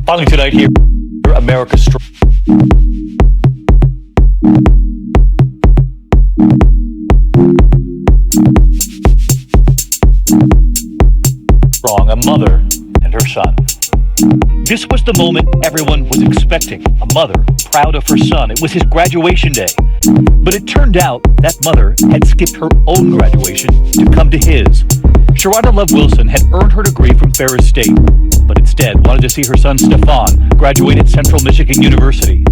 Finally tonight here, America's strong. A mother and her son. This was the moment everyone was expecting. A mother proud of her son. It was his graduation day. But it turned out that mother had skipped her own graduation to come to his. Sharada Love Wilson had earned her degree from Ferris State, but instead wanted to see her son Stefan graduate at Central Michigan University.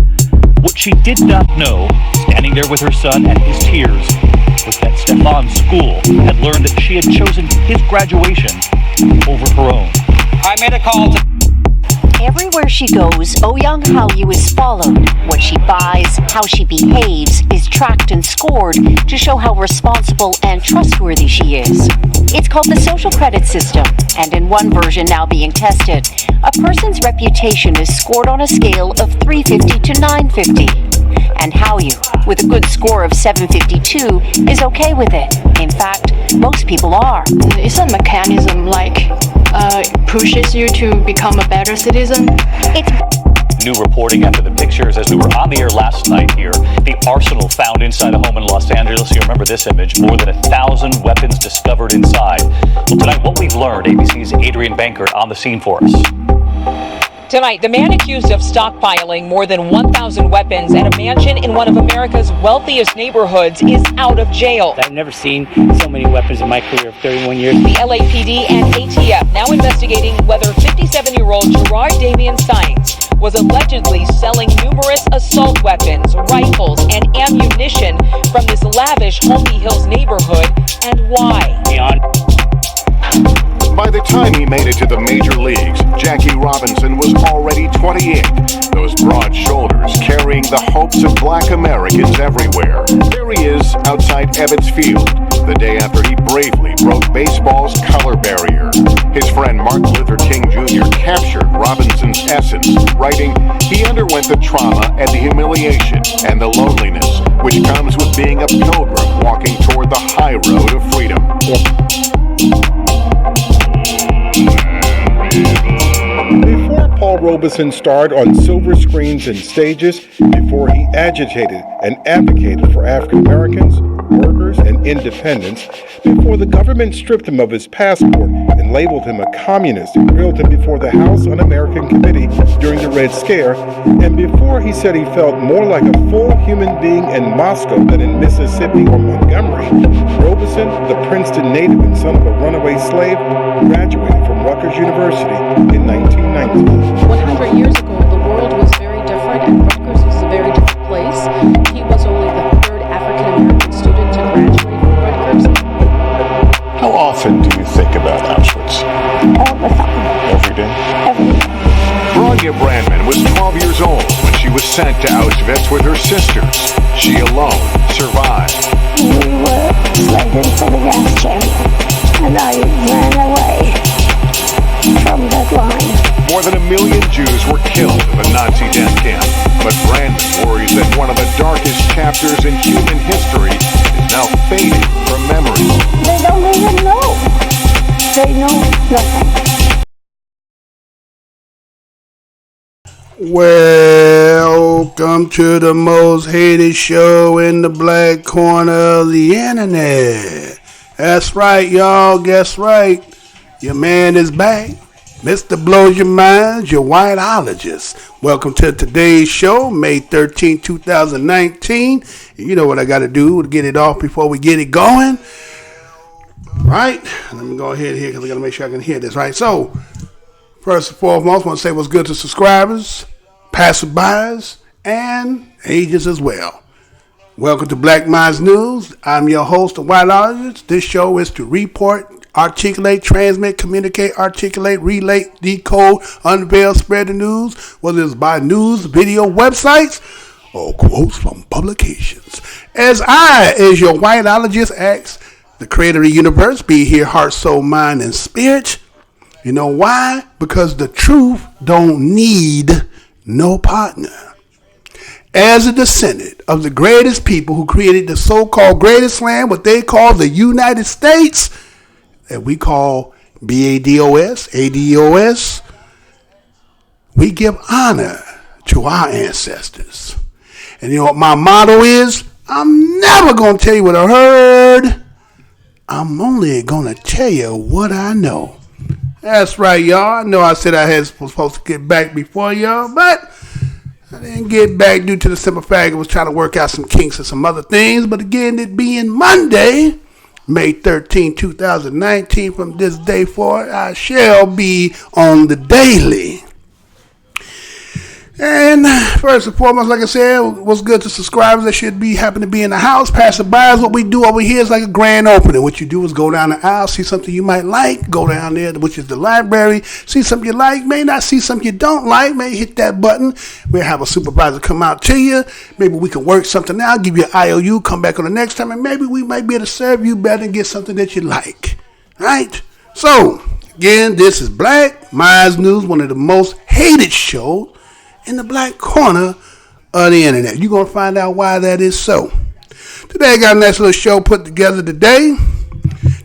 What she did not know, standing there with her son and his tears, was that Stefan's school had learned that she had chosen his graduation over her own. I made a call to... Everywhere she goes, Oh Young Hallyu is followed. What she buys, how she behaves, is tracked and scored to show how responsible and trustworthy she is. It's called the social credit system, and in one version now being tested, a person's reputation is scored on a scale of 350 to 950. And Hallyu, with a good score of 752, is okay with it. In fact, most people are. It's a mechanism pushes you to become a better citizen. New reporting after the pictures as we were on the air last night here. The arsenal found inside a home in Los Angeles. You remember this image. More than 1,000 weapons discovered inside. Well, tonight, what we've learned, ABC's Adrian Bankert on the scene for us. Tonight, the man accused of stockpiling more than 1,000 weapons at a mansion in one of America's wealthiest neighborhoods is out of jail. I've never seen so many weapons in my career of 31 years. The LAPD and ATF now investigating whether 57-year-old Gerard Damian Science was allegedly selling numerous assault weapons, rifles, and ammunition from this lavish Holmby Hills neighborhood, and why. By the time he made it to the major leagues, Jackie Robinson was already 28. Those broad shoulders carrying the hopes of black Americans everywhere. There he is outside Ebbets Field, the day after he bravely broke baseball's color barrier. His friend Martin Luther King Jr. captured Robinson's essence, writing, "He underwent the trauma and the humiliation and the loneliness which comes with being a pilgrim walking toward the high road of freedom." Before Paul Robeson starred on silver screens and stages, before he agitated and advocated for African Americans, workers, and independents, before the government stripped him of his passport and labeled him a communist and grilled him before the House Un-American Committee during the Red Scare, and before he said he felt more like a full human being in Moscow than in Mississippi or Montgomery, Robeson, the Princeton native and son of a runaway slave, graduated from Rutgers University in 1919. 100 years ago, the world was very different, and Rutgers was a very different place. He was only the third African-American student to graduate from Rutgers. How often do you think about Auschwitz? All the time. Every day? Every day. Bronya Brandman was 12 years old when she was sent to Auschwitz with her sisters. She alone survived. We were slid into the gas chamber, and I ran away from that line. More than 1 million Jews were killed in the Nazi death camp, but Brandman worries that one of the darkest chapters in human history is now fading from memory. They don't even know. They know nothing. Welcome to the most hated show in the black corner of the internet. That's right, y'all. Guess right. Your man is back. Mr. Blows Your Mind, your whiteologist. Welcome to today's show, May 13, 2019. And you know what I got to do to get it off before we get it going. Right? Let me go ahead here because I got to make sure I can hear this, right? So, first and foremost, I want to say what's good to subscribers, passerbys, and agents as well. Welcome to Black Minds News. I'm your host, the whiteologist. This show is to report, articulate, transmit, communicate, articulate, relate, decode, unveil, spread the news, whether it's by news, video, websites, or quotes from publications. As your whiteologist, ask the creator of the universe, be here, heart, soul, mind, and spirit. You know why? Because the truth don't need no partner. as a descendant of the greatest people who created the so-called greatest land, what they call the United States, that we call BADOS, ADOS, we give honor to our ancestors. And you know what my motto is? I'm never going to tell you what I heard. I'm only going to tell you what I know. That's right, y'all. I know I said I was supposed to get back before y'all, but I didn't get back due to the simple fact I was trying to work out some kinks and some other things. But again, it being Monday, May 13, 2019, from this day forward, I shall be on the daily. And first and foremost, like I said, what's good to subscribers that should be happen to be in the house. Passerby, what we do over here is like a grand opening. What you do is go down the aisle, see something you might like, go down there, which is the library, see something you like, may not see something you don't like, may hit that button. We'll have a supervisor come out to you. Maybe we can work something out, give you an IOU, come back on the next time, and maybe we might be able to serve you better and get something that you like. Right? So, again, this is Black Minds News, one of the most hated shows in the black corner of the internet. You're going to find out why that is so. Today I got a nice little show put together today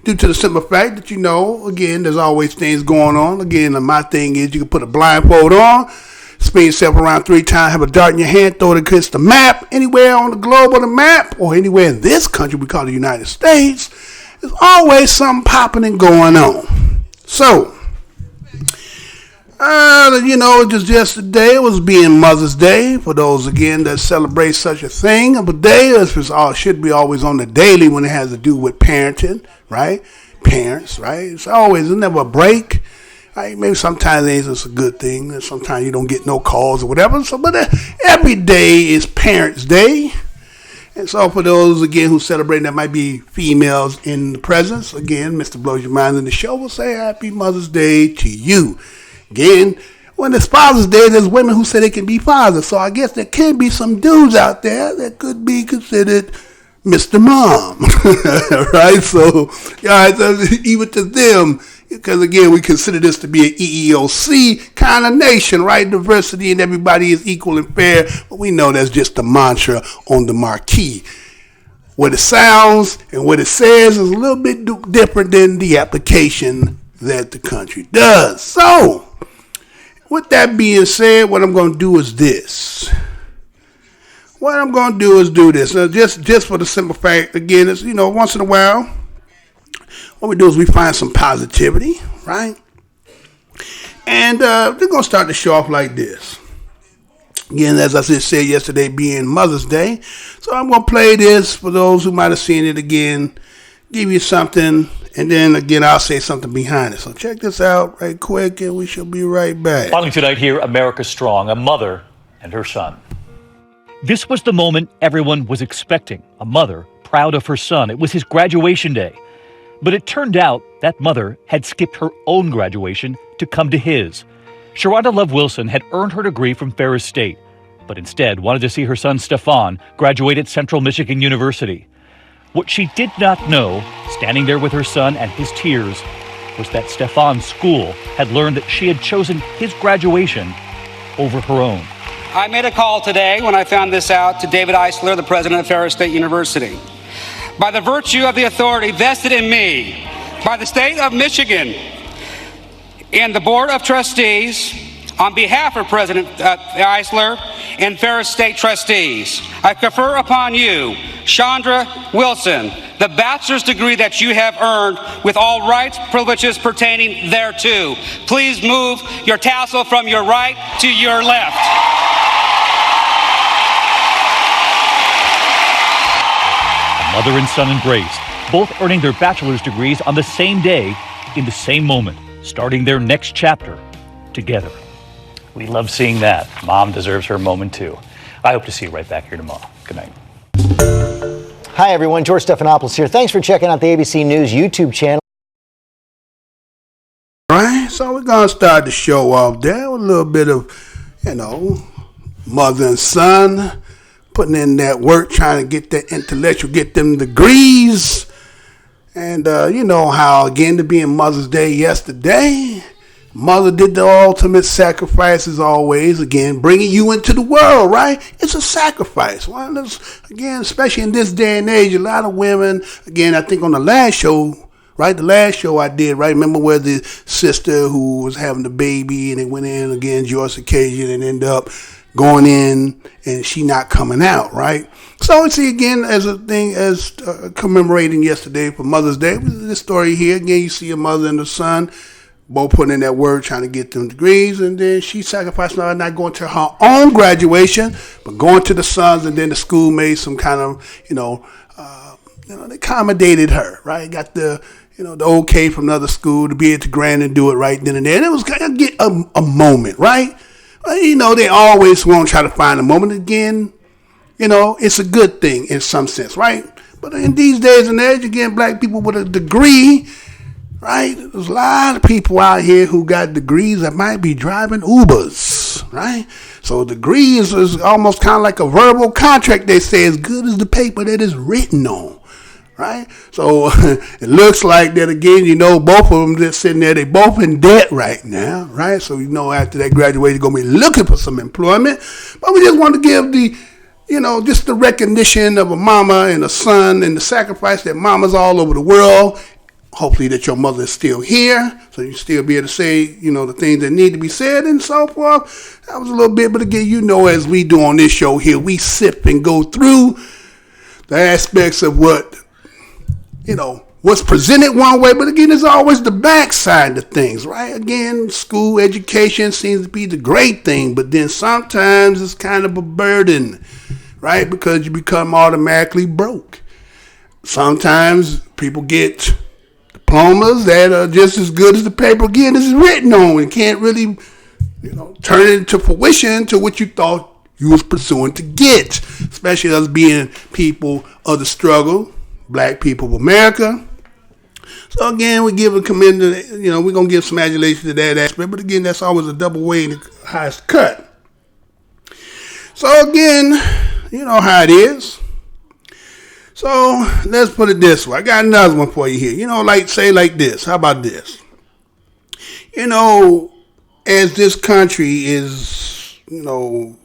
due to the simple fact that, you know, again, there's always things going on. Again, my thing is you can put a blindfold on, spin yourself around 3 times, have a dart in your hand, throw it against the map, anywhere on the globe or the map, or anywhere in this country we call the United States, there's always something popping and going on. So, you know, just yesterday it was being Mother's Day. For those, again, that celebrate such a thing of a day, it should be always on the daily when it has to do with parenting, right? Parents, right? It's never a break. Right? Maybe sometimes it's a good thing. And sometimes you don't get no calls or whatever. So, but every day is Parents' Day. And so for those, again, who celebrate, that might be females in the presence, again, Mr. Blows Your Mind in the show will say Happy Mother's Day to you. Again, when it's Father's Day, there's women who say they can be fathers. So I guess there can be some dudes out there that could be considered Mr. Mom. Right? So, even to them, because again, we consider this to be an EEOC kind of nation, right? Diversity and everybody is equal and fair. But we know that's just the mantra on the marquee. What it sounds and what it says is a little bit different than the application that the country does. So, with that being said, what I'm going to do is this. What I'm going to do is do this. Just for the simple fact, again, it's, you know, once in a while, what we do is we find some positivity, right? And we're going to start the show off like this. Again, as I said yesterday, being Mother's Day. So I'm going to play this for those who might have seen it again, give you something, and then again, I'll say something behind it. So check this out right quick, and we shall be right back. Following tonight here, America Strong, a mother and her son. This was the moment everyone was expecting. A mother proud of her son. It was his graduation day. But it turned out that mother had skipped her own graduation to come to his. Sharonda Love Wilson had earned her degree from Ferris State, but instead wanted to see her son Stefan graduate at Central Michigan University. What she did not know, standing there with her son and his tears, was that Stefan's school had learned that she had chosen his graduation over her own. I made a call today when I found this out to David Eisler, the president of Ferris State University. By the virtue of the authority vested in me by the state of Michigan and the Board of Trustees, on behalf of President Eisler and Ferris State trustees, I confer upon you, Chandra Wilson, the bachelor's degree that you have earned with all rights, privileges pertaining thereto. Please move your tassel from your right to your left. Mother and son embraced, both earning their bachelor's degrees on the same day, in the same moment, starting their next chapter together. We love seeing that. Mom deserves her moment too. I hope to see you right back here tomorrow. Good night. Hi everyone, George Stephanopoulos here. Thanks for checking out the ABC News YouTube channel. All right, so we're going to start the show off there with a little bit of, you know, mother and son putting in that work, trying to get that intellectual, get them degrees. And you know how, again, to being Mother's Day yesterday, Mother did the ultimate sacrifice as always, again, bringing you into the world, right? It's a sacrifice. Well, again, especially in this day and age, a lot of women, again, I think on the last show, right? The last show I did, right? Remember where the sister who was having the baby and it went in again, Joyce occasion, and ended up going in and she not coming out, right? So see again as a thing as commemorating yesterday for Mother's Day. This story here again, you see a mother and a son both putting in that work trying to get them degrees, and then she sacrificed not going to her own graduation, but going to the sons, and then the school made some kind of they accommodated her, right? Got the the okay from another school to be able to grant and do it right then and there. And it was kind of get a moment, right? They always want to try to find a moment again. It's a good thing in some sense, right? But in these days and age, again, black people with a degree, right? There's a lot of people out here who got degrees that might be driving Ubers, right? So a degree is almost kind of like a verbal contract, they say, as good as the paper that is written on, right? So it looks like that again, both of them just sitting there, they both in debt right now, right? So after that graduation, you're going to be looking for some employment. But we just want to give the just the recognition of a mama and a son and the sacrifice that mamas all over the world. Hopefully that your mother is still here, so you still be able to say, the things that need to be said and so forth. That was a little bit, but again, as we do on this show here, we sip and go through the aspects of what, what's presented one way, but again, there's always the backside of things, right? Again, school education seems to be the great thing, but then sometimes it's kind of a burden, right? Because you become automatically broke. Sometimes people get diplomas that are just as good as the paper again is written on and can't really, turn it into fruition to what you thought you was pursuing to get, especially us being people of the struggle, black people of America. So again, we give a commend to, we're going to give some adulation to that aspect, but again, that's always a double way in the highest cut. So again, you know how it is. So let's put it this way. I got another one for you here. Say like this. How about this? As this country is,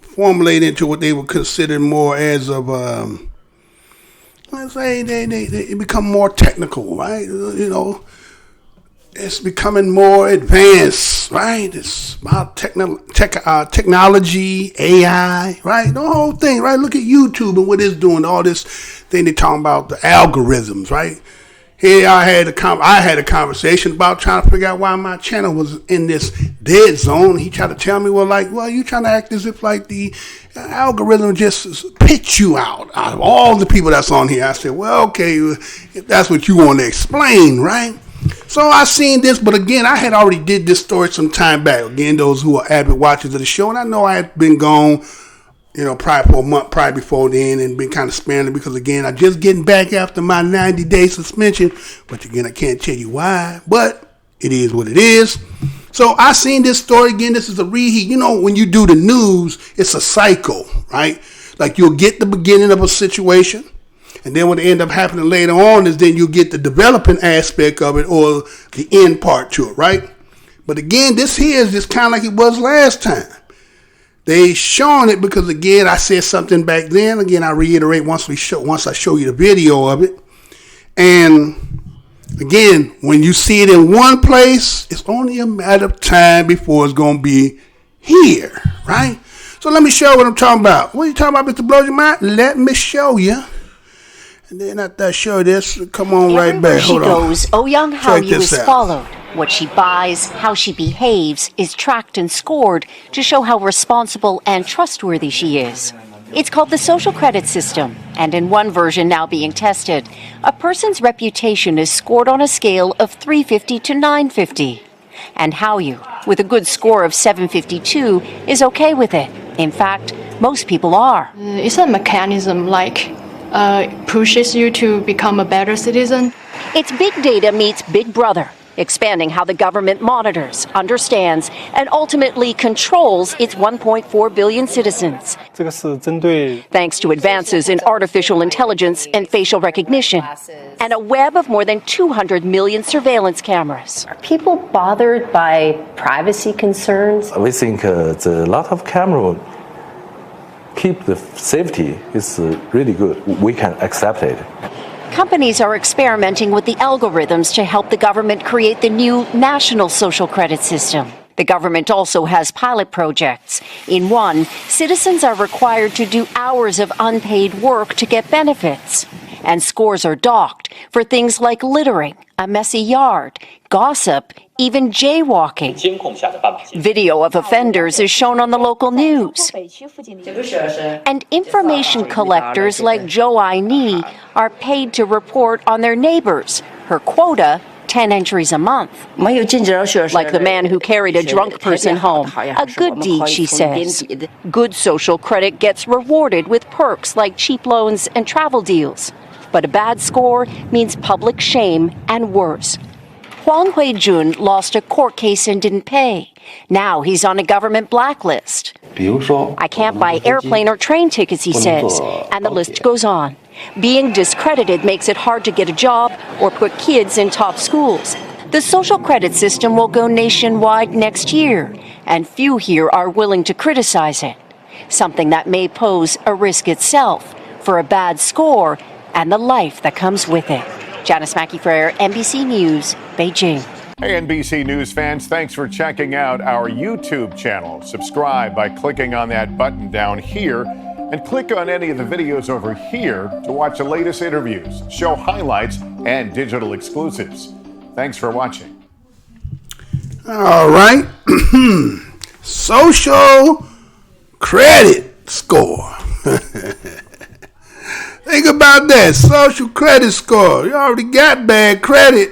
formulated into what they would consider more as of, let's say they become more technical, right? It's becoming more advanced, right? It's about technology, AI, right? The whole thing, right? Look at YouTube and what it's doing, all this thing they're talking about, the algorithms, right? Here I had a conversation about trying to figure out why my channel was in this dead zone. He tried to tell me, you trying to act as if like the algorithm just picks you out of all the people that's on here. I said, well, okay, if that's what you want to explain, right? So I seen this, but again, I had already did this story some time back. Again, those who are avid watchers of the show, and I know I had been gone, probably for a month prior before then, and been kind of sparing because again, I'm just getting back after my 90-day suspension. But again, I can't tell you why, but it is what it is. So I seen this story again. This is a reheat. When you do the news, it's a cycle, right? Like you'll get the beginning of a situation. And then what end up happening later on is then you get the developing aspect of it or the end part to it, right? But again, this here is just kind of like it was last time. They showing it because again, I said something back then. Again, I reiterate once I show you the video of it. And again, when you see it in one place, it's only a matter of time before it's going to be here, right? So let me show you what I'm talking about. What are you talking about, Mr. Blows Your Mind? Let me show you. And then after I show this, come on right back. Hold on. Everywhere she goes, Oh Young Hallyu is followed. What she buys, how she behaves, is tracked and scored to show how responsible and trustworthy she is. It's called the social credit system, and in one version now being tested, a person's reputation is scored on a scale of 350 to 950. And Hallyu, with a good score of 752, is okay with it. In fact, most people are. It's a mechanism pushes you to become a better citizen. It's big data meets Big Brother. expanding how the government monitors, understands, and ultimately controls its 1.4 billion citizens. Thanks to advances in artificial intelligence and facial recognition, and a web of more than 200 million surveillance cameras. Are people bothered by privacy concerns? We think the lot of camera keep the safety is really good. We can accept it. Companies are experimenting with the algorithms to help the government create the new national social credit system. The government also has pilot projects. In one, citizens are required to do hours of unpaid work to get benefits. And scores are docked for things like littering, a messy yard, gossip, even jaywalking. Video of offenders is shown on the local news. And information collectors like Jo Ai-Ni are paid to report on their neighbors. Her quota, 10 entries a month. Like the man who carried a drunk person home. A good deed, she says. Good social credit gets rewarded with perks like cheap loans and travel deals. But a bad score means public shame and worse. Huang Hui-jun lost a court case and didn't pay. Now he's on a government blacklist. I can't buy airplane or train tickets, he says, and the list goes on. Being discredited makes it hard to get a job or put kids in top schools. The social credit system will go nationwide next year, and few here are willing to criticize it. Something that may pose a risk itself for a bad score and the life that comes with it. Janice Mackey-Frere, NBC News, Beijing. Hey, NBC News fans, thanks for checking out our YouTube channel. Subscribe by clicking on that button down here and click on any of the videos over here to watch the latest interviews, show highlights, and digital exclusives. Thanks for watching. All right. Social credit score. Think about that. Social credit score. You already got bad credit,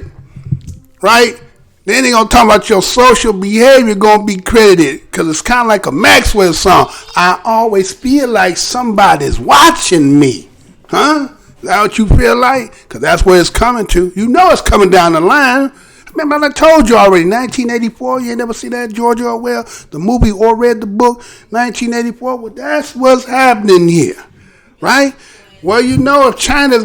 right? Then they're going to talk about your social behavior going to be credited, because it's kind of like a Maxwell song. I always feel like somebody's watching me. Huh? Is that what you feel like? Because that's where it's coming to. You know it's coming down the line. Remember, I told you already, 1984, you ain't never see that, George Orwell, the movie or read the book, 1984? Well, that's what's happening here, right? Well, you know, if China's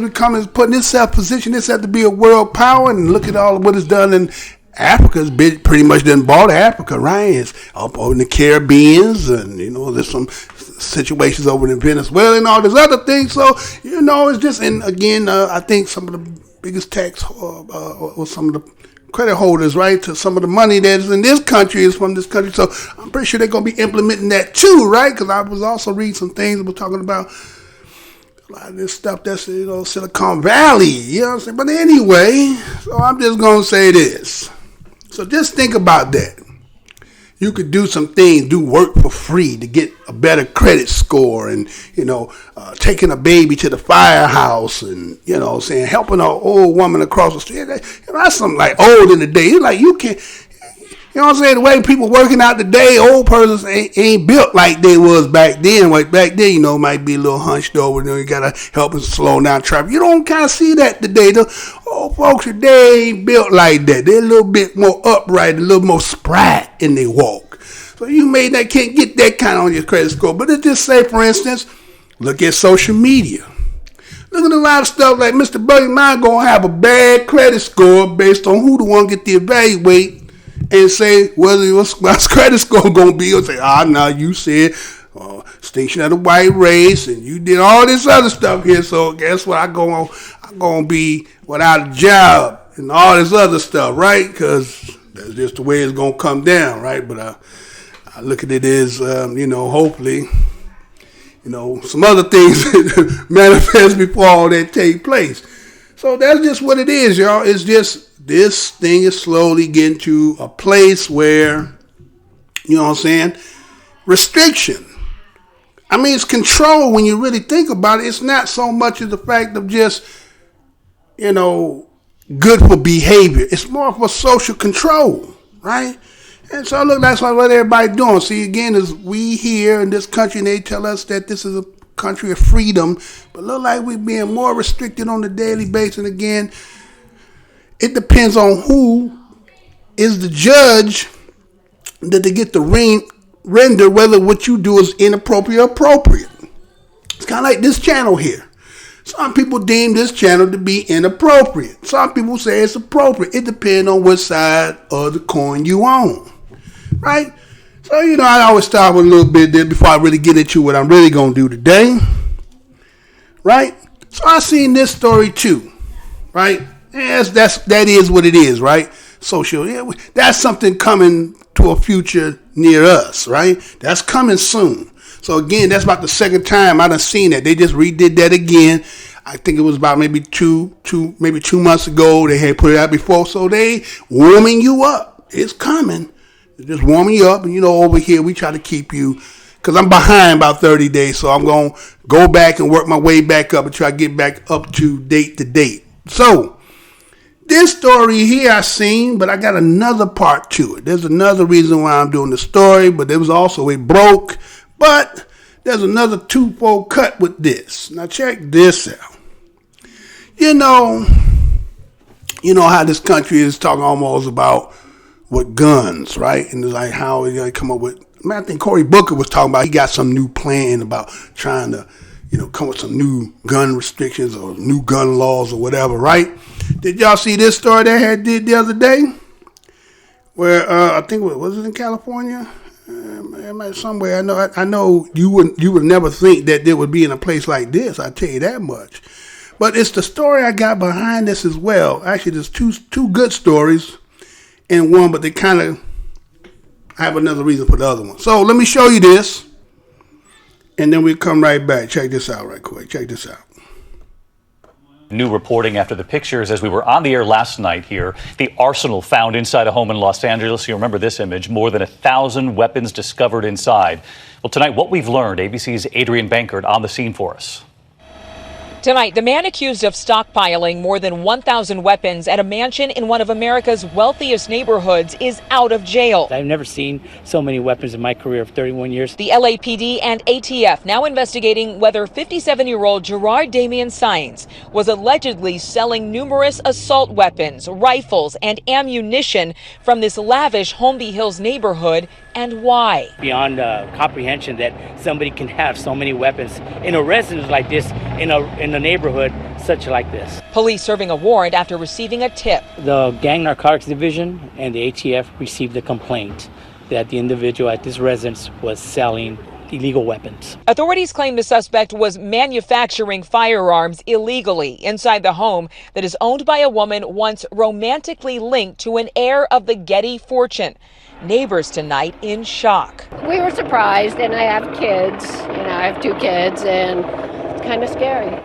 putting itself position itself to be a world power, and look at all what it's done in Africa's pretty much done bought Africa, right? It's up over in the Caribbeans, and, you know, there's some situations over in Venezuela and all these other things. So, you know, it's just, and again, I think some of the biggest tax, or some of the credit holders, right, to some of the money that's in this country is from this country. So I'm pretty sure they're going to be implementing that too, right? Because I was also reading some things that were talking about a lot of this stuff that's, you know, Silicon Valley, you know what I'm saying? But anyway, so I'm just going to say this. So just think about that. You could do some things, do work for free to get a better credit score, and, you know, taking a baby to the firehouse, and, you know, saying, helping an old woman across the street. You know, that's something like old in the day. It's like you can't, you know what I'm saying? The way people working out today, old persons ain't built like they was back then. Like back then, you know, might be a little hunched over. You know, you got to help them slow down traffic. You don't kind of see that today. The old folks today ain't built like that. They're a little bit more upright, a little more spry in their walk. So you can't get that kind of on your credit score. But let's just say, for instance, look at social media. Look at a lot of stuff like Mr. Buddy Mine going to have a bad credit score based on who the one get to evaluate and say whether what's credit score going to be, or say, no, you said extinction of the white race, and you did all this other stuff here, so guess what, I'm going to be without a job and all this other stuff, right? Because that's just the way it's going to come down, right? But I look at it as, you know, hopefully, you know, some other things manifest before all that take place. So that's just what it is, y'all. It's just, this thing is slowly getting to a place where, you know what I'm saying, restriction. I mean, it's control when you really think about it. It's not so much of the fact of just, you know, good for behavior. It's more for social control, right? And so, look, that's what everybody's doing. See, again, is we here in this country, and they tell us that this is a country of freedom, but look like we're being more restricted on a daily basis. And again, it depends on who is the judge that they get to render whether what you do is inappropriate or appropriate. It's kind of like this channel here. Some people deem this channel to be inappropriate. Some people say it's appropriate. It depends on which side of the coin you own, right? So, I always start with a little bit there before I really get into what I'm really going to do today, right? So I seen this story too, right? Yes, that is what it is, right? Social, that's something coming to a future near us, right? That's coming soon. So again, that's about the second time I done seen that. They just redid that again. I think it was about maybe two months ago. They had put it out before. So they warming you up. It's coming. They're just warming you up. And over here, we try to keep you, because I'm behind about 30 days. So I'm going to go back and work my way back up and try to get back up to date. So this story here I seen, but I got another part to it. There's another reason why I'm doing the story, but there was also it broke. But there's another twofold cut with this. Now check this out. You know how this country is talking almost about with guns, right? And it's like how they come up with. I think Cory Booker was talking about he got some new plan about trying to, come with some new gun restrictions or new gun laws or whatever, right? Did y'all see this story they had did the other day? Where I think was it in California? Somewhere. I know you would never think that there would be in a place like this. I tell you that much. But it's the story I got behind this as well. Actually, there's two good stories in one, but they kind of have another reason for the other one. So let me show you this, and then we'll come right back. Check this out right quick. Check this out. New reporting after the pictures as we were on the air last night here. The arsenal found inside a home in Los Angeles. You remember this image. More than 1,000 weapons discovered inside. Well, tonight, what we've learned, ABC's Adrian Bankert on the scene for us. Tonight, the man accused of stockpiling more than 1,000 weapons at a mansion in one of America's wealthiest neighborhoods is out of jail. I've never seen so many weapons in my career of 31 years. The LAPD and ATF now investigating whether 57-year-old Gerard Damian Saenz was allegedly selling numerous assault weapons, rifles, and ammunition from this lavish Holmby Hills neighborhood, and why. Beyond comprehension that somebody can have so many weapons in a residence like this, in a neighborhood such like this. Police serving a warrant after receiving a tip. The Gang Narcotics Division and the ATF received a complaint that the individual at this residence was selling illegal weapons. Authorities claim the suspect was manufacturing firearms illegally inside the home that is owned by a woman once romantically linked to an heir of the Getty fortune. Neighbors tonight in shock. We were surprised, and I have kids. I have 2 kids, and it's kind of scary.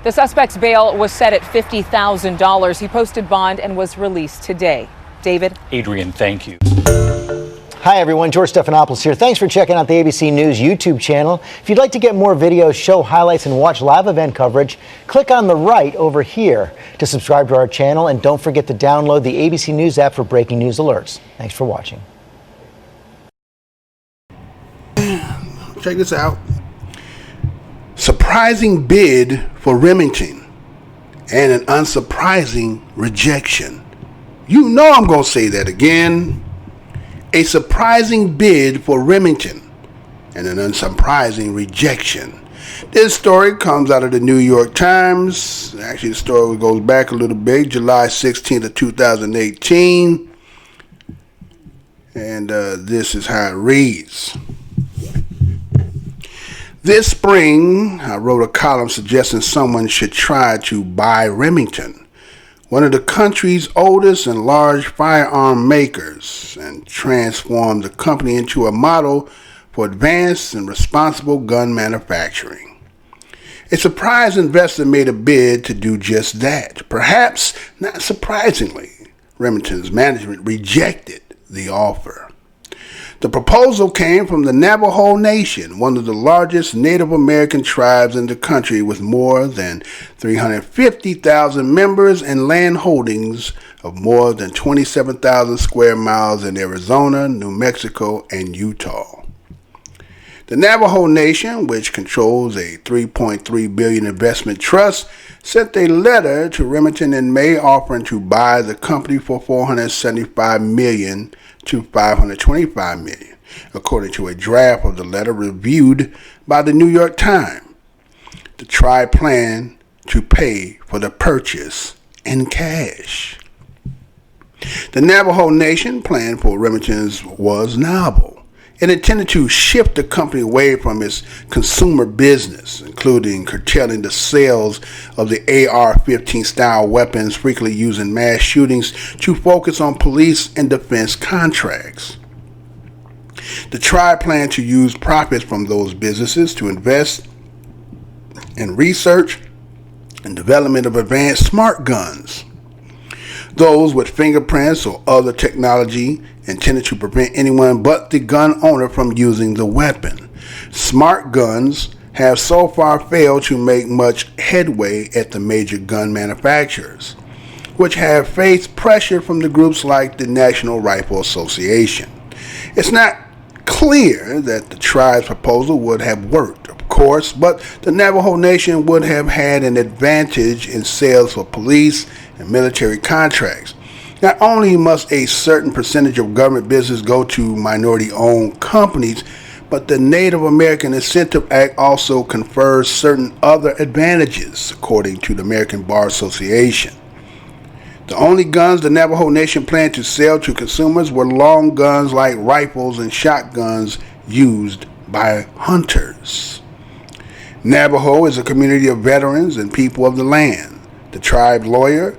The suspect's bail was set at $50,000. He posted bond and was released today. David? Adrian, thank you. Hi, everyone. George Stephanopoulos here. Thanks for checking out the ABC News YouTube channel. If you'd like to get more videos, show highlights, and watch live event coverage, click on the right over here to subscribe to our channel. And don't forget to download the ABC News app for breaking news alerts. Thanks for watching. Check this out. Surprising bid for Remington and an unsurprising rejection. You know I'm going to say that again. A surprising bid for Remington and an unsurprising rejection. This story comes out of the New York Times. Actually, the story goes back a little bit, July 16th of 2018. And this is how it reads. This spring, I wrote a column suggesting someone should try to buy Remington, one of the country's oldest and large firearm makers, and transform the company into a model for advanced and responsible gun manufacturing. A surprise investor made a bid to do just that. Perhaps not surprisingly, Remington's management rejected the offer. The proposal came from the Navajo Nation, one of the largest Native American tribes in the country with more than 350,000 members and land holdings of more than 27,000 square miles in Arizona, New Mexico, and Utah. The Navajo Nation, which controls a $3.3 billion investment trust, sent a letter to Remington in May offering to buy the company for $475 million to $525 million, according to a draft of the letter reviewed by the New York Times. The tribe planned to pay for the purchase in cash. The Navajo Nation plan for Remington's was novel. It intended to shift the company away from its consumer business, including curtailing the sales of the AR-15 style weapons frequently used in mass shootings, to focus on police and defense contracts. The tribe planned to use profits from those businesses to invest in research and development of advanced smart guns. Those with fingerprints or other technology intended to prevent anyone but the gun owner from using the weapon. Smart guns have so far failed to make much headway at the major gun manufacturers, which have faced pressure from the groups like the National Rifle Association. It's not clear that the tribe's proposal would have worked, of course, but the Navajo Nation would have had an advantage in sales for police and military contracts. Not only must a certain percentage of government business go to minority-owned companies, but the Native American Incentive Act also confers certain other advantages, according to the American Bar Association. The only guns the Navajo Nation planned to sell to consumers were long guns like rifles and shotguns used by hunters. Navajo is a community of veterans and people of the land. The tribe lawyer,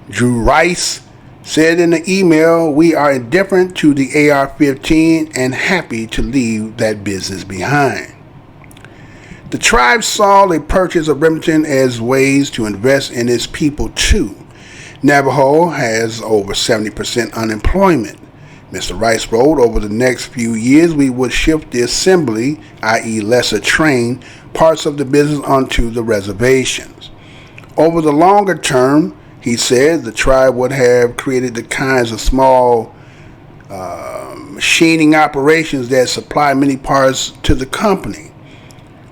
Drew Rice, said in the email, "We are indifferent to the AR-15 and happy to leave that business behind." The tribe saw the purchase of Remington as ways to invest in its people too. Navajo has over 70% unemployment. Mr. Rice wrote, "Over the next few years, we would shift the assembly, i.e. lesser trained, parts of the business onto the reservations. Over the longer term," he said, "the tribe would have created the kinds of small machining operations that supply many parts to the company.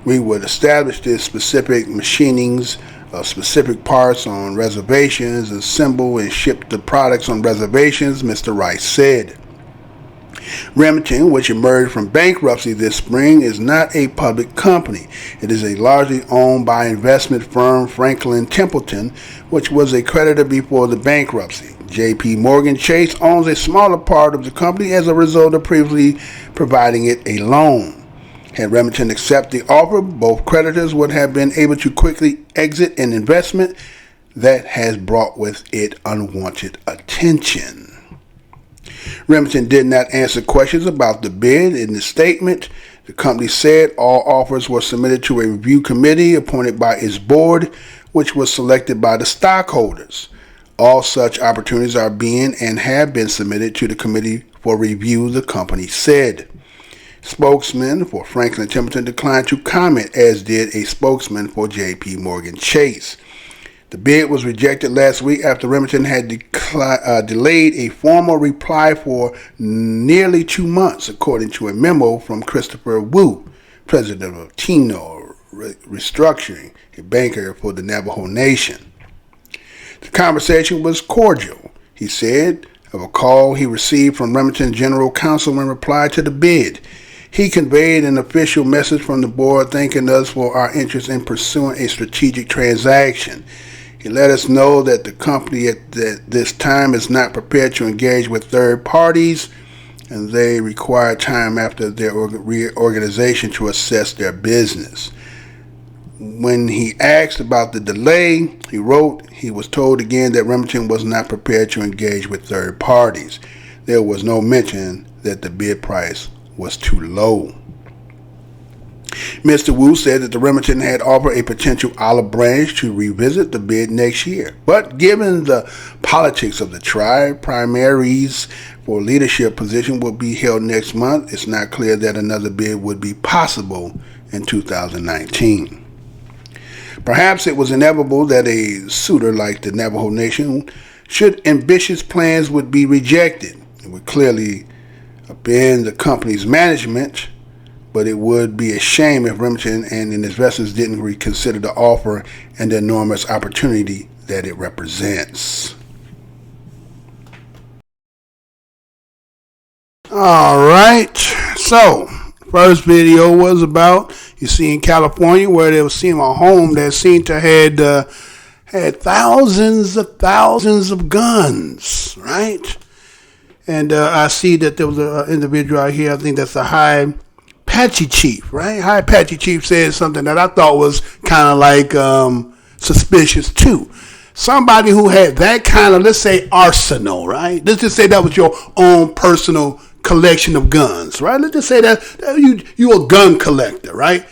We would establish the specific machinings of specific parts on reservations, assemble and ship the products on reservations," Mr. Rice said. Remington, which emerged from bankruptcy this spring, is not a public company. It is largely owned by investment firm Franklin Templeton, which was a creditor before the bankruptcy. J.P. Morgan Chase owns a smaller part of the company as a result of previously providing it a loan. Had Remington accepted the offer, both creditors would have been able to quickly exit an investment that has brought with it unwanted attention. Remington did not answer questions about the bid. In the statement, the company said all offers were submitted to a review committee appointed by its board, which was selected by the stockholders. All such opportunities are being and have been submitted to the committee for review, the company said. Spokesman for Franklin Templeton declined to comment, as did a spokesman for J.P. Morgan Chase. The bid was rejected last week after Remington had delayed a formal reply for nearly 2 months, according to a memo from Christopher Wu, president of Tino Restructuring, a banker for the Navajo Nation. The conversation was cordial, he said, of a call he received from Remington General Counsel in reply to the bid. He conveyed an official message from the board thanking us for our interest in pursuing a strategic transaction. He let us know that the company at this time is not prepared to engage with third parties, and they require time after their reorganization to assess their business. When he asked about the delay, he wrote, he was told again that Remington was not prepared to engage with third parties. There was no mention that the bid price was too low. Mr. Wu said that the Remington had offered a potential olive branch to revisit the bid next year. But given the politics of the tribe, primaries for leadership position will be held next month. It's not clear that another bid would be possible in 2019. Perhaps it was inevitable that a suitor like the Navajo Nation, should ambitious plans would be rejected. It would clearly upend the company's management, but it would be a shame if Remington and its investors didn't reconsider the offer and the enormous opportunity that it represents. All right, so first video was about, you see in California, where they were seeing a home that seemed to had thousands of guns, right? And I see that there was an individual out here, I think that's a High Apache chief, right? High Apache chief said something that I thought was kind of like suspicious too. Somebody who had that kind of, let's say, arsenal, right? Let's just say that was your own personal collection of guns, right? Let's just say that you a gun collector, right?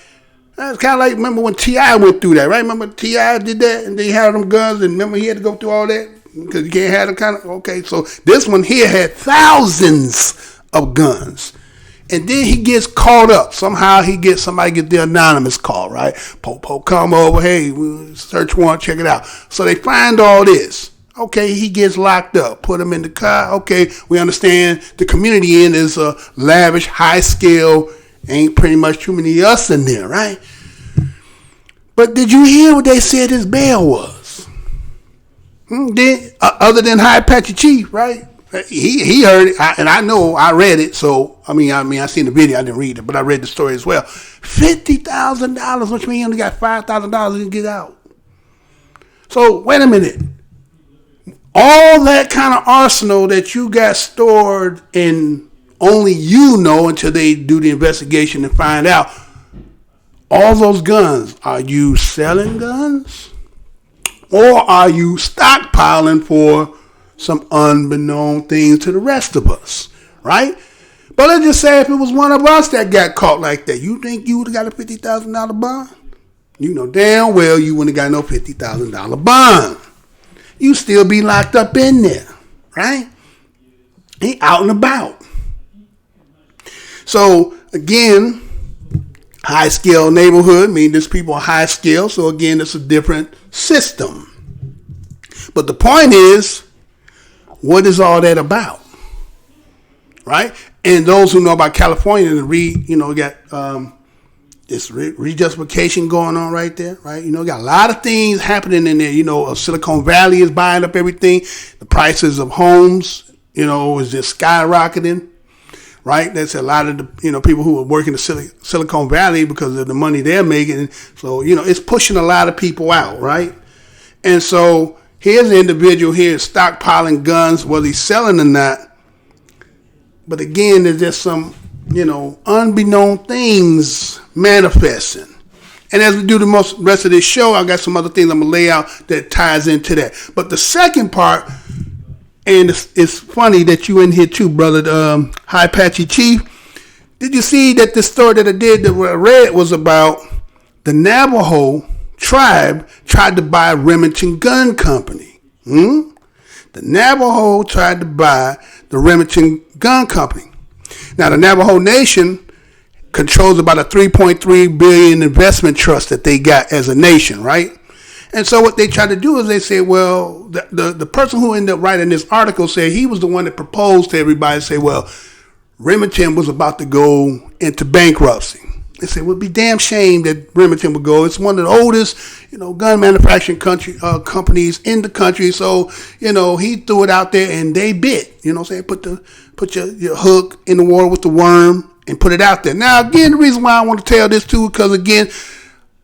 That's kind of like, remember when T.I. went through that, right? Remember T.I. did that and they had them guns, and remember he had to go through all that because you can't have them kind of, okay, so this one here had thousands of guns. And then he gets caught up. Somehow somebody gets the anonymous call, right? Popo come over, hey, search warrant, check it out. So they find all this. Okay, he gets locked up, put him in the car. Okay, we understand the community is a lavish, high scale, ain't pretty much too many of us in there, right? But did you hear what they said his bail was? Other than High Apache Chief, right? He heard it, and I know I read it. So I mean, I seen the video. I didn't read it, but I read the story as well. $50,000, which means he only got $5,000 to get out. So wait a minute. All that kind of arsenal that you got stored in, only you know until they do the investigation and find out. All those guns, are you selling guns? Or are you stockpiling for some unbeknown things to the rest of us, right? But let's just say if it was one of us that got caught like that, you think you would have got a $50,000 bond? You know damn well you wouldn't have got no $50,000 bond. You still be locked up in there, right? He out and about. So again, high scale neighborhood, there's people high scale. So again, it's a different system. But the point is, what is all that about, right? And those who know about California, got this rejustification going on right there, right? Got a lot of things happening in there. Silicon Valley is buying up everything. The prices of homes, is just skyrocketing, right? That's a lot of the, people who are working in Silicon Valley because of the money they're making. So, it's pushing a lot of people out, right? And so here's an individual here stockpiling guns, whether he's selling or not. But again, there's just some, unbeknown things manifesting. And as we do the rest of this show, I got some other things I'm going to lay out that ties into that. But the second part, and it's funny that you in here too, brother, High Apache Chief. Did you see that the story that I read was about the Navajo tribe tried to buy Remington Gun Company. The Navajo tried to buy the Remington Gun Company. Now, the Navajo Nation controls about a $3.3 billion investment trust that they got as a nation, right? And so what they tried to do is they said, well, the person who ended up writing this article said he was the one that proposed to everybody, say, well, Remington was about to go into bankruptcy. They said, it would be damn shame that Remington would go. It's one of the oldest, gun manufacturing companies in the country. So, he threw it out there and they bit. Put your hook in the water with the worm and put it out there. Now, again, the reason why I want to tell this too, because again,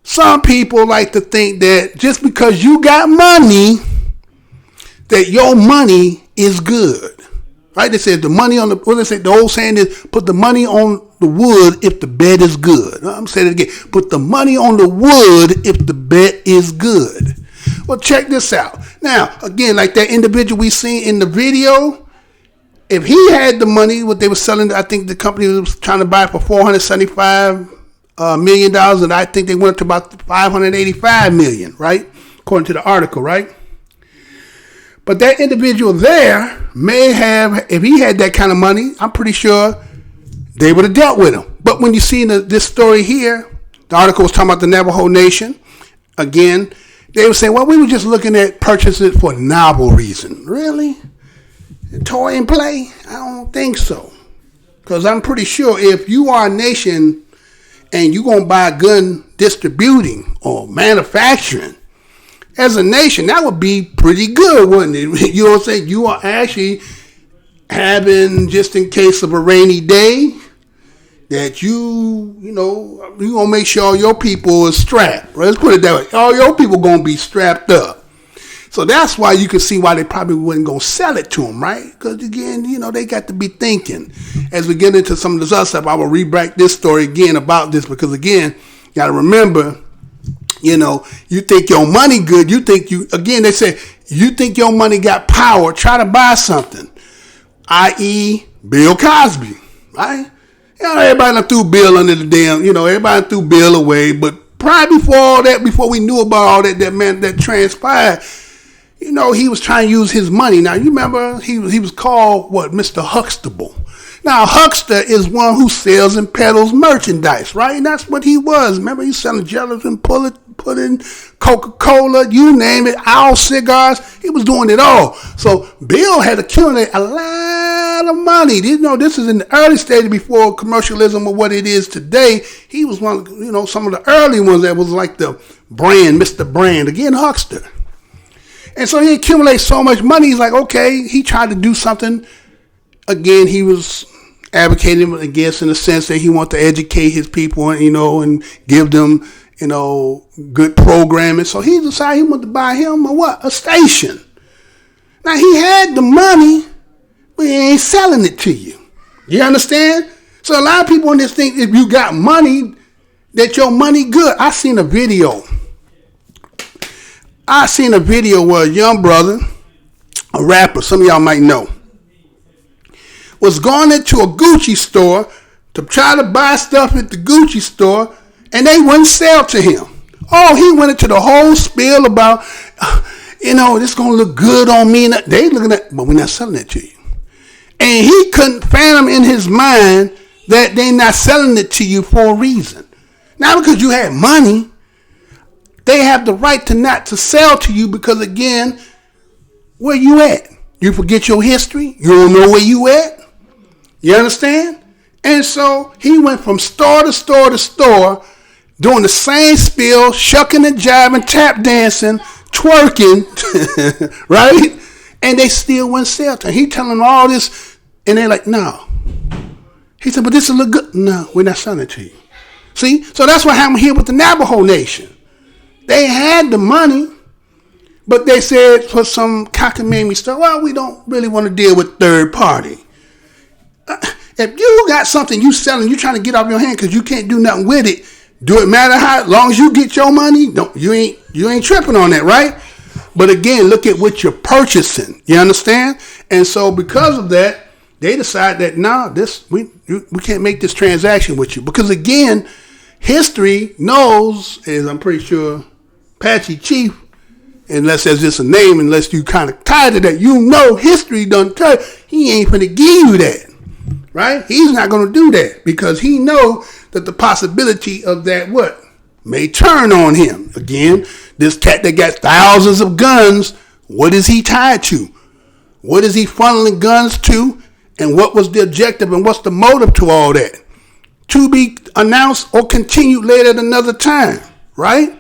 some people like to think that just because you got money, that your money is good. Right? They said the old saying is, put the money on the wood if the bed is good. I'm saying it again. Put the money on the wood if the bed is good. Well, check this out. Now, again, like that individual we seen in the video, if he had the money, what they were selling, I think the company was trying to buy for $475 million, and I think they went up to about $585 million, right? According to the article, right? But that individual there may have, if he had that kind of money, I'm pretty sure they would have dealt with him. But when you see this story here, the article was talking about the Navajo Nation. Again, they were saying, well, we were just looking at purchasing it for a novel reason. Really? Toy and play? I don't think so. Because I'm pretty sure if you are a nation and you're going to buy gun distributing or manufacturing, as a nation, that would be pretty good, wouldn't it? You know what I'm saying? You are actually having, just in case of a rainy day, that you going to make sure all your people are strapped. Let's put it that way. All your people going to be strapped up. So that's why you can see why they probably wasn't going to sell it to them, right? Because, again, they got to be thinking. As we get into some of this other stuff, I will re-break this story again about this because, again, you got to remember, you think your money good. They say, you think your money got power, try to buy something, i.e. Bill Cosby, right? Everybody done threw Bill under the damn, everybody threw Bill away. But probably before all that, before we knew about all that transpired, he was trying to use his money. Now, you remember he was called, Mr. Huxtable. Now, huckster is one who sells and peddles merchandise, right? And that's what he was. Remember, he's selling gelatin, pudding, Coca-Cola, you name it, owl cigars. He was doing it all. So Bill had accumulated a lot of money. This is in the early stage before commercialism or what it is today. He was one of, some of the early ones that was like the brand, Mr. Brand, again, huckster. And so he accumulated so much money. He's like, okay, he tried to do something. Again, he was advocating against in the sense that he wanted to educate his people, and give them, good programming. So he decided he wanted to buy him a station. Now he had the money, but he ain't selling it to you. You understand? So a lot of people in this think if you got money, that your money good. I seen a video where a young brother, a rapper, some of y'all might know, was going into a Gucci store to try to buy stuff at the Gucci store, and they wouldn't sell to him. Oh, he went into the whole spiel about, this going to look good on me. They looking at, but we're not selling it to you. And he couldn't fathom in his mind that they're not selling it to you for a reason. Not because you had money. They have the right to not to sell to you because, again, where you at? You forget your history? You don't know where you at? You understand? And so he went from store to store to store, doing the same spiel, shucking and jiving, tap dancing, twerking, right? And they still wouldn't sell to him. He telling them all this, and they're like, no. He said, but this will look good. No, we're not selling it to you. See? So that's what happened here with the Navajo Nation. They had the money, but they said for some cockamamie stuff, well, we don't really want to deal with third party. If you got something you selling, you trying to get off your hand because you can't do nothing with it, do it matter how long as you get your money, you ain't tripping on that, right? But again, look at what you're purchasing. You understand? And so because of that, they decide that we can't make this transaction with you. Because again, history knows, as I'm pretty sure Apache Chief, unless there's just a name, unless you kind of tied to that, history done tell you, he ain't finna give you that. Right? He's not going to do that because he know that the possibility of that may turn on him. Again, this cat that got thousands of guns, what is he tied to? What is he funneling guns to? And what was the objective and what's the motive to all that? To be announced or continued later at another time, right?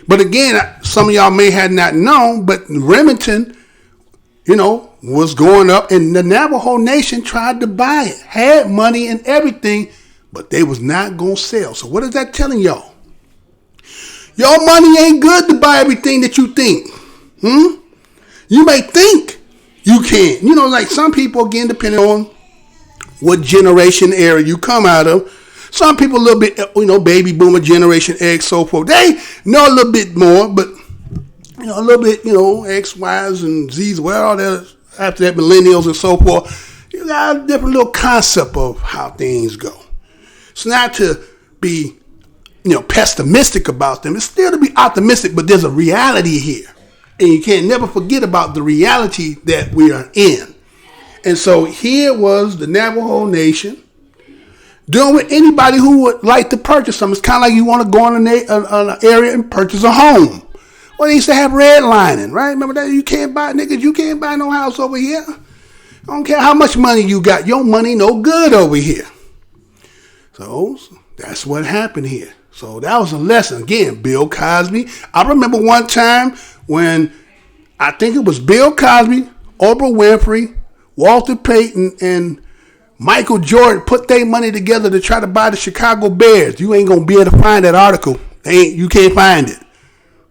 But again, some of y'all may have not known, but Remington, was going up, and the Navajo Nation tried to buy it, had money and everything, but they was not going to sell. So what is that telling y'all? Your money ain't good to buy everything that you think. You may think you can. Like some people, again, depending on what generation era you come out of, some people a little bit, baby boomer, generation X, so forth. They know a little bit more, but, a little bit, X, Y's, and Z's, all that. After that, millennials and so forth, you got a different little concept of how things go. It's not to be, pessimistic about them. It's still to be optimistic, but there's a reality here. And you can't never forget about the reality that we are in. And so here was the Navajo Nation doing with anybody who would like to purchase something. It's kind of like you want to go in an area and purchase a home. Well, they used to have redlining, right? Remember that? You can't buy no house over here. I don't care how much money you got. Your money no good over here. So That's what happened here. So that was a lesson. Again, Bill Cosby. I remember one time when I think it was Bill Cosby, Oprah Winfrey, Walter Payton, and Michael Jordan put their money together to try to buy the Chicago Bears. You ain't gonna be able to find that article. You can't find it.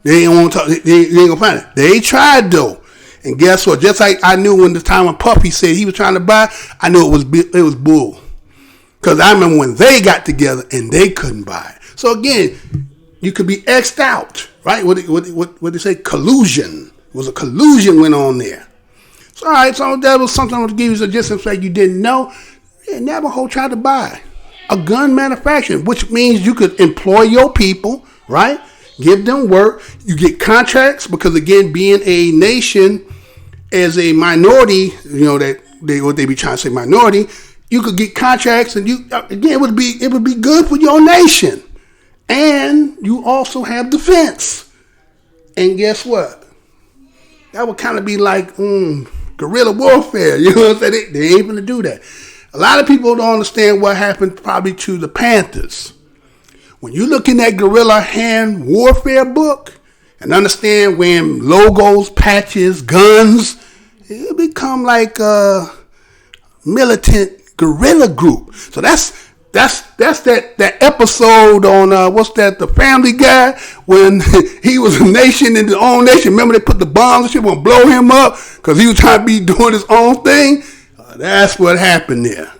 They ain't want to. They ain't gonna find it. They tried though, and guess what? Just like I knew when the time when Puffy said he was trying to buy, I knew it was bull. Because I remember when they got together and they couldn't buy it. So again, you could be X'd out, right? What they say? Collusion. It was a collusion went on there. So all right, so that was something to give you suggestions like you didn't know. Yeah, Navajo tried to buy a gun manufacturer, which means you could employ your people, right? Give them work. You get contracts because again, being a nation as a minority, what they be trying to say minority, you could get contracts, and it would be good for your nation, and you also have defense. And guess what? That would kind of be like guerrilla warfare. You know what I'm saying? They ain't gonna do that. A lot of people don't understand what happened probably to the Panthers. When you look in that guerrilla hand warfare book and understand when logos, patches, guns, it become like a militant guerrilla group. So that's that episode on the Family Guy when he was a nation in his own nation. Remember they put the bombs and shit gonna blow him up because he was trying to be doing his own thing. That's what happened there.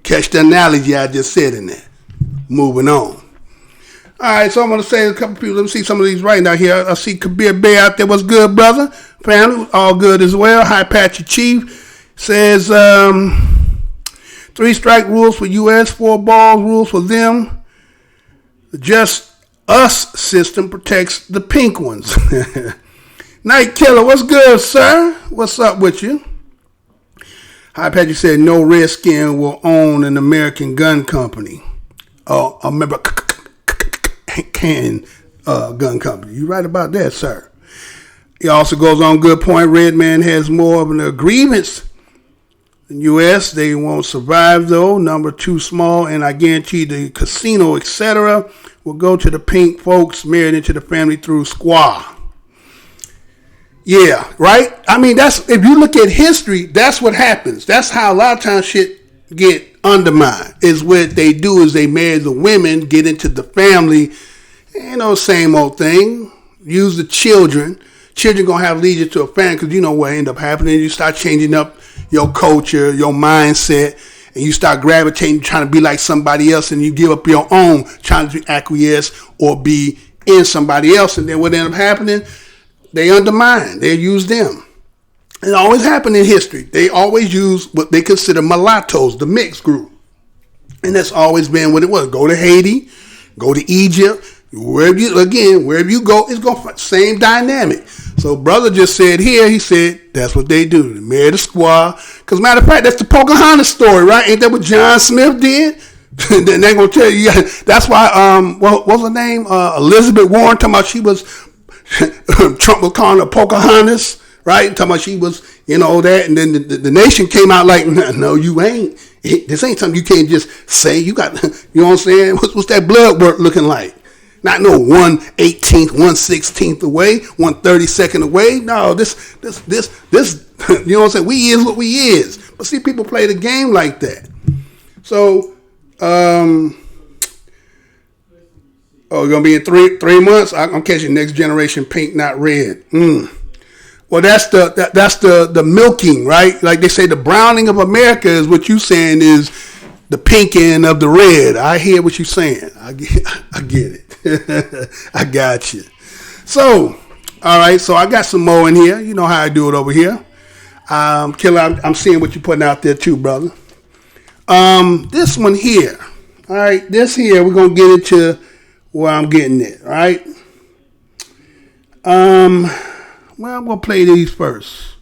Catch the analogy I just said in there. Moving on. All right, so I'm gonna say a couple people. Let me see some of these right now here. I see Kabir Bay out there. What's good, brother? Family, all good as well. Hi, Patchy Chief says 3 strike rules for U.S., 4 balls rules for them. The Just Us system protects the pink ones. Night Killer, what's good, sir? What's up with you? Hi, Patrick said no redskin will own an American gun company. Oh, I remember Can gun company. You right about that, sir. He also goes on, good point. Red man has more of an grievance than U.S. They won't survive though. Number too small, and I guarantee the casino, etc., will go to the pink folks married into the family through squaw. Yeah, right? I mean, that's if you look at history, that's what happens. That's how a lot of times shit get undermined. Is what they do is they marry the women, get into the family, same old thing. Use the children. Children gonna have allegiance to a family because you know what end up happening. You start changing up your culture, your mindset, and you start gravitating, trying to be like somebody else, and you give up your own, trying to acquiesce or be in somebody else. And then what end up happening? They undermine. They use them. It always happened in history. They always use what they consider mulattoes, the mixed group. And that's always been what it was. Go to Haiti, go to Egypt, wherever you go, it's going to same dynamic. So brother just said here, he said, that's what they do. They marry the squaw. Because matter of fact, that's the Pocahontas story, right? Ain't that what John Smith did? Then they're going to tell you, that's why, what was her name? Elizabeth Warren, talking about she was, Trump was calling her Pocahontas, right? Talking about she was, that. And then the nation came out like, no, you ain't. This ain't something you can't just say. You got, you know what I'm saying? What's that blood work looking like? Not no 1/18th, 1/16th away, 1/32nd away. No, this, you know what I'm saying? We is what we is. But see, people play the game like that. So, you're gonna be in three months. I'm catching Next Generation Pink, not red. Well, that's the milking, right? Like they say, the browning of America is what you saying is the pinking of the red. I hear what you're saying. I get it. I got you. So, all right. So I got some more in here. You know how I do it over here. Killer, I'm seeing what you're putting out there too, brother. This one here. All right. This here, we're going to get into where I'm getting it. All right. Well, I'm going to play these first.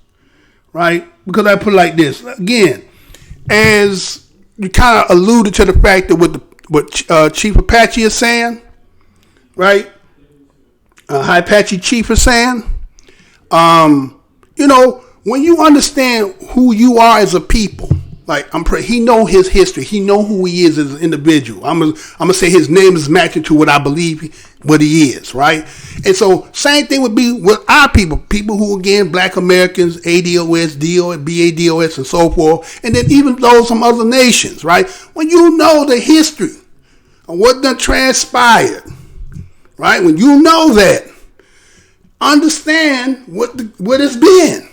Right. Because I put it like this. Again, as you kind of alluded to the fact that what Chief Apache is saying, right? High Apache Chief is saying, when you understand who you are as a people, Like he know his history. He know who he is as an individual. I'm gonna say his name is matching to what I believe what he is, right? And so same thing would be with our people who again Black Americans, ADOS, BADOS, and so forth, and then even those from other nations, right? When you know the history of what done transpired, right? When you know that, understand what it's been.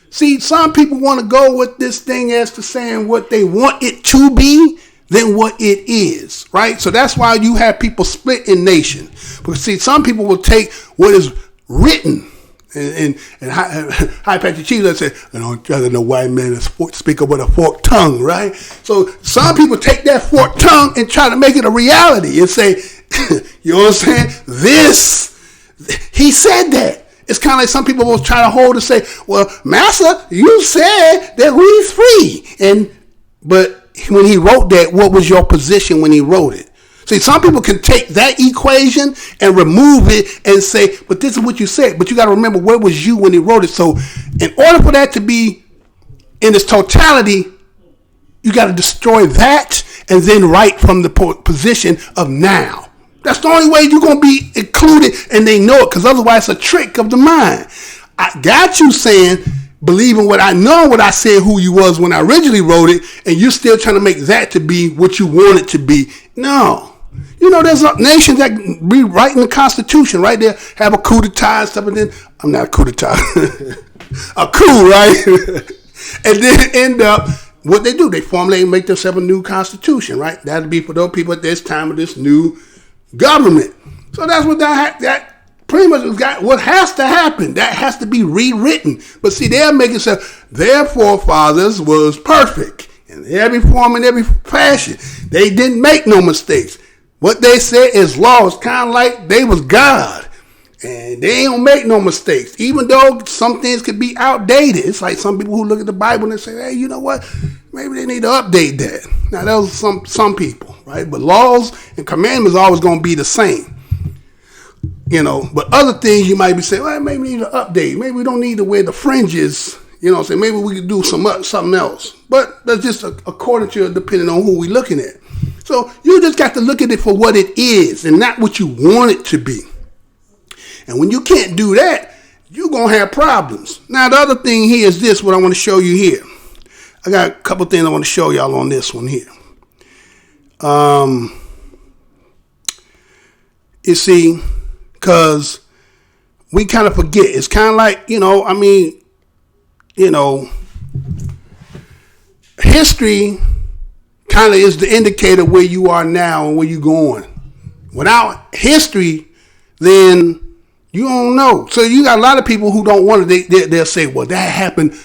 See, some people want to go with this thing as to saying what they want it to be than what it is, right? So that's why you have people split in nation. Because see, some people will take what is written and High Patrick Chief that said, I don't try to know white man speak with a forked tongue, right? So some people take that forked tongue and try to make it a reality and say, you know what I'm saying? He said that. It's kind of like some people will try to hold and say, well, Massa, you said that we're free. But when he wrote that, what was your position when he wrote it? See, some people can take that equation and remove it and say, but this is what you said. But you got to remember, where was you when he wrote it? So in order for that to be in its totality, you got to destroy that and then write from the position of now. That's the only way you're going to be included and they know it, because otherwise it's a trick of the mind. I got you saying, believing what I know, what I said who you was when I originally wrote it, and you're still trying to make that to be what you want it to be. No. You know, there's nations that rewriting the Constitution right there, have a coup d'etat and stuff, and then, I'm not a coup d'etat, a coup, right? And then end up, what they do, they formulate and make themselves a new Constitution, right? That'll be for those people at this time of this new government. So that's what that pretty much has got. What has to happen, that has to be rewritten. But see, they're making stuff. Their forefathers was perfect in every form and every fashion. They didn't make no mistakes. What they said is law. It's kind of like they was God, and they don't make no mistakes. Even though some things could be outdated, it's like some people who look at the Bible and say, "Hey, you know what? Maybe they need to update that." Now, those some people, right? But laws and commandments are always going to be the same, you know. But other things you might be saying, well, maybe we need to update. Maybe we don't need to wear the fringes, you know what I'm saying? Maybe we could do something else. But that's just according to, depending on who we're looking at. So you just got to look at it for what it is and not what you want it to be. And when you can't do that, you're going to have problems. Now, the other thing here is this, what I want to show you here. I got a couple things I want to show y'all on this one here. You see, because we kind of forget. It's kind of like, history kind of is the indicator where you are now and where you're going. Without history, then you don't know. So you got a lot of people who don't want to, they'll say, well, that happened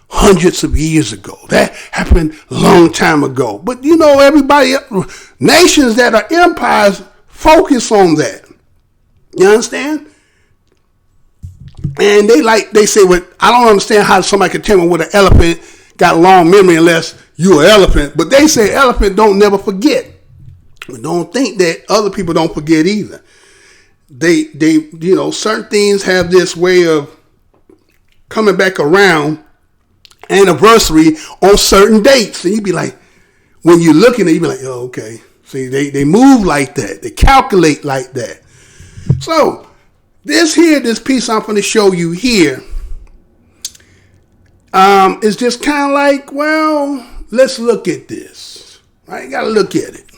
hundreds of years ago. That happened a long time ago. But everybody, nations that are empires focus on that. You understand? And they say, well, I don't understand how somebody can tell me what an elephant got long memory unless you're an elephant. But they say elephant don't never forget. But don't think that other people don't forget either. They certain things have this way of coming back around, anniversary on certain dates. And you'd be like, when you're looking at it, you'd be like, oh, okay. See, they move like that. They calculate like that. So this piece I'm going to show you here is just kind of like, well, let's look at this. Right? You got to look at it.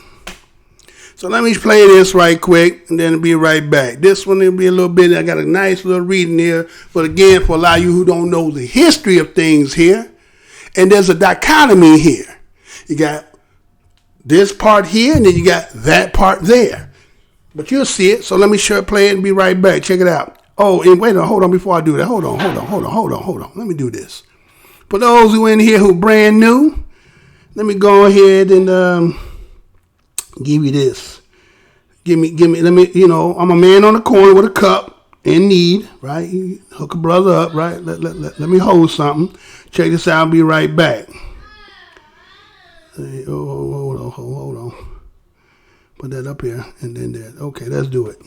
So let me play this right quick, and then I'll be right back. This one will be a little bit, I got a nice little reading here. But again, for a lot of you who don't know the history of things here, and there's a dichotomy here. You got this part here, and then you got that part there. But you'll see it, so let me play it and be right back. Check it out. Oh, and wait a minute, hold on before I do that. Hold on. Let me do this. For those who in here who brand new, let me go ahead and give you this. Let me, I'm a man on the corner with a cup in need, right? You hook a brother up, right? Let me hold something. Check this out, I'll be right back. Hold on. Put that up here and then there. Okay, let's do it.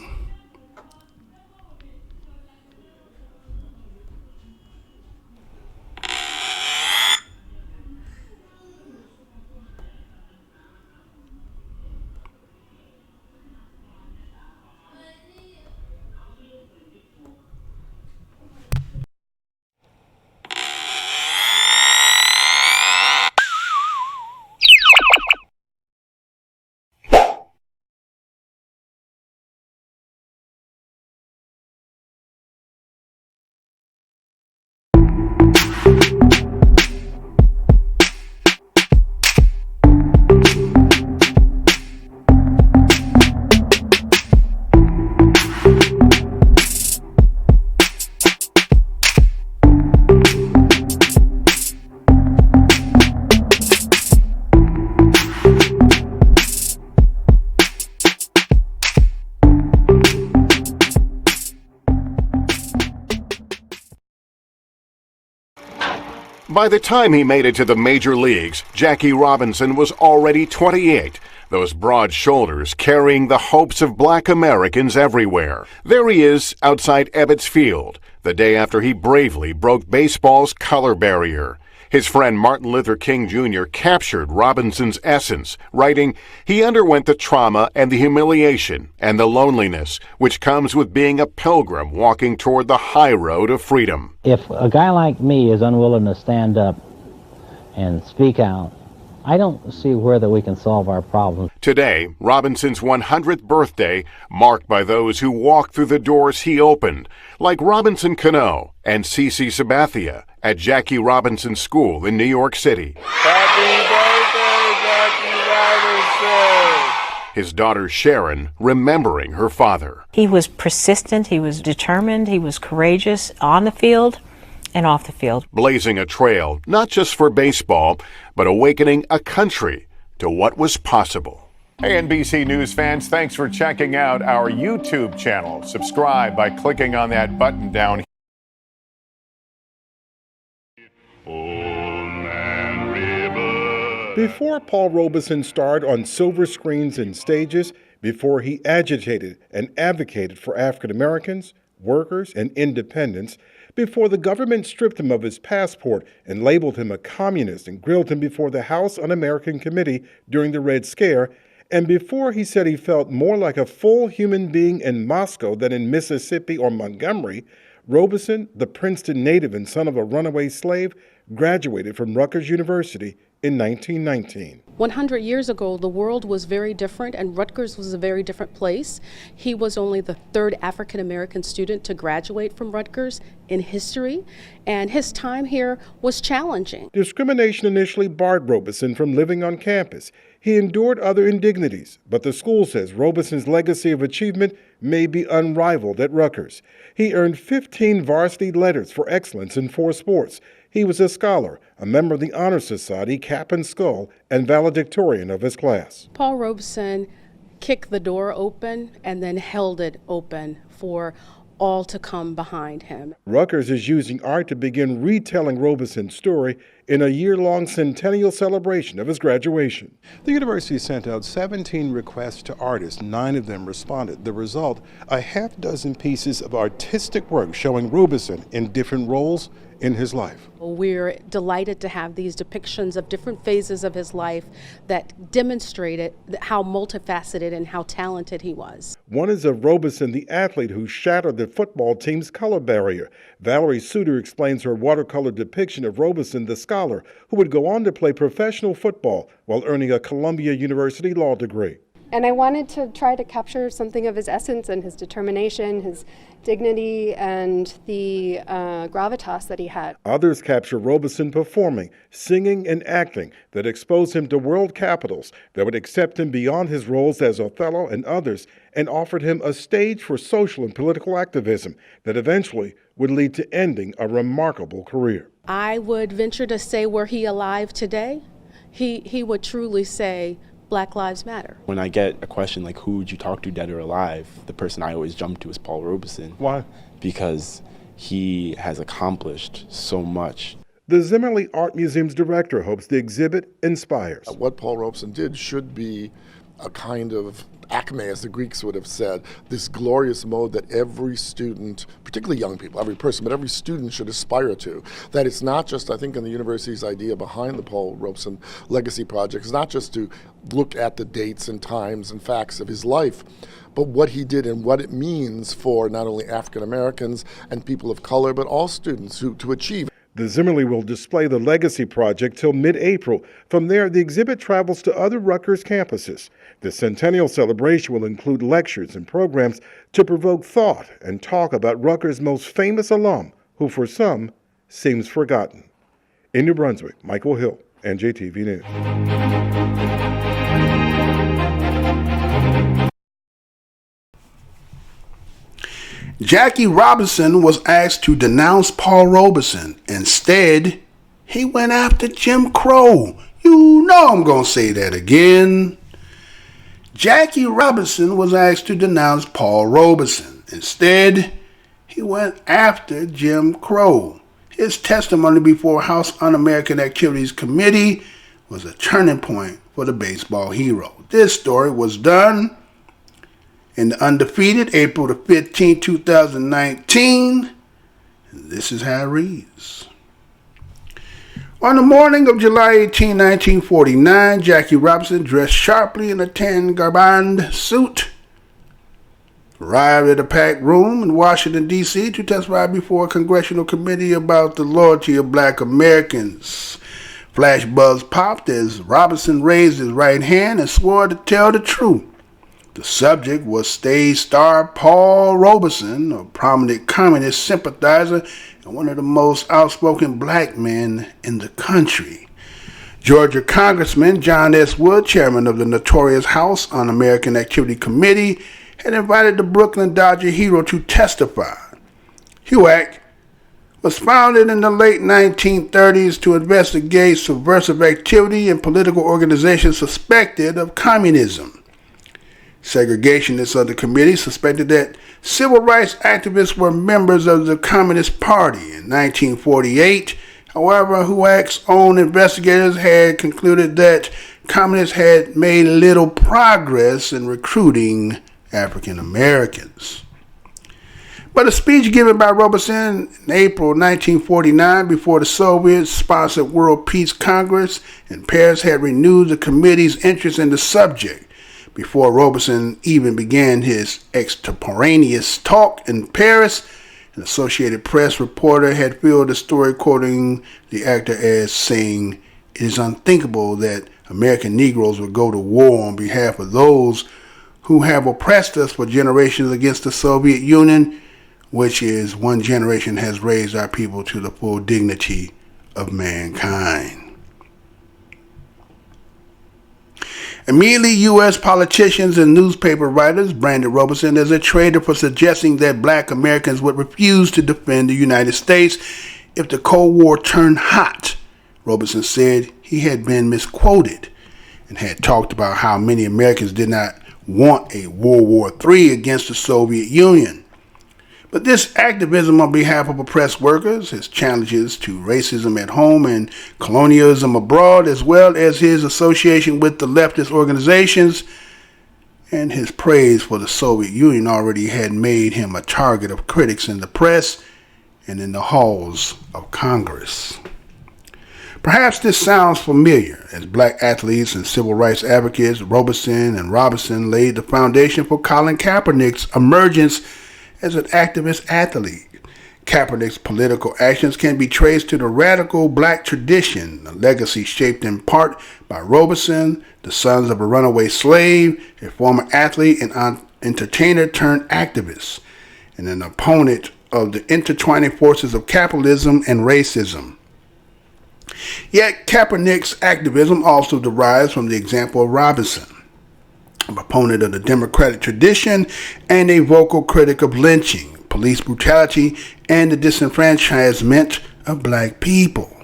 By the time he made it to the major leagues, Jackie Robinson was already 28, those broad shoulders carrying the hopes of black Americans everywhere. There he is outside Ebbets Field, the day after he bravely broke baseball's color barrier. His friend Martin Luther King Jr. captured Robinson's essence, writing, "He underwent the trauma and the humiliation and the loneliness which comes with being a pilgrim walking toward the high road of freedom." If a guy like me is unwilling to stand up and speak out, I don't see where that we can solve our problems. Today, Robinson's 100th birthday, marked by those who walked through the doors he opened, like Robinson Cano and Cece Sabathia at Jackie Robinson School in New York City. Happy birthday, Jackie Robinson! His daughter Sharon remembering her father. He was persistent, he was determined, he was courageous on the field and off the field. Blazing a trail, not just for baseball, but awakening a country to what was possible. Hey, NBC News fans, thanks for checking out our YouTube channel. Subscribe by clicking on that button down here. Before Paul Robeson starred on silver screens and stages, before he agitated and advocated for African Americans, workers, and independents, before the government stripped him of his passport and labeled him a communist and grilled him before the House Un-American Committee during the Red Scare, and before he said he felt more like a full human being in Moscow than in Mississippi or Montgomery, Robeson, the Princeton native and son of a runaway slave, graduated from Rutgers University in 1919. 100 years ago, the world was very different and Rutgers was a very different place. He was only the third African-American student to graduate from Rutgers in history, and his time here was challenging. Discrimination initially barred Robeson from living on campus. He endured other indignities, but the school says Robeson's legacy of achievement may be unrivaled at Rutgers. He earned 15 varsity letters for excellence in 4 sports. He was a scholar, a member of the Honor Society, cap and skull, and valedictorian of his class. Paul Robeson kicked the door open and then held it open for all to come behind him. Rutgers is using art to begin retelling Robeson's story in a year-long centennial celebration of his graduation. The university sent out 17 requests to artists. 9 of them responded. The result, a half-dozen pieces of artistic work showing Robeson in different roles in his life. We're delighted to have these depictions of different phases of his life that demonstrated how multifaceted and how talented he was. One is of Robeson, the athlete who shattered the football team's color barrier. Valerie Suter explains her watercolor depiction of Robeson, the scholar, who would go on to play professional football while earning a Columbia University law degree. And I wanted to try to capture something of his essence and his determination, his dignity, and the gravitas that he had. Others capture Robeson performing, singing, and acting that exposed him to world capitals that would accept him beyond his roles as Othello and others, and offered him a stage for social and political activism that eventually would lead to ending a remarkable career. I would venture to say, were he alive today, he would truly say, Black Lives Matter. When I get a question like, who would you talk to, dead or alive, the person I always jump to is Paul Robeson. Why? Because he has accomplished so much. The Zimmerly Art Museum's director hopes the exhibit inspires. What Paul Robeson did should be a kind of acme, as the Greeks would have said, this glorious mode that every student, particularly young people, every person, but every student should aspire to. That it's not just, I think, in the university's idea behind the Paul Robeson Legacy Project, it's not just to look at the dates and times and facts of his life, but what he did and what it means for not only African Americans and people of color, but all students to achieve. The Zimmerly will display the Legacy Project till mid-April. From there, the exhibit travels to other Rutgers campuses. The centennial celebration will include lectures and programs to provoke thought and talk about Rutgers' most famous alum, who for some seems forgotten. In New Brunswick, Michael Hill, NJTV News. Jackie Robinson was asked to denounce Paul Robeson. Instead, he went after Jim Crow. You know I'm going to say that again. Jackie Robinson was asked to denounce Paul Robeson. Instead, he went after Jim Crow. His testimony before House Un-American Activities Committee was a turning point for the baseball hero. This story was done in the Undefeated, April the 15th, 2019. And this is how it reads. On the morning of July 18, 1949, Jackie Robinson, dressed sharply in a tan garband suit, arrived at a packed room in Washington, D.C. to testify before a congressional committee about the loyalty of black Americans. Flash buzz popped as Robinson raised his right hand and swore to tell the truth. The subject was stage star Paul Robeson, a prominent communist sympathizer and one of the most outspoken black men in the country. Georgia Congressman John S. Wood, chairman of the notorious House Un-American Activity Committee, had invited the Brooklyn Dodger hero to testify. HUAC was founded in the late 1930s to investigate subversive activity in political organizations suspected of communism. Segregationists of the committee suspected that civil rights activists were members of the Communist Party. In 1948, however, HUAC's own investigators had concluded that communists had made little progress in recruiting African Americans. But a speech given by Robeson in April 1949 before the Soviet-sponsored World Peace Congress in Paris had renewed the committee's interest in the subject. Before Robeson even began his extemporaneous talk in Paris, an Associated Press reporter had filled the story quoting the actor as saying, "It is unthinkable that American Negroes would go to war on behalf of those who have oppressed us for generations against the Soviet Union, which is one generation has raised our people to the full dignity of mankind." Immediately, U.S. politicians and newspaper writers branded Robeson as a traitor for suggesting that black Americans would refuse to defend the United States if the Cold War turned hot. Robeson said he had been misquoted and had talked about how many Americans did not want a World War III against the Soviet Union. But this activism on behalf of oppressed workers, his challenges to racism at home and colonialism abroad, as well as his association with the leftist organizations and his praise for the Soviet Union already had made him a target of critics in the press and in the halls of Congress. Perhaps this sounds familiar. As black athletes and civil rights advocates, Robeson and Robinson laid the foundation for Colin Kaepernick's emergence as an activist athlete. Kaepernick's political actions can be traced to the radical black tradition, a legacy shaped in part by Robeson, the sons of a runaway slave, a former athlete and entertainer turned activist, and an opponent of the intertwining forces of capitalism and racism. Yet Kaepernick's activism also derives from the example of Robinson, a proponent of the democratic tradition and a vocal critic of lynching, police brutality, and the disenfranchisement of black people.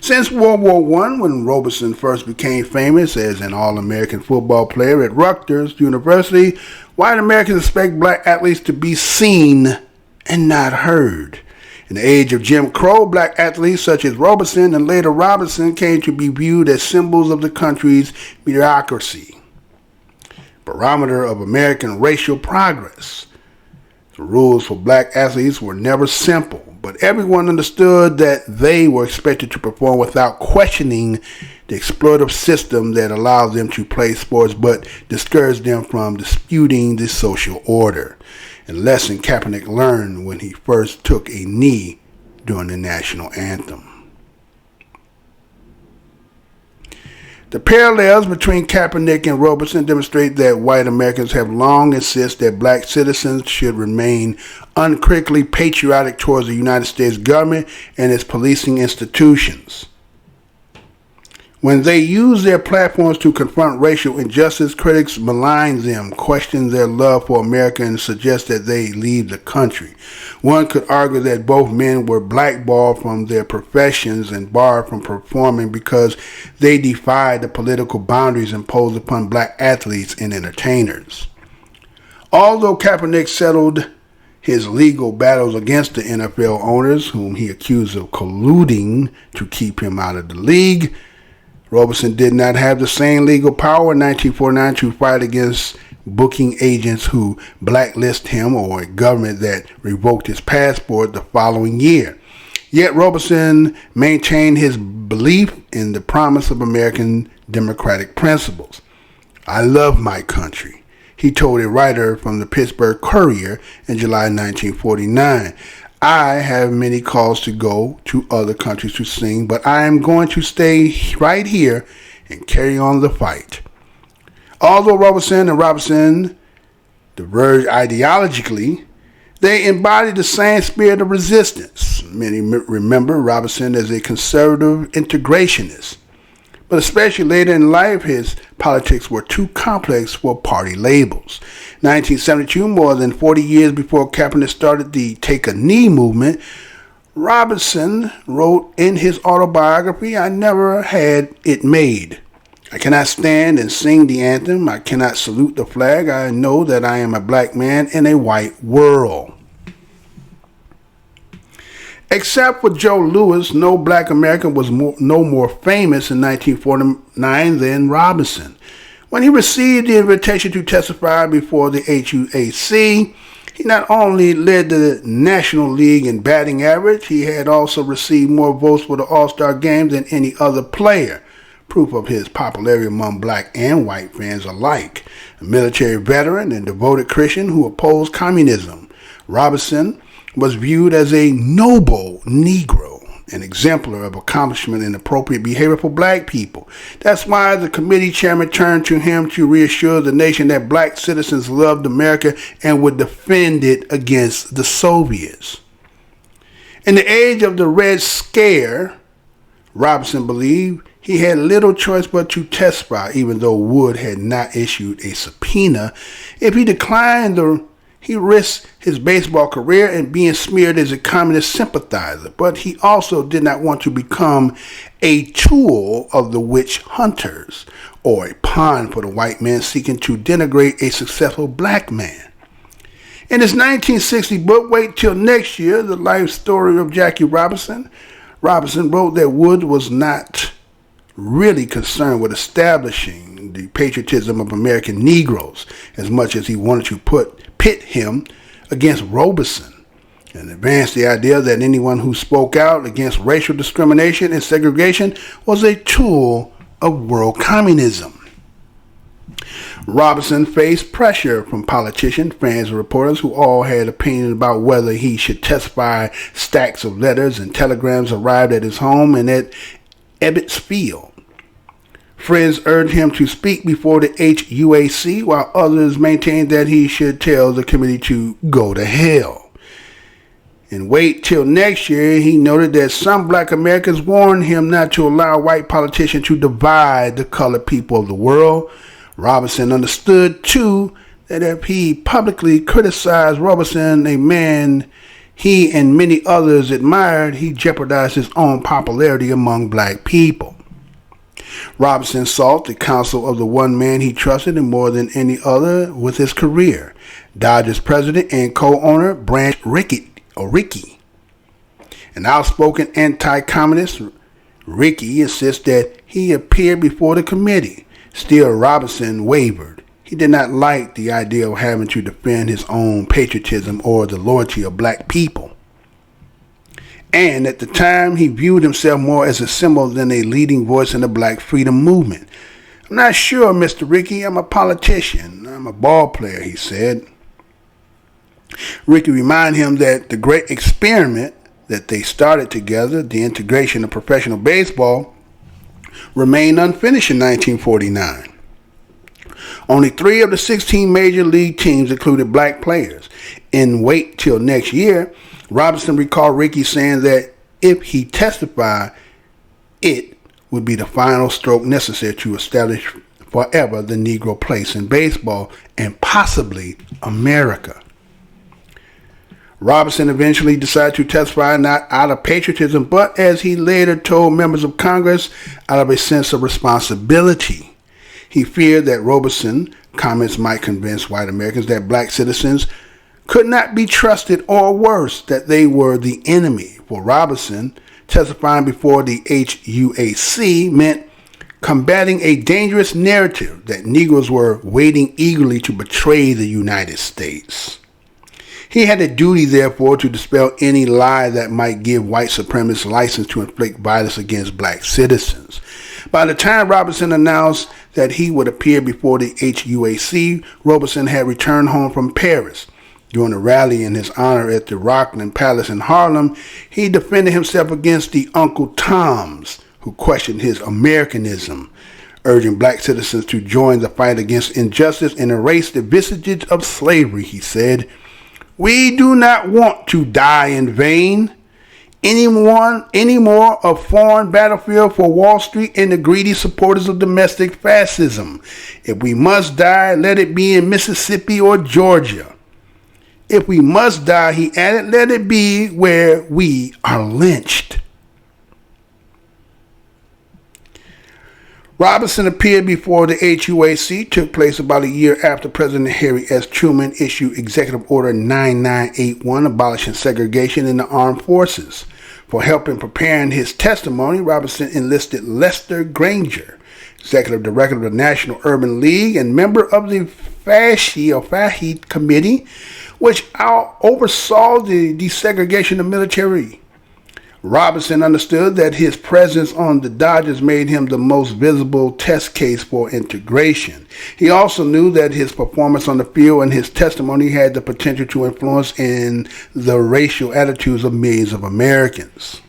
Since World War I, when Robeson first became famous as an All-American football player at Rutgers University, white Americans expect black athletes to be seen and not heard. In the age of Jim Crow, black athletes such as Robeson and later Robinson came to be viewed as symbols of the country's mediocrity, barometer of American racial progress. The rules for black athletes were never simple, but everyone understood that they were expected to perform without questioning the exploitative system that allowed them to play sports but discouraged them from disputing the social order, a lesson Kaepernick learned when he first took a knee during the national anthem. The parallels between Kaepernick and Robeson demonstrate that white Americans have long insisted that black citizens should remain uncritically patriotic towards the United States government and its policing institutions. When they use their platforms to confront racial injustice, critics malign them, question their love for America, and suggest that they leave the country. One could argue that both men were blackballed from their professions and barred from performing because they defied the political boundaries imposed upon black athletes and entertainers. Although Kaepernick settled his legal battles against the NFL owners, whom he accused of colluding to keep him out of the league. Robeson did not have the same legal power in 1949 to fight against booking agents who blacklisted him or a government that revoked his passport the following year. Yet Robeson maintained his belief in the promise of American democratic principles. "I love my country," he told a writer from the Pittsburgh Courier in July 1949. "I have many calls to go to other countries to sing, but I am going to stay right here and carry on the fight." Although Robeson and Robinson diverged ideologically, they embodied the same spirit of resistance. Many remember Robinson as a conservative integrationist, but especially later in life, his politics were too complex for party labels. 1972, more than 40 years before Kaepernick started the Take a Knee movement, Robinson wrote in his autobiography, "I never had it made. I cannot stand and sing the anthem. I cannot salute the flag. I know that I am a black man in a white world." Except for Joe Louis, no black American was no more famous in 1949 than Robinson. When he received the invitation to testify before the HUAC, he not only led the National League in batting average, he had also received more votes for the All-Star Game than any other player, proof of his popularity among black and white fans alike. A military veteran and devoted Christian who opposed communism, Robinson was viewed as a noble Negro, an exemplar of accomplishment and appropriate behavior for black people. That's why the committee chairman turned to him to reassure the nation that black citizens loved America and would defend it against the Soviets. In the age of the Red Scare, Robinson believed he had little choice but to testify, even though Wood had not issued a subpoena. If he declined, he risked his baseball career and being smeared as a communist sympathizer. But he also did not want to become a tool of the witch hunters or a pawn for the white man seeking to denigrate a successful black man. In his 1960 book, Wait Till Next Year, The Life Story of Jackie Robinson, Robinson wrote that Wood was not really concerned with establishing the patriotism of American Negroes as much as he wanted to pit him against Robeson and advance the idea that anyone who spoke out against racial discrimination and segregation was a tool of world communism. Robinson faced pressure from politicians, fans, and reporters who all had opinions about whether he should testify. Stacks of letters and telegrams arrived at his home and at Ebbets Field. Friends urged him to speak before the HUAC, while others maintained that he should tell the committee to go to hell. And Wait Till Next Year, he noted that some black Americans warned him not to allow white politicians to divide the colored people of the world. Robinson understood, too, that if he publicly criticized Robeson, a man he and many others admired, he jeopardized his own popularity among black people. Robinson sought the counsel of the one man he trusted in more than any other with his career, Dodgers president and co-owner Branch Rickey. An outspoken anti-communist, Rickey insists that he appeared before the committee. Still, Robinson wavered. He did not like the idea of having to defend his own patriotism or the loyalty of black people. And at the time, he viewed himself more as a symbol than a leading voice in the black freedom movement. "I'm not sure, Mr. Rickey. I'm a politician. I'm a ball player," he said. Rickey reminded him that the great experiment that they started together, the integration of professional baseball, remained unfinished in 1949. Only 3 of the 16 major league teams included black players. In Wait Till Next Year, Robinson recalled Rickey saying that if he testified, it would be the final stroke necessary to establish forever the Negro place in baseball and possibly America. Robinson eventually decided to testify not out of patriotism, but as he later told members of Congress, out of a sense of responsibility. He feared that Robeson's comments might convince white Americans that black citizens could not be trusted, or worse, that they were the enemy. For Robinson, testifying before the HUAC meant combating a dangerous narrative that Negroes were waiting eagerly to betray the United States. He had a duty, therefore, to dispel any lie that might give white supremacists license to inflict violence against black citizens. By the time Robinson announced that he would appear before the HUAC, Robeson had returned home from Paris. During a rally in his honor at the Rockland Palace in Harlem, he defended himself against the Uncle Toms, who questioned his Americanism, urging black citizens to join the fight against injustice and erase the vestiges of slavery. He said, "We do not want to die in vain. Any more a foreign battlefield for Wall Street and the greedy supporters of domestic fascism. If we must die, let it be in Mississippi or Georgia. If we must die," he added, "let it be where we are lynched." Robinson appeared before the HUAC, took place about a year after President Harry S. Truman issued Executive Order 9981 abolishing segregation in the armed forces. For help in preparing his testimony, Robinson enlisted Lester Granger, Executive Director of the National Urban League and member of the FAHED Committee, which oversaw the desegregation of military. Robinson understood that his presence on the Dodgers made him the most visible test case for integration. He also knew that his performance on the field and his testimony had the potential to influence in the racial attitudes of millions of Americans.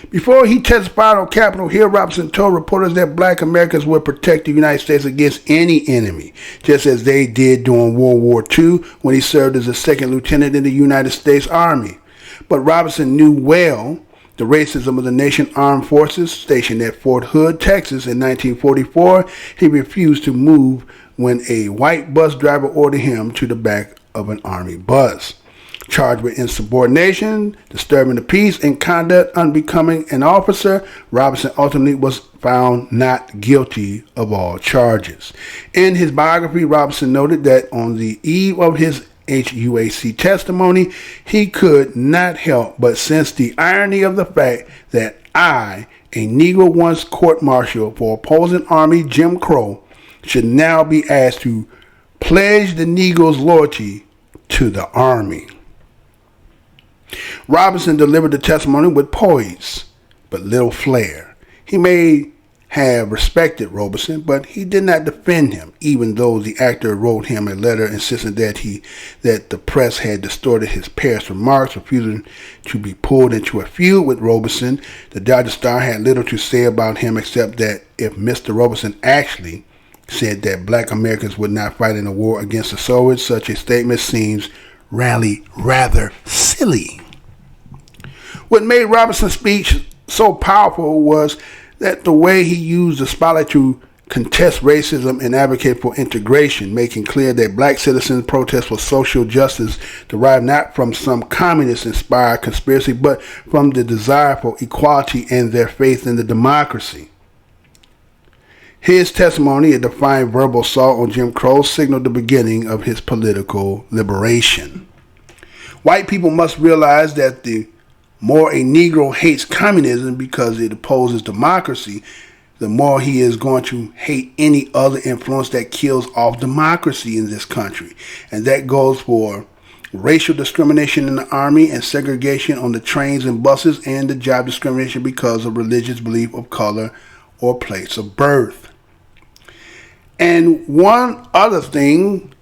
Before he testified on Capitol Hill, Robinson told reporters that black Americans would protect the United States against any enemy, just as they did during World War II when he served as a second lieutenant in the United States Army. But Robinson knew well the racism of the nation's armed forces. Stationed at Fort Hood, Texas in 1944, he refused to move when a white bus driver ordered him to the back of an Army bus. Charged with insubordination, disturbing the peace, and conduct unbecoming an officer, Robinson ultimately was found not guilty of all charges. In his biography, Robinson noted that on the eve of his HUAC testimony, he could not help but sense the irony of the fact that I, a Negro once court-martialed for opposing Army Jim Crow, should now be asked to pledge the Negro's loyalty to the Army. Robinson delivered the testimony with poise, but little flair. He may have respected Robeson, but he did not defend him, even though the actor wrote him a letter insisting that the press had distorted his past remarks, refusing to be pulled into a feud with Robeson. The Dodger star had little to say about him except that if Mr. Robeson actually said that black Americans would not fight in a war against the Soviets, such a statement seems rather silly. What made Robinson's speech so powerful was that the way he used the spotlight to contest racism and advocate for integration, making clear that black citizens' protest for social justice derived not from some communist-inspired conspiracy, but from the desire for equality and their faith in the democracy. His testimony, a defiant verbal assault on Jim Crow, signaled the beginning of his political liberation. White people must realize that the more a Negro hates communism because it opposes democracy, the more he is going to hate any other influence that kills off democracy in this country. And that goes for racial discrimination in the Army and segregation on the trains and buses, and the job discrimination because of religious belief of color or place of birth. And one other thing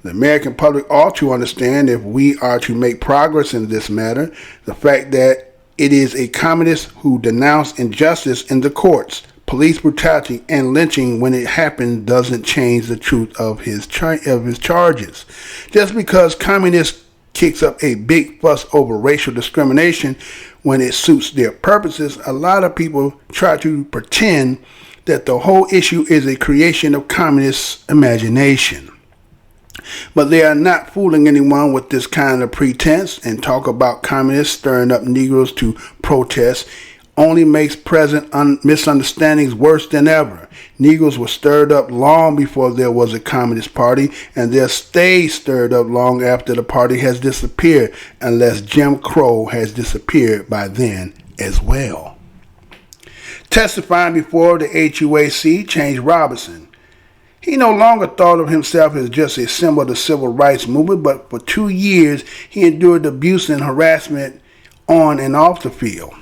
the American public ought to understand if we are to make progress in this matter, the fact that it is a communist who denounced injustice in the courts, police brutality, and lynching when it happened doesn't change the truth of his charges. Just because communists kicks up a big fuss over racial discrimination when it suits their purposes, a lot of people try to pretend that the whole issue is a creation of communist imagination. But they are not fooling anyone with this kind of pretense and talk about communists stirring up Negroes to protest only makes present misunderstandings worse than ever. Negroes were stirred up long before there was a Communist Party, and they'll stay stirred up long after the party has disappeared, unless Jim Crow has disappeared by then as well. Testifying before the HUAC changed Robinson. He no longer thought of himself as just a symbol of the civil rights movement, but for 2 years he endured abuse and harassment on and off the field,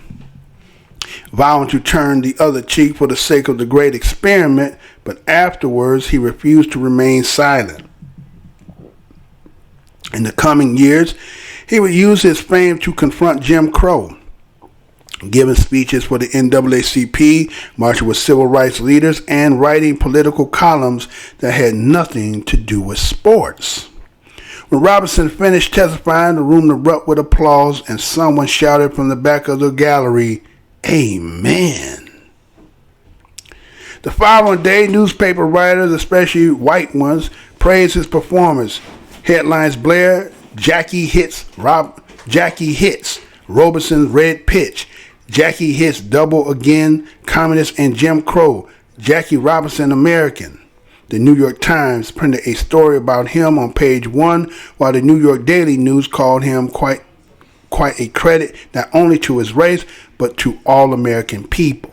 vowing to turn the other cheek for the sake of the great experiment, but afterwards he refused to remain silent. In the coming years, he would use his fame to confront Jim Crow, giving speeches for the NAACP, marching with civil rights leaders, and writing political columns that had nothing to do with sports. When Robinson finished testifying, the room erupted with applause, and someone shouted from the back of the gallery, "Amen." The following day, newspaper writers, especially white ones, praised his performance. Headlines blared, Jackie hits, Robison's red pitch. Jackie hits double again, Communist and Jim Crow. Jackie Robinson American. The New York Times printed a story about him on page 1, while the New York Daily News called him quite a credit not only to his race, but to all American people.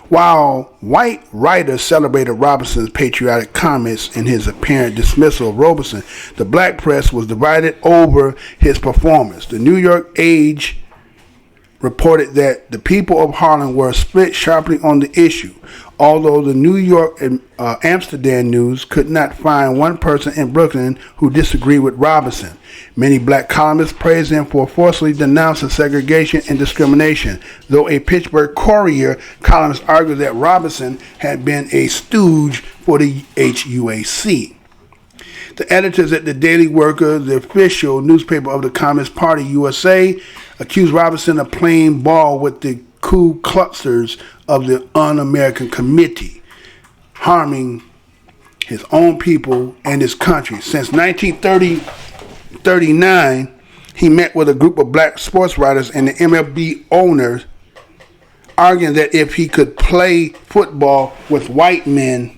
While white writers celebrated Robinson's patriotic comments and his apparent dismissal of Robinson, the black press was divided over his performance. The New York Age reported that the people of Harlem were split sharply on the issue, although the New York and Amsterdam News could not find one person in Brooklyn who disagreed with Robinson. Many black columnists praised him for forcefully denouncing segregation and discrimination, though a Pittsburgh Courier columnist argued that Robinson had been a stooge for the HUAC. The editors at the Daily Worker, the official newspaper of the Communist Party USA, accused Robinson of playing ball with the Ku Kluxers of the Un-American Committee, harming his own people and his country. Since 1939, he met with a group of black sports writers and the MLB owners, arguing that if he could play football with white men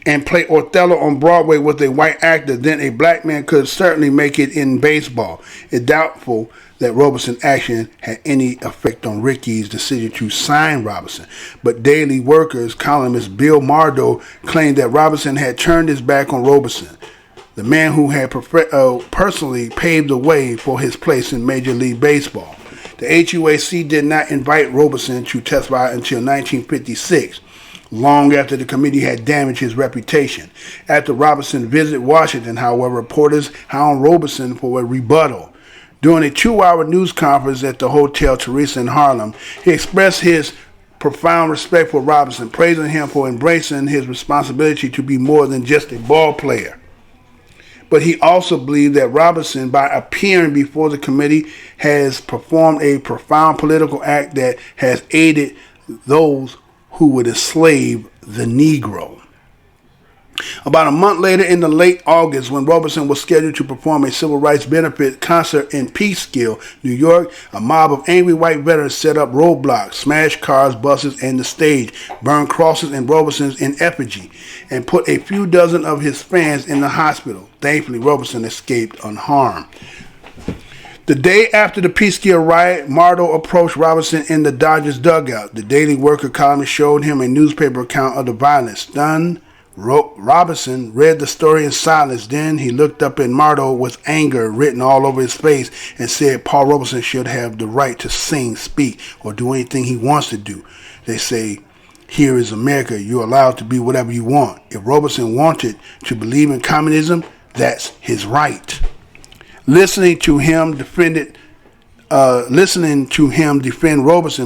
and play Othello on Broadway with a white actor, then a black man could certainly make it in baseball. It's doubtful that Robinson's action had any effect on Ricky's decision to sign Robinson. But Daily Workers columnist Bill Mardo claimed that Robinson had turned his back on Robinson, the man who had personally paved the way for his place in Major League Baseball. The HUAC did not invite Robinson to testify until 1956. Long after the committee had damaged his reputation. After Robinson visited Washington, however, reporters hound Robinson for a rebuttal. During a 2-hour news conference at the Hotel Teresa in Harlem, he expressed his profound respect for Robinson, praising him for embracing his responsibility to be more than just a ball player. But he also believed that Robinson, by appearing before the committee, has performed a profound political act that has aided those who would enslave the Negro. About a month later, in the late August, when Robinson was scheduled to perform a civil rights benefit concert in Peekskill, New York, a mob of angry white veterans set up roadblocks, smashed cars, buses, and the stage, burned crosses and Robinson's in effigy, and put a few dozen of his fans in the hospital. Thankfully, Robinson escaped unharmed. The day after the Peekskill riot, Mardo approached Robinson in the Dodgers dugout. The Daily Worker columnist showed him a newspaper account of the violence. Stunned, Robinson read the story in silence. Then he looked up at Mardo with anger written all over his face and said Paul Robeson should have the right to sing, speak, or do anything he wants to do. They say, here is America. You're allowed to be whatever you want. If Robeson wanted to believe in communism, that's his right. Listening to him defend Robinson,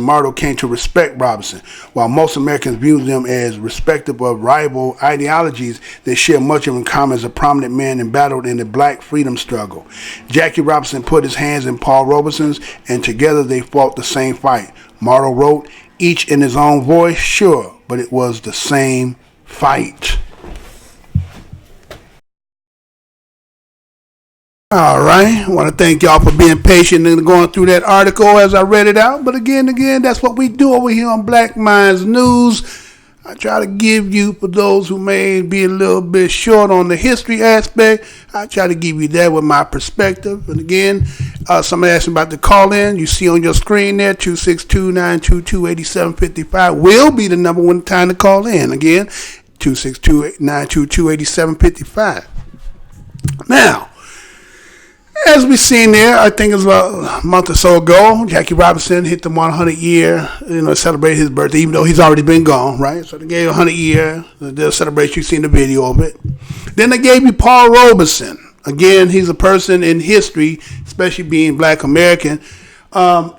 Mardo came to respect Robinson. While most Americans view them as respective of rival ideologies, they share much of in common as a prominent man embattled in the black freedom struggle. Jackie Robinson put his hands in Paul Robeson's, and together they fought the same fight. Mardo wrote, each in his own voice, sure, but it was the same fight. All right. I want to thank y'all for being patient and going through that article as I read it out. But again, that's what we do over here on Black Minds News. I try to give you, for those who may be a little bit short on the history aspect, I try to give you that with my perspective. And again, somebody asked me about the call-in. You see on your screen there, 262-922-8755 will be the number one time to call in. Again, 262-922-8755. Now, as we seen there, I think it was about a month or so ago, Jackie Robinson hit the 100 year, celebrate his birthday, even though he's already been gone, right? So they gave 100 year, the celebration. You've seen the video of it. Then they gave you Paul Robeson. Again, he's a person in history, especially being Black American,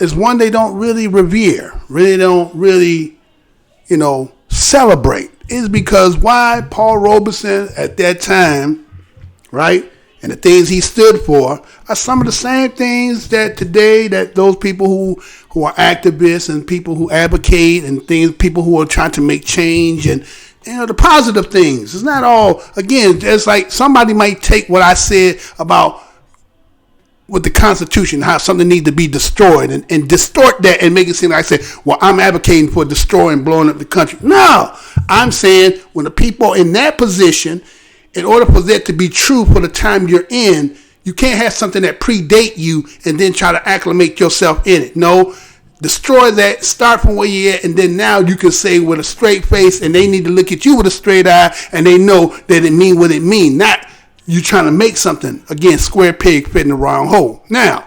is one they don't really revere, celebrate. Is because why Paul Robeson at that time, right? And the things he stood for are some of the same things that today, that those people who are activists and people who advocate and people who are trying to make change and the positive things. It's not all, again, it's like somebody might take what I said about with the Constitution, how something needs to be destroyed and distort that and make it seem like I said, well, I'm advocating for destroying, blowing up the country. No, I'm saying when the people in that position, in order for that to be true for the time you're in, you can't have something that predate you and then try to acclimate yourself in it. No, destroy that, start from where you're at, and then now you can say with a straight face, and they need to look at you with a straight eye, and they know that it mean what it mean, not you trying to make something, again, square peg fit in the wrong hole. Now,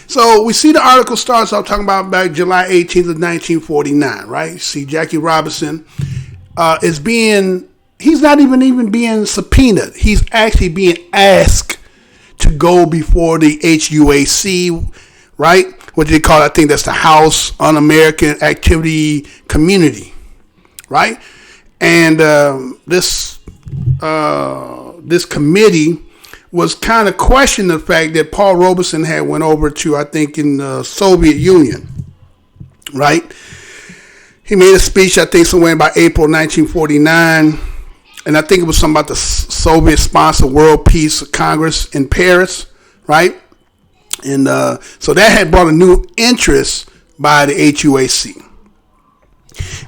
so we see the article starts off talking about back July 18th of 1949, right? You see Jackie Robinson he's not even being subpoenaed. He's actually being asked to go before the HUAC, right? What do they call it? I think that's the House Un-American Activity Community, right? And this committee was kind of questioning the fact that Paul Robeson had went over to, I think, in the Soviet Union, right? He made a speech, I think, somewhere about April 1949. And I think it was something about the Soviet-sponsored World Peace Congress in Paris, right? And so that had brought a new interest by the HUAC.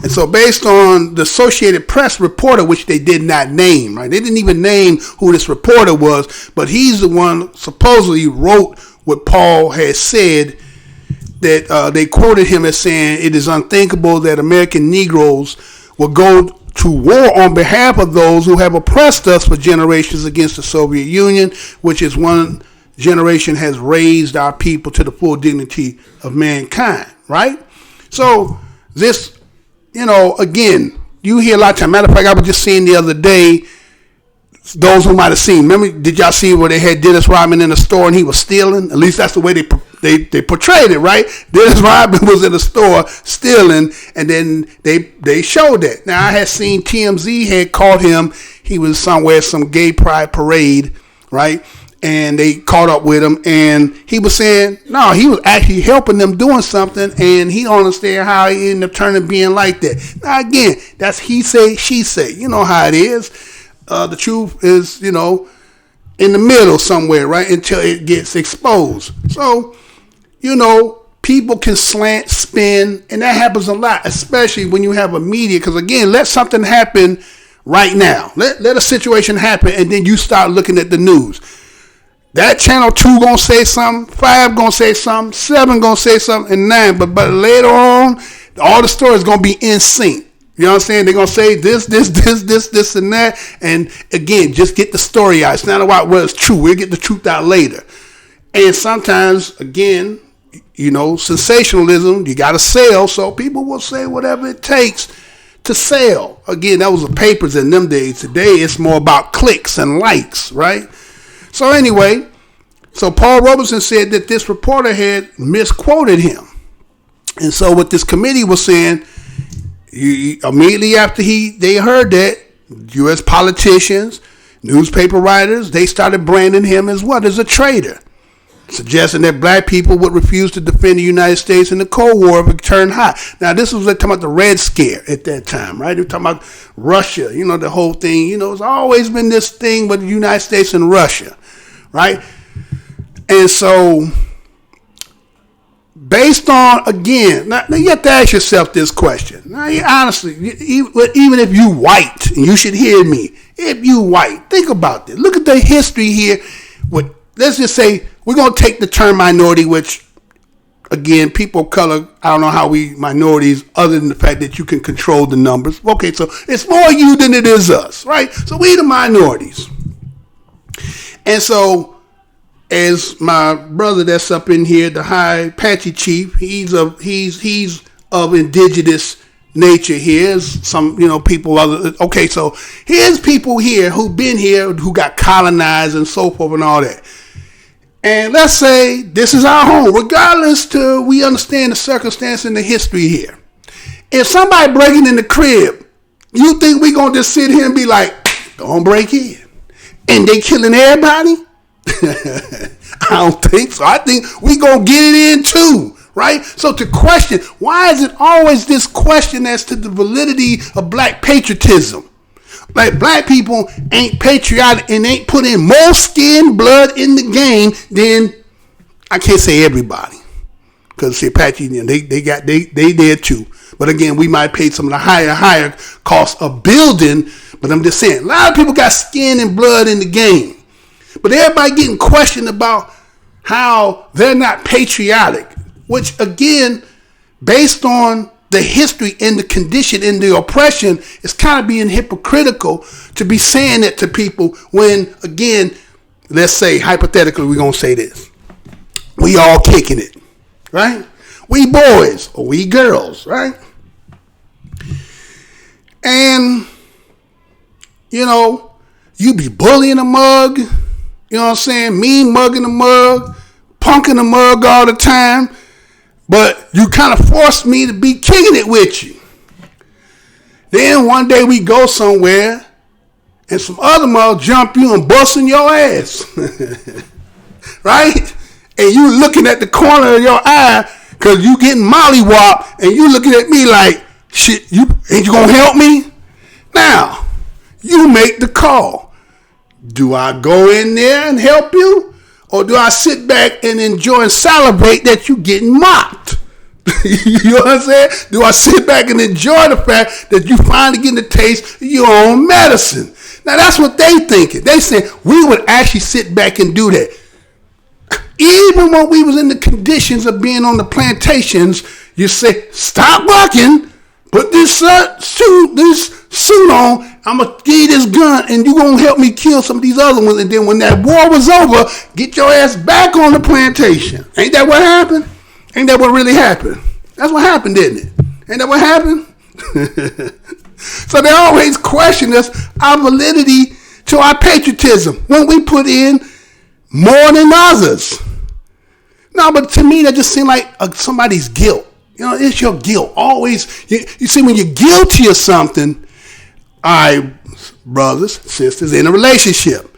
And so based on the Associated Press reporter, which they did not name, right? They didn't even name who this reporter was, but he's the one supposedly wrote what Paul had said, that they quoted him as saying, it is unthinkable that American Negroes will go to war on behalf of those who have oppressed us for generations against the Soviet Union, which is one generation has raised our people to the full dignity of mankind, right? So this, again, you hear a lot of time. Matter of fact, I was just seeing the other day, those who might have seen, remember, did y'all see where they had Dennis Rodman in the store and he was stealing? At least that's the way they portrayed it, right? Dennis Rodman was in the store stealing, and then they showed that. Now, I had seen TMZ had caught him. He was somewhere, some gay pride parade, right? And they caught up with him, and he was saying, no, he was actually helping them doing something, and he don't understand how he ended up turning being like that. Now, again, that's he say, she say. You know how it is. The truth is, in the middle somewhere, right? Until it gets exposed. So, people can slant, spin, and that happens a lot, especially when you have a media. Because again, let something happen right now. Let a situation happen, and then you start looking at the news. That channel 2 gonna say something, 5 gonna say something, 7 gonna say something, and 9. But later on, all the stories gonna be in sync. You know what I'm saying? They're going to say this, and that. And again, just get the story out. It's not about whether it's true. We'll get the truth out later. And sometimes, again, sensationalism, you got to sell. So people will say whatever it takes to sell. Again, that was the papers in them days. Today, it's more about clicks and likes, right? So anyway, Paul Robeson said that this reporter had misquoted him. And so what this committee was saying, immediately after they heard that, U.S. politicians, newspaper writers, they started branding him as what? As a traitor, suggesting that black people would refuse to defend the United States in the Cold War if it turned hot. Now, this was talking about the Red Scare at that time, right? They were talking about Russia, the whole thing. It's always been this thing with the United States and Russia, right? And so, based on, again, now you have to ask yourself this question. Now, honestly, even if you white, and you should hear me, if you white, think about this. Look at the history here. Let's just say we're going to take the term minority, which, again, people of color, I don't know how we minorities, other than the fact that you can control the numbers. Okay, so it's more you than it is us, right? So we the minorities. And so, as my brother that's up in here, the High Apache Chief, he's of indigenous nature here. There's some, people other. Okay, so here's people here who've been here, who got colonized and so forth and all that. And let's say this is our home, regardless to we understand the circumstance and the history here. If somebody breaking in the crib, you think we gonna just sit here and be like, don't break in, and they killing everybody? I don't think so. I think we gonna get it in too, right? So to question, why is it always this question as to the validity of black patriotism? Like, black people ain't patriotic and ain't put in more skin, blood in the game than, I can't say everybody, because see, Apache, they there too. But again, we might pay some of the higher cost of building. But I'm just saying, a lot of people got skin and blood in the game. But everybody getting questioned about how they're not patriotic, which again, based on the history and the condition and the oppression, is kind of being hypocritical to be saying it to people when, again, let's say, hypothetically, we're going to say this. We all kicking it, right? We boys or we girls, right? And, you be bullying a mug. You know what I'm saying? Mean mugging the mug, punking the mug all the time. But you kind of forced me to be kicking it with you. Then one day we go somewhere and some other mug jump you and bust in your ass. Right? And you looking at the corner of your eye because you getting mollywopped and you looking at me like, shit, ain't you gonna help me? Now, you make the call. Do I go in there and help you? Or do I sit back and enjoy and salivate that you getting mocked? You know what I'm saying? Do I sit back and enjoy the fact that you finally getting the taste of your own medicine? Now that's what they thinking. They saying we would actually sit back and do that. Even when we was in the conditions of being on the plantations, you say, stop working, put this suit on, I'm going to give you this gun, and you're going to help me kill some of these other ones. And then when that war was over, get your ass back on the plantation. Ain't that what happened? Ain't that what really happened? That's what happened, didn't it? Ain't that what happened? So they always question us, our validity to our patriotism, when we put in more than others. No, but to me, that just seemed like somebody's guilt. It's your guilt. Always, you see, when you're guilty of something, brothers, sisters, in a relationship,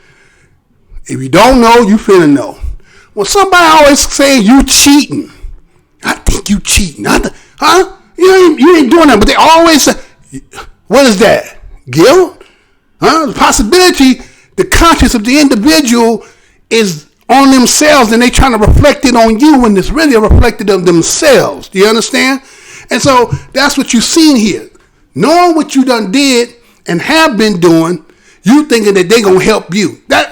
if you don't know, you finna know. When somebody always saying you cheating, I think you cheating. Huh? You ain't doing that. But they always say, what is that? Guilt? Huh? The possibility, the conscience of the individual is on themselves and they trying to reflect it on you when it's really a reflection of themselves. Do you understand? And so that's what you're seeing here. Knowing what you done did and have been doing, you thinking that they gonna help you. That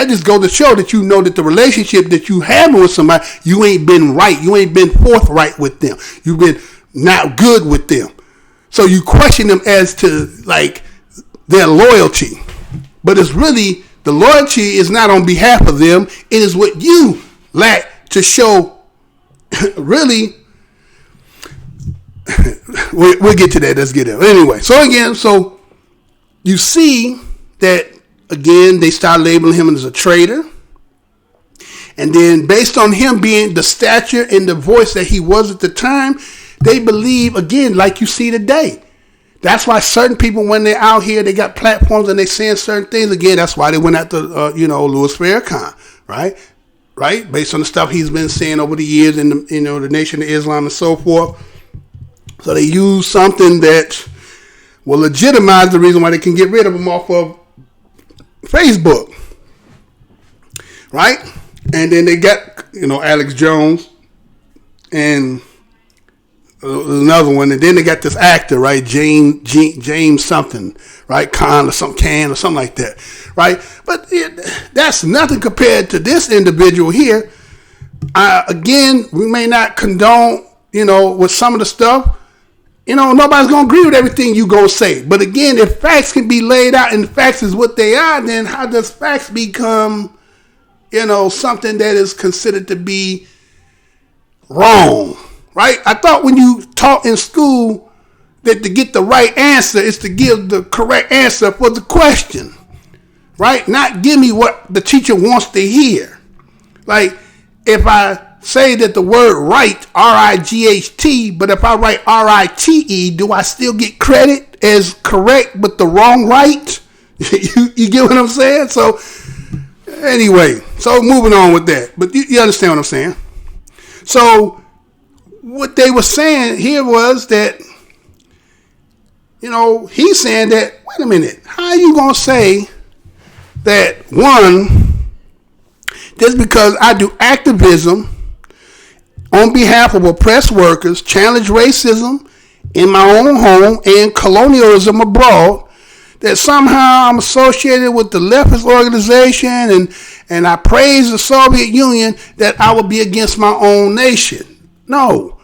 just goes to show that you know that the relationship that you have with somebody, you ain't been right. You ain't been forthright with them. You've been not good with them. So you question them as to like their loyalty. But it's really, the loyalty is not on behalf of them. It is what you lack to show. Really, we'll get to that. Let's get it. Anyway, so you see that, again, they start labeling him as a traitor. And then based on him being the stature and the voice that he was at the time, they believe, again, like you see today. That's why certain people, when they're out here, they got platforms and they saying certain things. Again, that's why they went after, Louis Farrakhan, right? Right? Based on the stuff he's been saying over the years in the Nation of Islam and so forth. So they use something that will legitimize the reason why they can get rid of him off of Facebook. right? And then they got, Alex Jones and another one. And then they got this actor, right? James something, right? Can or something like that, right? But that's nothing compared to this individual here. Again, we may not condone, with some of the stuff. Nobody's going to agree with everything you go say. But again, if facts can be laid out and facts is what they are, then how does facts become, something that is considered to be wrong, right? I thought when you taught in school that to get the right answer is to give the correct answer for the question, right? Not give me what the teacher wants to hear. Like, if I say that the word right, R-I-G-H-T, but if I write R-I-T-E, do I still get credit as correct but the wrong right? You get what I'm saying? So anyway, so moving on with that. But you understand what I'm saying? So what they were saying here was that, he's saying that, wait a minute, how are you going to say that, one, just because I do activism on behalf of oppressed workers, challenge racism in my own home and colonialism abroad, that somehow I'm associated with the leftist organization and I praise the Soviet Union, that I would be against my own nation. No.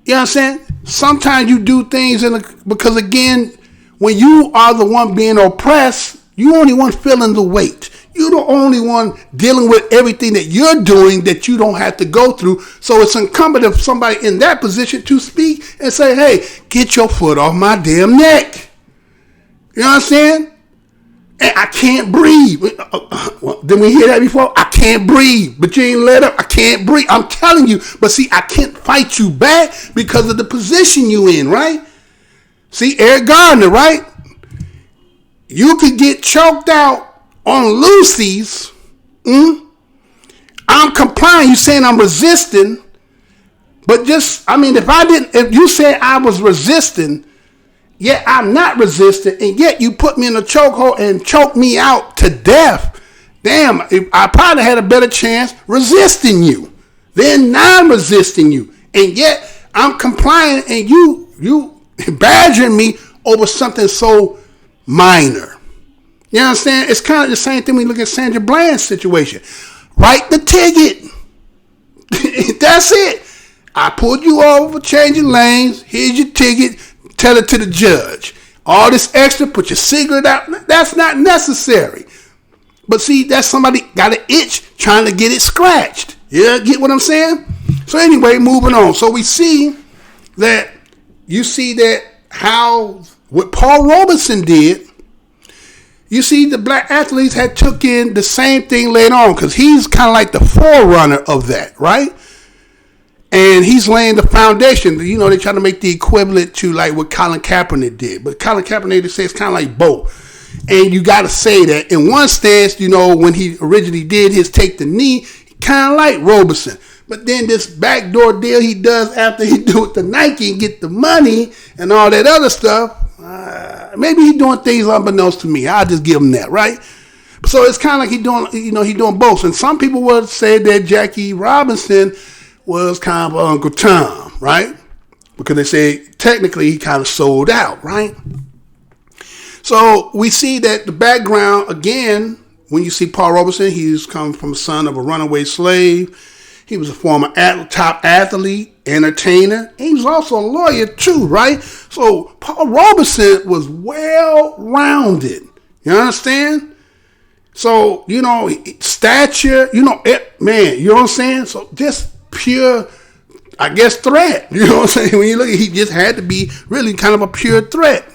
You know what I'm saying? Sometimes you do things because, again, when you are the one being oppressed, you only one feeling the weight. You're the only one dealing with everything that you're doing that you don't have to go through. So it's incumbent of somebody in that position to speak and say, hey, get your foot off my damn neck. You know what I'm saying? And I can't breathe. Well, didn't we hear that before? I can't breathe. But you ain't let up. I can't breathe. I'm telling you. But see, I can't fight you back because of the position you in, right? See, Eric Gardner, right? You could get choked out on Lucy's. I'm complying. You saying I'm resisting. But if you say I was resisting, yet I'm not resisting, and yet you put me in a chokehold and choke me out to death, damn, I probably had a better chance resisting you than non-resisting you. And yet I'm complying and you badgering me over something so minor. You know what I'm saying? It's kind of the same thing when you look at Sandra Bland's situation. Write the ticket. That's it. I pulled you over, changing lanes. Here's your ticket. Tell it to the judge. All this extra, put your cigarette out. That's not necessary. But see, that's somebody got an itch trying to get it scratched. Yeah, get what I'm saying? So anyway, moving on. So we see that, how what Paul Robeson did, you see the black athletes had took in the same thing later on, because he's kind of like the forerunner of that, right? And he's laying the foundation. They try to make the equivalent to like what Colin Kaepernick did. But Colin Kaepernick, they say it's kind of like both. And you got to say that in one stance, when he originally did his take the knee, kind of like Robeson. But then this backdoor deal he does after he do it to Nike and get the money and all that other stuff, maybe he's doing things unbeknownst to me. I'll just give him that, right? So it's kind of like he doing both. And some people would say that Jackie Robinson was kind of Uncle Tom, right? Because they say technically he kind of sold out, right? So we see that the background, again, when you see Paul Robeson, he's come from the son of a runaway slave. He was a former top athlete, entertainer. And he was also a lawyer too, right? So Paul Robeson was well-rounded. You understand? So, stature, man, you know what I'm saying? So just pure, I guess, threat. You know what I'm saying? When you look at it, he just had to be really kind of a pure threat.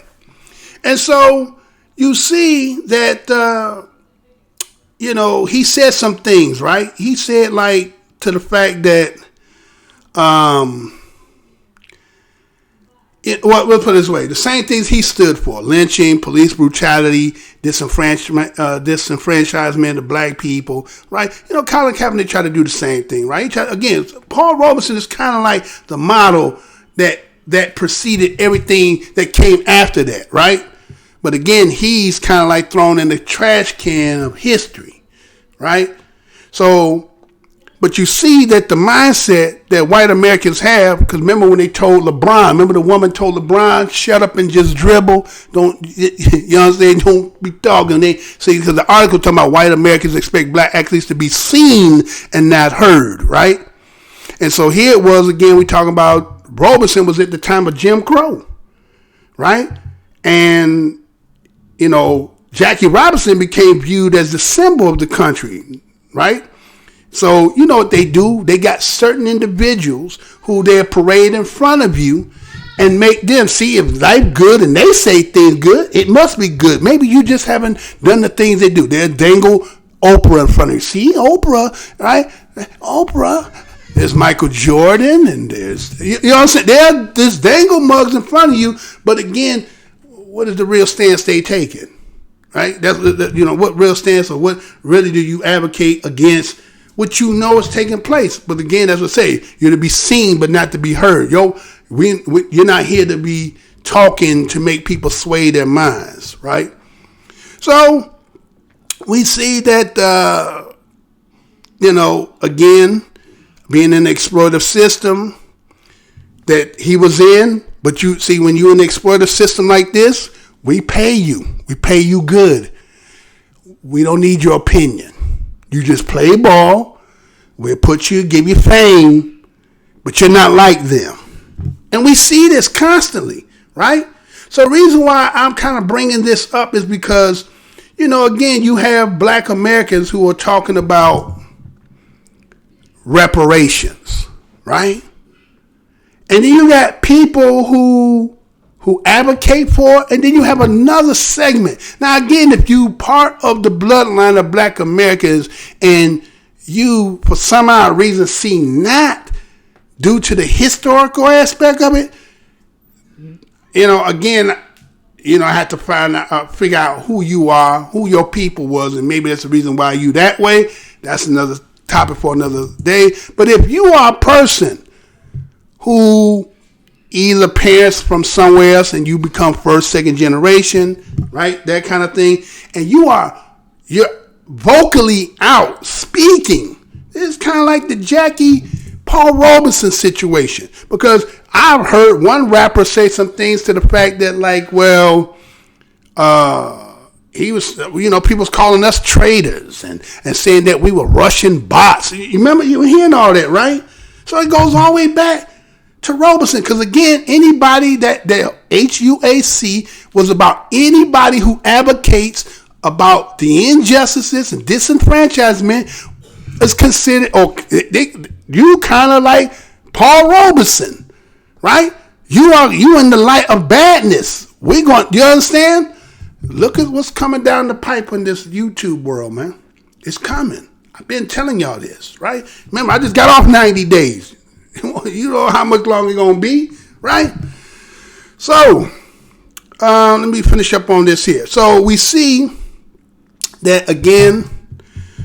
And so you see that, he said some things, right? He said, like, to the fact that, we'll put it this way, the same things he stood for: lynching, police brutality, disenfranchisement of black people, right? Colin Kaepernick tried to do the same thing, right? Paul Robeson is kind of like the model that preceded everything that came after that, right? But again, he's kind of like thrown in the trash can of history, right? So, but you see that the mindset that white Americans have, because remember when they told LeBron, remember the woman told LeBron, shut up and just dribble. Don't, you know what I'm saying? Don't be talking. They see, because the article talking about white Americans expect black athletes to be seen and not heard, right? And so here it was again, we talking about Robeson was at the time of Jim Crow, right? And, you know, Jackie Robinson became viewed as the symbol of the country, right? So, you know what they do? They got certain individuals who they'll parade in front of you and make them see if life good and they say things good, it must be good. Maybe you just haven't done the things they do. They'll dangle Oprah in front of you. See, Oprah, right? Oprah. There's Michael Jordan and there's, you know what I'm saying? There's dangle mugs in front of you. But again, what is the real stance they taking? Right? That's, you know, what real stance or what really do you advocate against what you know is taking place? But again, that's what I say, you're to be seen but not to be heard. You're not here to be talking to make people sway their minds, right? So we see that, you know, again, being in the exploitative system that he was in, but you see, when you're in an exploitative system like this, we pay you. We pay you good. We don't need your opinion. You just play ball. We'll put you, give you fame, but you're not like them. And we see this constantly, right? So the reason why I'm kind of bringing this up is because, you know, again, you have black Americans who are talking about reparations, right? And then you got people who advocate for it, and then you have another segment. Now, again, if you part of the bloodline of black Americans and you, for some odd reason, see not due to the historical aspect of it, you know, again, you know, I had to figure out who you are, who your people was, and maybe that's the reason why you that way. That's another topic for another day. But if you are a person who either parents from somewhere else and you become first, second generation, right, that kind of thing, and you're vocally out speaking, it's kind of like the Jackie Paul Robeson situation, because I've heard one rapper say some things to the fact that, like, well, he was, you know, people was calling us traitors and saying that we were Russian bots. You remember, you were hearing all that, right? So it goes all the way back to Robeson, because again, anybody that HUAC was about anybody who advocates about the injustices and disenfranchisement is considered, or you kind of like Paul Robeson, right? You in the light of badness. You understand? Look at what's coming down the pipe in this YouTube world, man. It's coming. I've been telling y'all this, right? Remember, I just got off 90 days. You know how much longer it's going to be, right? So, let me finish up on this here. So, we see that, again,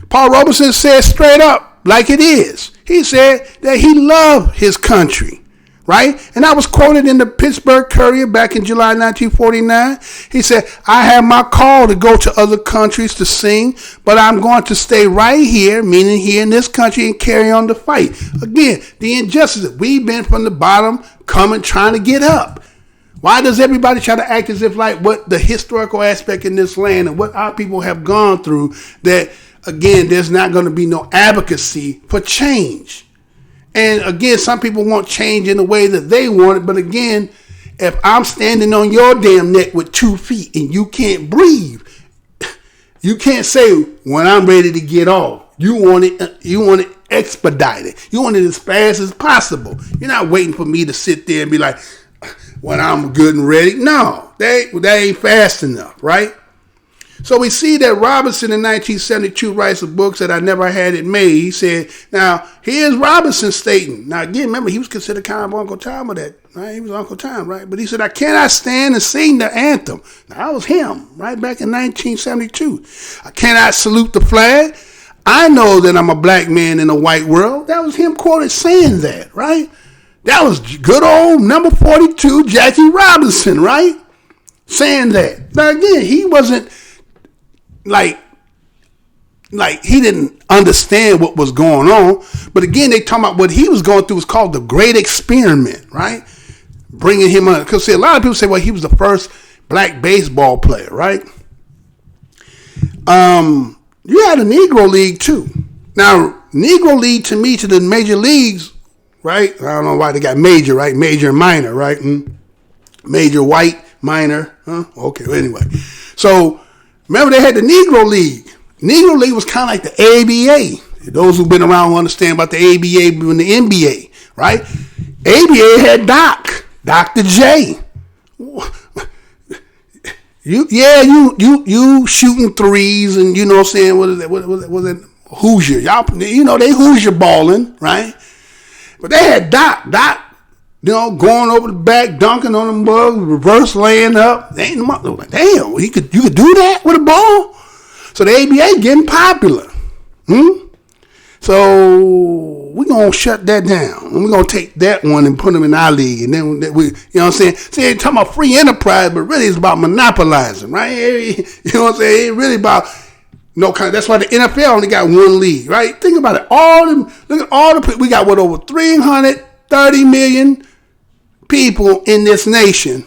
Paul Robeson said straight up, like it is. He said that he loved his country, right? And I was quoted in the Pittsburgh Courier back in July 1949. He said, I have my call to go to other countries to sing, but I'm going to stay right here, meaning here in this country, and carry on the fight. Again, the injustice. We've been from the bottom, coming, trying to get up. Why does everybody try to act as if like what the historical aspect in this land and what our people have gone through, that, again, there's not going to be no advocacy for change? And again, some people want change in the way that they want it. But again, if I'm standing on your damn neck with 2 feet and you can't breathe, you can't say when I'm ready to get off. You want it expedited. You want it as fast as possible. You're not waiting for me to sit there and be like, when I'm good and ready. No, that ain't fast enough, right? So we see that Robinson in 1972 writes a book that I never had it made. He said, now, here's Robinson stating. Now, again, remember, he was considered kind of Uncle Tom of that, right? He was Uncle Tom, right? But he said, I cannot stand and sing the anthem. Now, that was him, right, back in 1972. I cannot salute the flag. I know that I'm a black man in a white world. That was him quoted saying that, right? That was good old number 42, Jackie Robinson, right? Saying that. Now, again, he wasn't like like he didn't understand what was going on. But again, they talking about what he was going through was called the Great Experiment, right? Bringing him on, because a lot of people say, well, he was the first black baseball player, right? You had a Negro League too. Now, Negro League to me, to the major leagues, right? I don't know why they got major, right? Major and minor, right? Major white, minor, huh? Okay, well, anyway. So, remember they had the Negro League. Negro League was kind of like the ABA. Those who've been around will understand about the ABA and the NBA, right? ABA had Dr. J. You shooting threes and you know what I'm saying, what is that? What was it? Hoosier. Y'all, you know, they Hoosier balling, right? But they had Doc, you know, going over the back, dunking on them bugs, reverse laying up. They ain't like, damn, you could do that with a ball? So the ABA getting popular. So we're going to shut that down. We're going to take that one and put them in our league. And then we, you know what I'm saying? See, they're talking about free enterprise, but really it's about monopolizing, right? You know what I'm saying? It ain't really about no kind. That's why the NFL only got one league, right? Think about it. Look at all the, we got over 330 million people in this nation,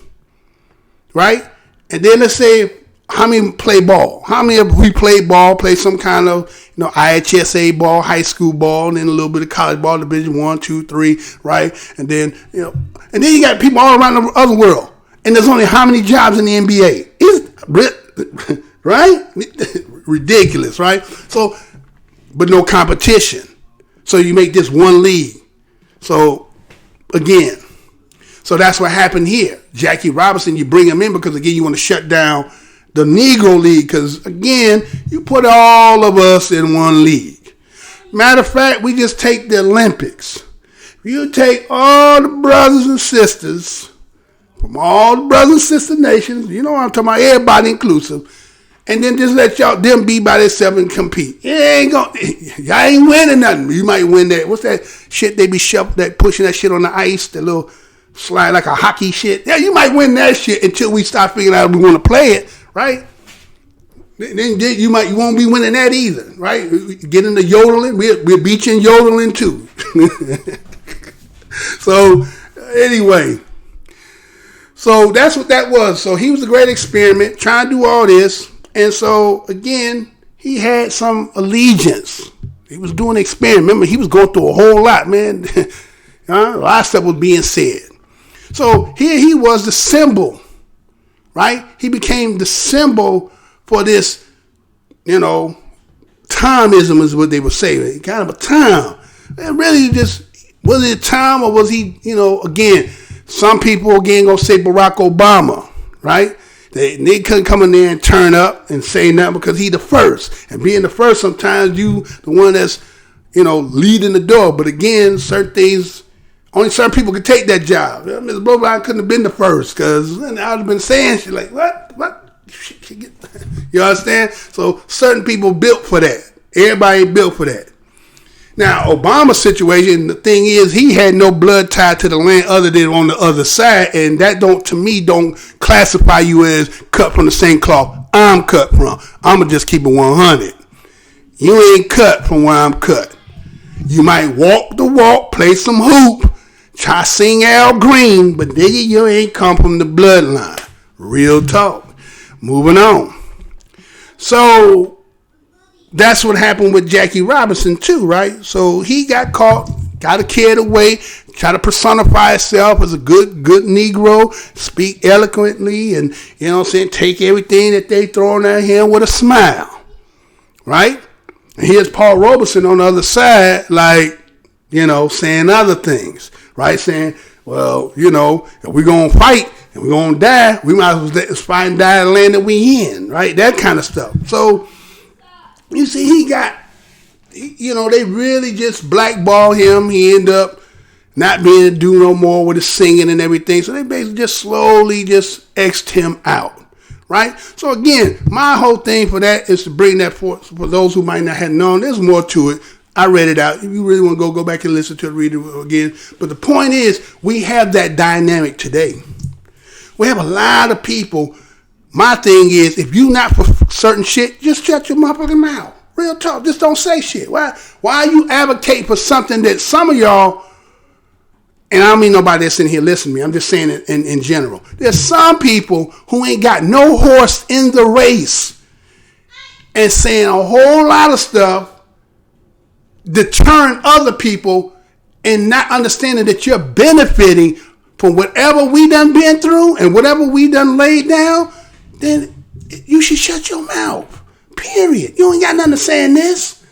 right? And then let's say how many play ball? How many of we play ball, play some kind of, you know, IHSA ball, high school ball, and then a little bit of college ball, Division 1, 2, 3, right? And then, you know, and then you got people all around the other world. And there's only how many jobs in the NBA? It's, right? Ridiculous, right? So, but no competition. So you make this one league. So, again, so that's what happened here. Jackie Robinson, you bring him in because, again, you want to shut down the Negro League because, again, you put all of us in one league. Matter of fact, we just take the Olympics. You take all the brothers and sisters from all the brothers and sister nations, you know what I'm talking about, everybody inclusive, and then just let them be by themselves and compete. Y'all ain't winning nothing. You might win that. What's that shit they be pushing that shit on the ice, the little slide like a hockey shit? Yeah, you might win that shit until we start figuring out we want to play it. Right? Then you won't be winning that either, right? Get into yodeling, we'll beat you in yodeling too. So anyway, so that's what that was. So he was a great experiment, trying to do all this, and so again, he had some allegiance. He was doing an experiment. Remember, he was going through a whole lot, man. A lot of stuff was being said. So here he was, the symbol. Right? He became the symbol for this, you know, timeism is what they would say. Kind of a time. And really just, was it a time or was he, you know, again, some people again gonna say Barack Obama, right? They couldn't come in there and turn up and say nothing because he the first. And being the first, sometimes you the one that's, you know, leading the door. But again, certain things, only certain people could take that job. Mr. Bobline couldn't have been the first because I'd have been saying shit like, what? You understand? So certain people built for that. Everybody built for that. Now, Obama's situation, the thing is, he had no blood tied to the land other than on the other side, and that don't classify you as cut from the same cloth I'm cut from. I'ma just keep it 100. You ain't cut from where I'm cut. You might walk the walk, play some hoop, try sing Al Green, but nigga, you ain't come from the bloodline. Real talk. Moving on. So that's what happened with Jackie Robinson too, right? So he got caught, got carried away, try to personify himself as a good Negro, speak eloquently, and you know what I'm saying, take everything that they throwing at him with a smile, right? And here's Paul Robeson on the other side, like, you know, saying other things, right? Saying, well, you know, if we're going to fight and we're going to die, we might as well fight and die in the land that we in, right? That kind of stuff. So, you see, you know, they really just blackball him. He ended up not being able to do no more with his singing and everything. So they basically just slowly just X'd him out, right? So again, my whole thing for that is to bring that forth for those who might not have known. There's more to it. I read it out. If you really want to go back and listen to it, read it again. But the point is, we have that dynamic today. We have a lot of people. My thing is, if you not for certain shit, just shut your motherfucking mouth, Real talk. Just don't say shit. Why are you advocating for something that some of y'all, and I don't mean nobody that's in here listening to me, I'm just saying it in general. There's some people who ain't got no horse in the race and saying a whole lot of stuff, deterring other people and not understanding that you're benefiting from whatever we done been through and whatever we done laid down, then you should shut your mouth. Period. You ain't got nothing to say in this.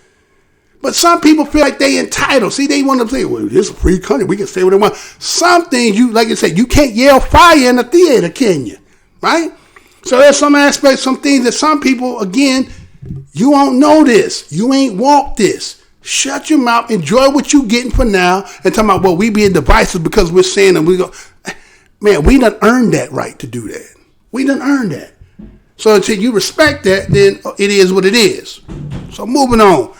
But some people feel like they entitled. See, they want to say, well, this is a free country. We can say what we want. Some things, you like I said, you can't yell fire in the theater, can you? Right? So there's some aspects, some things that some people, again, you won't know this. You ain't walked this. Shut your mouth. Enjoy what you getting for now. And talking about, well, we being divisive because we're saying and we go. Man, we done earned that right to do that. We done earned that. So until you respect that, then it is what it is. So moving on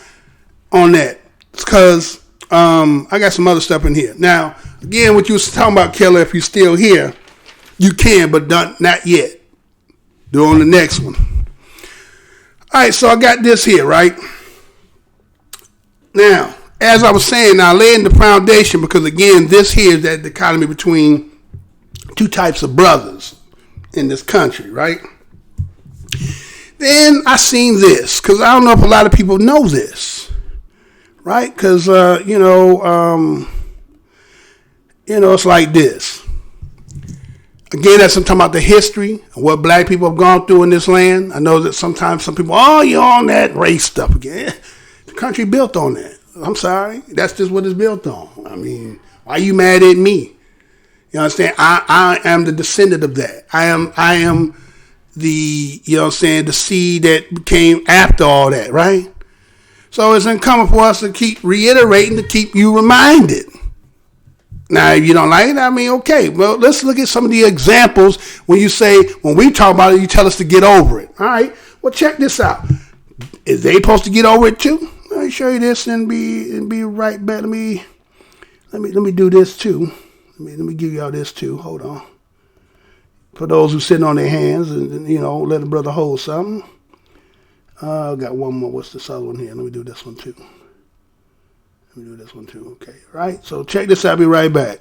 that. Because I got some other stuff in here. Now, again, what you was talking about, Keller, if you're still here, you can, but not yet. Do on the next one. All right, so I got this here, right? Now, as I was saying, now laying the foundation, because again, this here is that dichotomy between two types of brothers in this country, right? Then I seen this, because I don't know if a lot of people know this, right? Because, it's like this. Again, that's I'm talking about the history and what black people have gone through in this land. I know that sometimes some people, you're on that race stuff again. The country built on that. I'm sorry. That's just what it's built on. I mean, why are you mad at me? You understand? I am the descendant of that. I am the, the seed that came after all that, right? So it's incumbent for us to keep reiterating, to keep you reminded. Now, if you don't like it, I mean, okay. Well, let's look at some of the examples when you say, when we talk about it, you tell us to get over it. All right. Well, check this out. Is they supposed to get over it too? Let me show you this and be right back. Let me do this too. Let me give y'all this too. Hold on. For those who sitting on their hands and let a brother hold something. I got one more. What's this other one here? Let me do this one too. Okay. Right. So check this out. I'll be right back.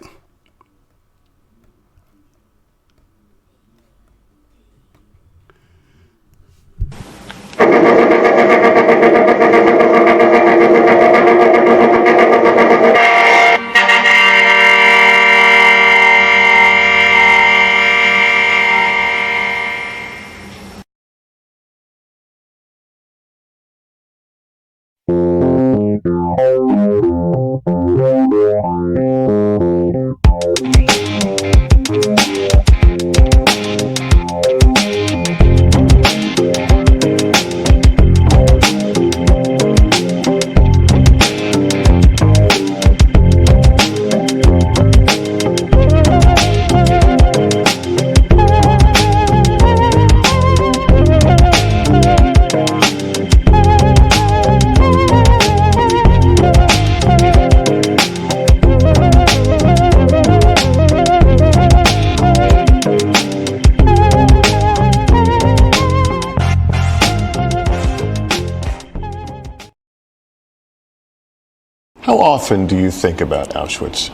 How often do you think about Auschwitz?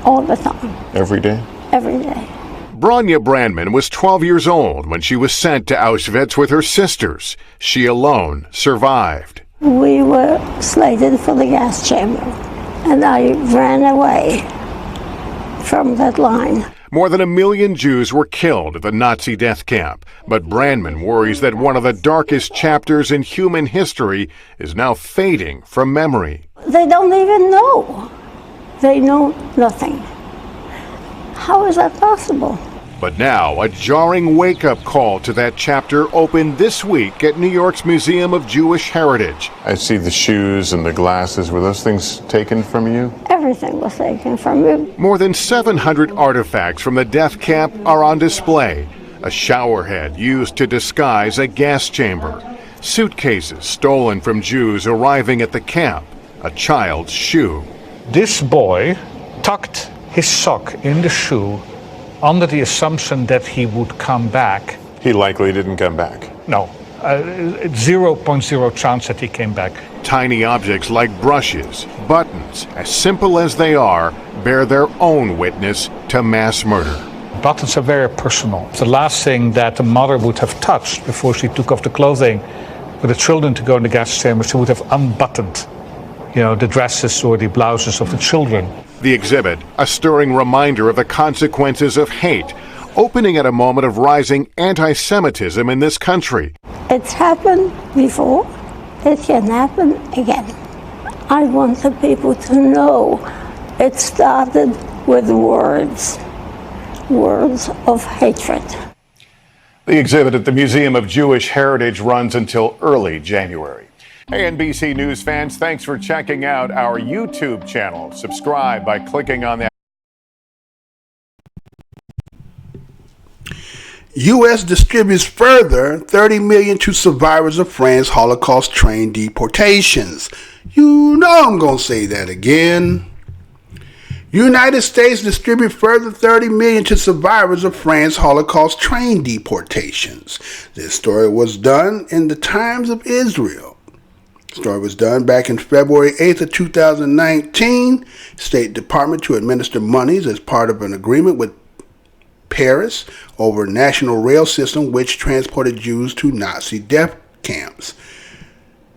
All the time. Every day? Every day. Bronya Brandman was 12 years old when she was sent to Auschwitz with her sisters. She alone survived. We were slated for the gas chamber, and I ran away from that line. More than 1 million Jews were killed at the Nazi death camp, but Brandman worries that one of the darkest chapters in human history is now fading from memory. They don't even know. They know nothing. How is that possible? But now, a jarring wake-up call to that chapter opened this week at New York's Museum of Jewish Heritage. I see the shoes and the glasses. Were those things taken from you? Everything was taken from me. More than 700 artifacts from the death camp are on display. A shower head used to disguise a gas chamber. Suitcases stolen from Jews arriving at the camp. A child's shoe. This boy tucked his sock in the shoe under the assumption that he would come back. He likely didn't come back. No, 0.0 chance that he came back. Tiny objects like brushes, buttons, as simple as they are, bear their own witness to mass murder. Buttons are very personal. It's the last thing that the mother would have touched before she took off the clothing for the children to go in the gas chamber. She would have unbuttoned, the dresses or the blouses of the children. The exhibit, a stirring reminder of the consequences of hate, opening at a moment of rising anti-Semitism in this country. It's happened before. It can happen again. I want the people to know it started with words of hatred. The exhibit at the Museum of Jewish Heritage runs until early January. Hey, NBC News fans, thanks for checking out our YouTube channel. Subscribe by clicking on the U.S. distributes further $30 million to survivors of France's Holocaust train deportations. You know I'm going to say that again. United States distribute further $30 million to survivors of France's Holocaust train deportations. This story was done in the Times of Israel. The story was done back in February 8th of 2019. State Department to administer monies as part of an agreement with Paris over a national rail system which transported Jews to Nazi death camps.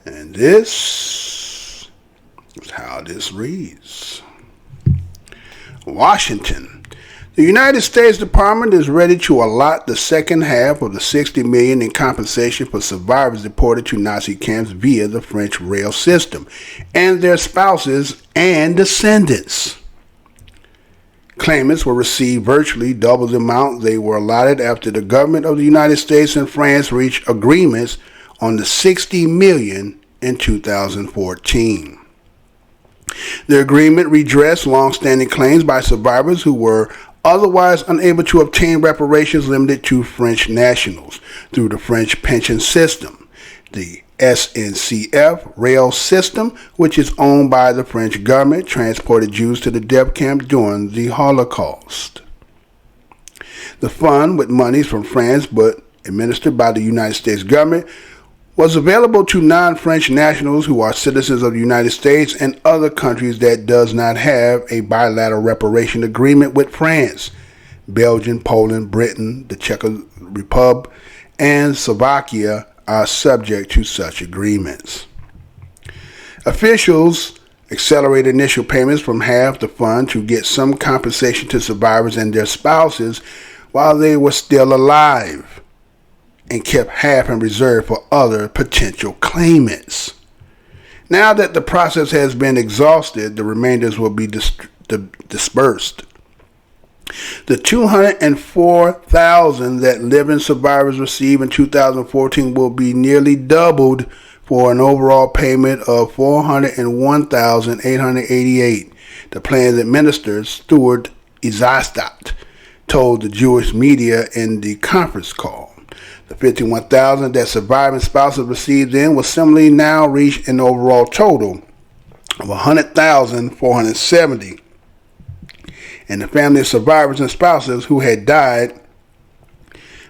And this is how this reads. Washington. The United States Department is ready to allot the second half of the $60 million in compensation for survivors deported to Nazi camps via the French rail system and their spouses and descendants. Claimants will receive virtually double the amount they were allotted after the government of the United States and France reached agreements on the $60 million in 2014. The agreement redressed long-standing claims by survivors who were otherwise unable to obtain reparations limited to French nationals through the French pension system, the SNCF rail system, which is owned by the French government, transported Jews to the death camp during the Holocaust. The fund, with monies from France but administered by the United States government, was available to non-French nationals who are citizens of the United States and other countries that does not have a bilateral reparation agreement with France. Belgium, Poland, Britain, the Czech Republic, and Slovakia are subject to such agreements. Officials accelerated initial payments from half the fund to get some compensation to survivors and their spouses while they were still alive, and kept half in reserve for other potential claimants. Now that the process has been exhausted, the remainders will be dispersed. The 204,000 that living survivors received in 2014 will be nearly doubled for an overall payment of $401,888. The plan's administrator, Stuart Izastat, told the Jewish media in the conference call. The 51,000 that surviving spouses received in will similarly now reach an overall total of 100,470. And the family of survivors and spouses who had died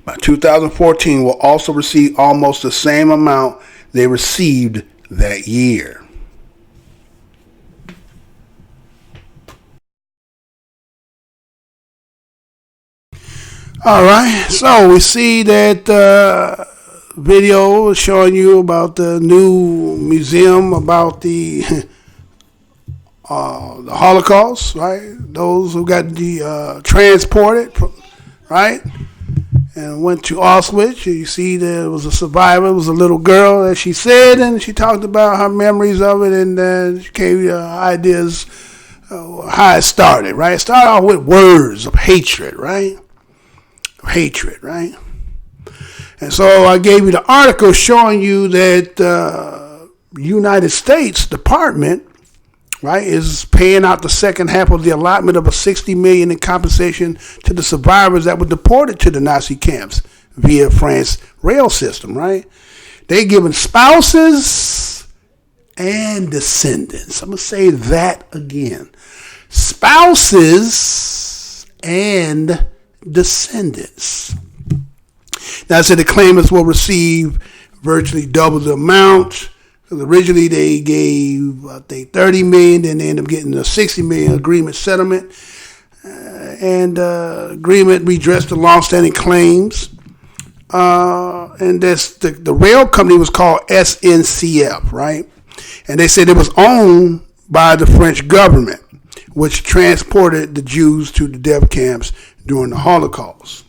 by 2014 will also receive almost the same amount they received that year. All right, so we see that video showing you about the new museum about the Holocaust, right? Those who got transported, right, and went to Auschwitz. You see there was a survivor, it was a little girl, as she said, and she talked about her memories of it, and she gave ideas how it started, right? It started off with words of hatred, right? Hatred, right? And so I gave you the article showing you that United States Department, right, is paying out the second half of the allotment of a $60 million in compensation to the survivors that were deported to the Nazi camps via France rail system, right? They giving spouses and descendants. I'm going to say that again. Spouses and descendants. Now, I said the claimants will receive virtually double the amount. Because originally they gave, I think, $30 million, then they ended up getting a $60 million agreement settlement. Agreement redressed the long-standing claims. And that's the rail company was called SNCF, right? And they said it was owned by the French government, which transported the Jews to the death camps during the Holocaust.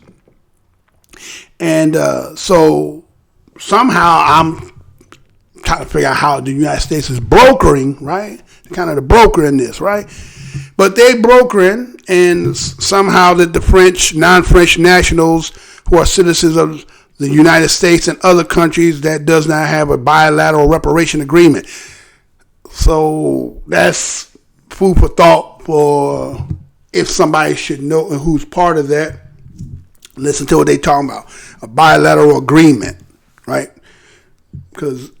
And so somehow I'm trying to figure out how the United States is brokering, right? Kind of the broker in this, right? But they brokering, and somehow that the French, non-French nationals who are citizens of the United States and other countries that does not have a bilateral reparation agreement. So that's food for thought for if somebody should know who's part of that. Listen to what they talking about, a bilateral agreement, right? Because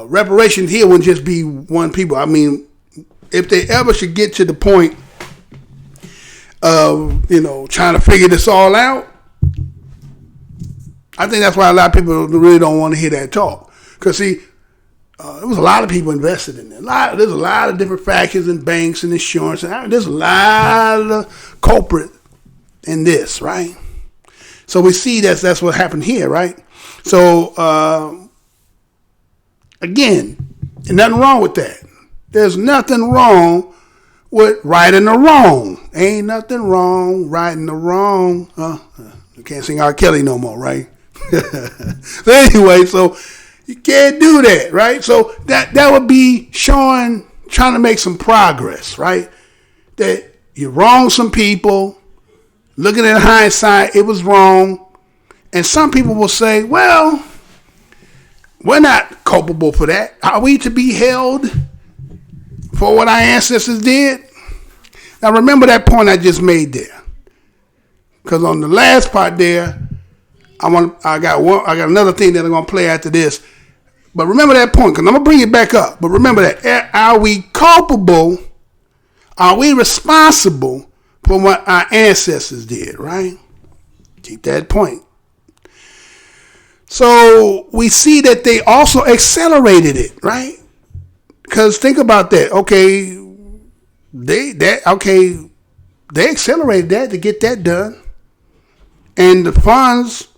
reparations here wouldn't just be one people. I mean, if they ever should get to the point of, trying to figure this all out, I think that's why a lot of people really don't want to hear that talk. Because, see, there was a lot of people invested in it. There's a lot of different factions and banks and insurance. And there's a lot of culprit in this, right? So we see that's what happened here, right? So, again, there's nothing wrong with that. There's nothing wrong with righting the wrong. Ain't nothing wrong righting the wrong. You can't sing R. Kelly no more, right? So anyway, so you can't do that, right? So that would be trying to make some progress, right? That you wronged some people. Looking at hindsight, it was wrong. And some people will say, well, we're not culpable for that. Are we to be held for what our ancestors did? Now remember that point I just made there. Because on the last part there, I got another thing that I'm gonna play after this. But remember that point, because I'm gonna bring it back up. But remember that. Are we culpable? Are we responsible for what our ancestors did, right? Keep that point. So we see that they also accelerated it, right? Because think about that. Okay, they accelerated that to get that done. And the funds,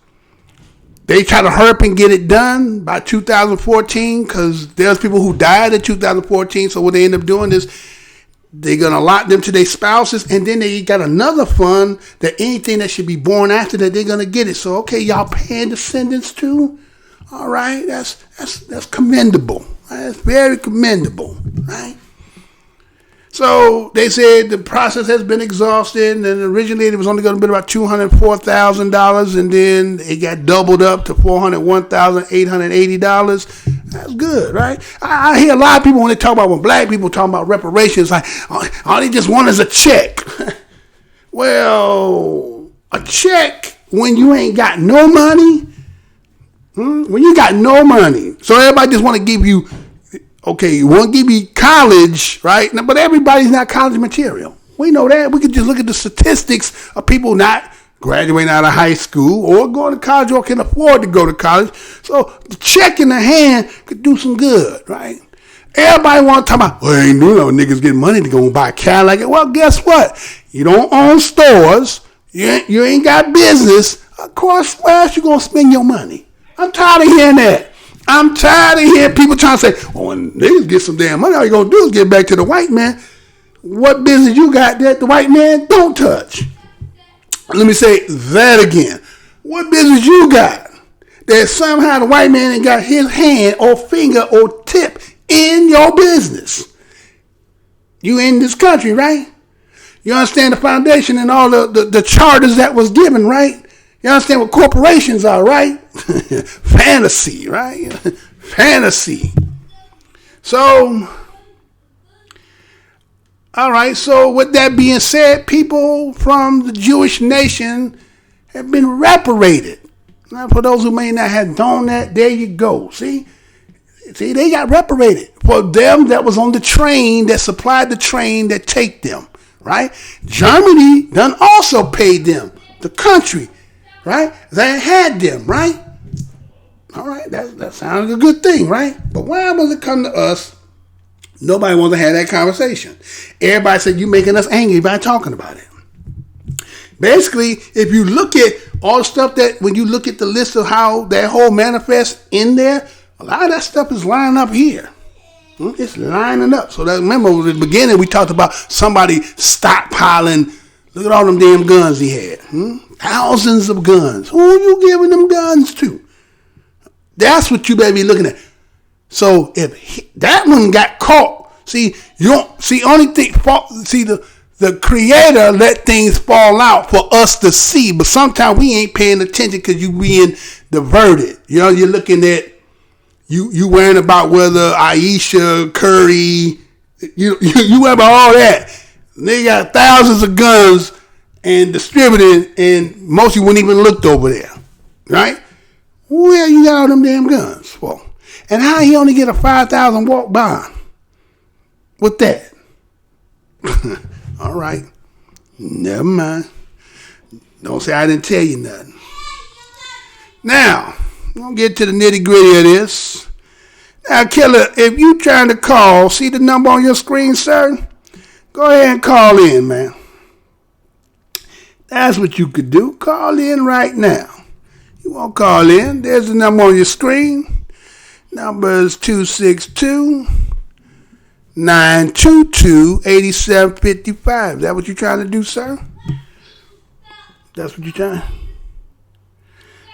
they try to hurry up and get it done by 2014 because there's people who died in 2014. So what they end up doing is they're going to allot them to their spouses, and then they got another fund that anything that should be born after that, they're going to get it. So, okay, y'all paying descendants too? All right, that's commendable. That's very commendable, right? So they said the process has been exhausted, and originally it was only going to be about $204,000, and then it got doubled up to $401,880. That's good, right? I hear a lot of people when black people talk about reparations, like, all they just want is a check. Well, a check when you ain't got no money? When you got no money. So everybody just want to give you, okay, you want to give you college, right? But everybody's not college material. We know that. We could just look at the statistics of people not graduating out of high school or going to college or can afford to go to college. So the check in the hand could do some good, right? Everybody want to talk about, well, ain't no niggas getting money to go buy a Cadillac. Well, guess what? You don't own stores. You ain't got business. Of course, where else you going to spend your money? I'm tired of hearing that. I'm tired of hearing people trying to say, well, when niggas get some damn money, all you going to do is get back to the white man. What business you got that the white man don't touch? Let me say that again. What business you got that somehow the white man ain't got his hand or finger or tip in your business? You in this country, right? You understand the foundation and all the charters that was given, right? You understand what corporations are, right? Fantasy, right? Fantasy. So, all right. So with that being said, people from the Jewish nation have been reparated. Now, for those who may not have known that, there you go. See, they got reparated for them that was on the train that supplied the train that take them, right? Germany done also paid them, the country, right? They had them, right? All right, that sounds like a good thing, right? But why was it come to us? Nobody wants to have that conversation. Everybody said, you making us angry by talking about it. Basically, if you look at all the stuff that, when you look at the list of how that whole manifest in there, a lot of that stuff is lining up here. It's lining up. So that, remember, at the beginning, we talked about somebody stockpiling. Look at all them damn guns he had. Thousands of guns. Who are you giving them guns to? That's what you better be looking at. So if that one got caught, see, you don't see only thing. See the creator let things fall out for us to see, but sometimes we ain't paying attention because you being diverted. You know, you're looking at you worrying about whether Aisha Curry, you worry about all that. They got thousands of guns and distributed, and most of you wouldn't even looked over there, right? Where you got all them damn guns for? And how he only get a 5,000 walk bond with that? All right. Never mind. Don't say I didn't tell you nothing. Now, I'm going to get to the nitty gritty of this. Now, Killer, if you trying to call, see the number on your screen, sir? Go ahead and call in, man. That's what you could do. Call in right now. You want to call in? There's the number on your screen. Number is 262-922-8755. Is that what you're trying to do, sir? That's what you're trying?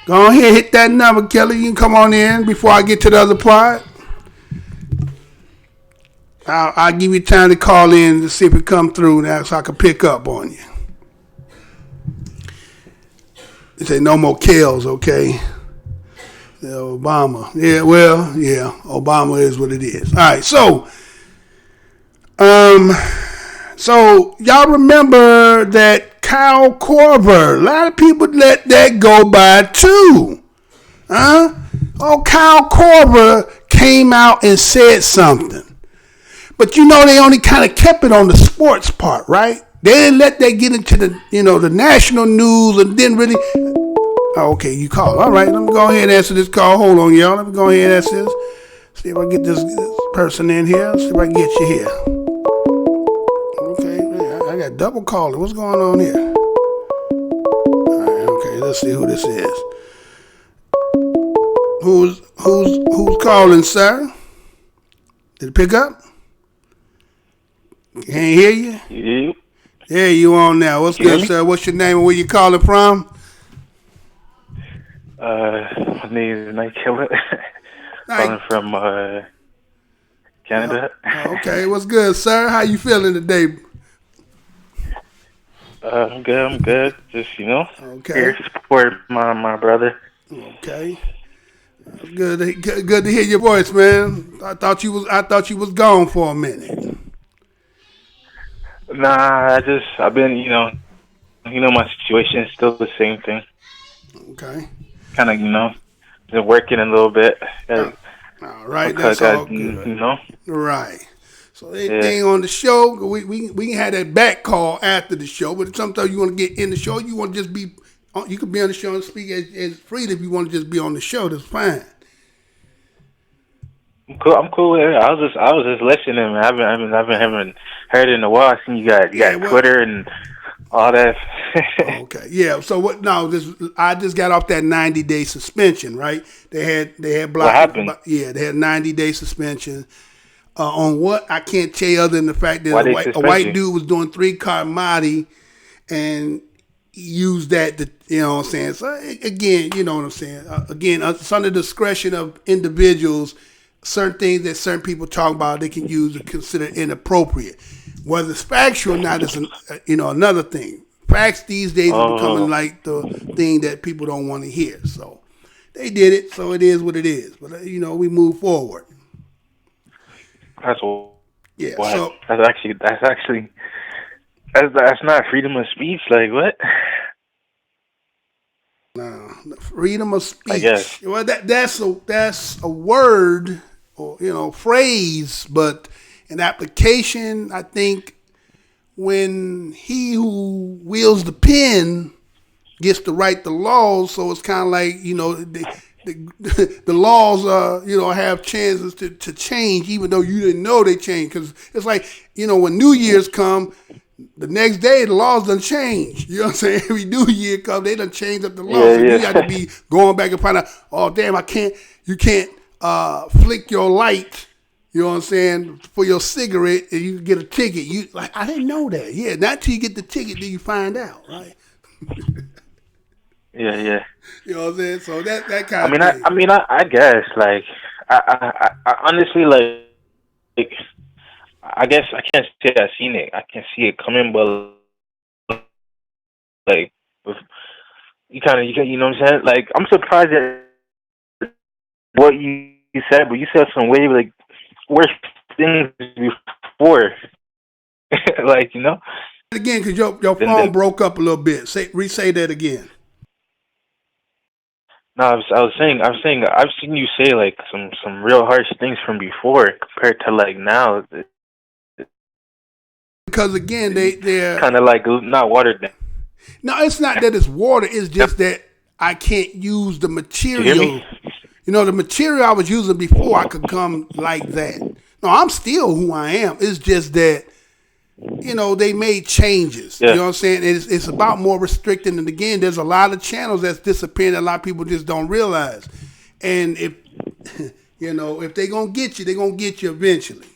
Go ahead, hit that number, Kelly. You can come on in before I get to the other part. I'll give you time to call in to see if it come through now so I can pick up on you. They say no more kills, okay? Obama. Yeah, well, yeah, Obama is what it is. All right, so y'all remember that Kyle Korver, a lot of people let that go by too. Huh? Oh, Kyle Korver came out and said something. But you know they only kind of kept it on the sports part, right? They didn't let that get into the, the national news and didn't really. Oh, okay, you call. All right, let me go ahead and answer this call. Hold on, y'all. Let me go ahead and answer this. See if I get this person in here. See if I can get you here. Okay, I got double calling. What's going on here? All right, okay, let's see who this is. Who's calling, sir? Did it pick up? Can't hear you? Yeah. Yeah, you on now. What's good, sir? What's your name and where you calling from? My name is Night Killer. Calling from Canada. Okay, what's good, sir? How you feeling today? I'm good. Just, okay. Here to support my brother. Okay. That's good to hear your voice, man. I thought you was gone for a minute. Nah, I've been, my situation is still the same thing. Okay. Kind of, been working a little bit. All right, that's all good. Right. So anything on the show, we can have that back call after the show, but sometimes you want to get in the show, you want to just be, you can be on the show and speak as freely if you want to just be on the show, that's fine. I'm cool with it. I was just listening, man. I haven't heard it in a while. I seen you got Twitter and all that. Okay, yeah. So what? No, I just got off that 90-day suspension. Right? They had blocked. What happened? Yeah, they had 90-day suspension on what I can't tell you other than the fact that a white dude was doing 3-card Mahdi and used that to, you know what I'm saying. So again, you know what I'm saying. Again, it's under discretion of individuals. Certain things that certain people talk about, they can use or consider inappropriate. Whether it's factual or not is another thing. Facts these days are becoming like the thing that people don't want to hear. So they did it. So it is what it is. But we move forward. That's what. Yeah. What? So that's not freedom of speech. Like what? No, freedom of speech. I guess. Well, that's a word or phrase, but an application. I think when he who wields the pen gets to write the laws, so it's kind of like the laws, have chances to change, even though you didn't know they changed. Because it's like, when New Year's come, the next day the laws done change. You know what I'm saying? Every New Year come, they done change up the laws. Yeah, so yeah. you got to be going back and find out, oh, damn, you can't flick your light, you know what I'm saying, for your cigarette and you get a ticket. I didn't know that. Yeah, not till you get the ticket do you find out, right? Yeah. You know what I'm saying? So that kind of thing. I guess, like, I honestly, like, I guess I can't say I've seen it. I can see it coming, but, like, you know what I'm saying? Like, I'm surprised at what you said, but you said some way, like, worse things before. Like, Again, because your phone broke up a little bit. Re-say that again. No, I was saying I've seen you say like some real harsh things from before compared to like now. Because again, they're kind of like not watered down. No, it's not that it's water. It's just that I can't use the material. The material I was using before, I could come like that. No, I'm still who I am. It's just that, they made changes. Yeah. You know what I'm saying? It's about more restricting. And again, there's a lot of channels that's disappearing that a lot of people just don't realize. And if they're going to get you, they're going to get you eventually.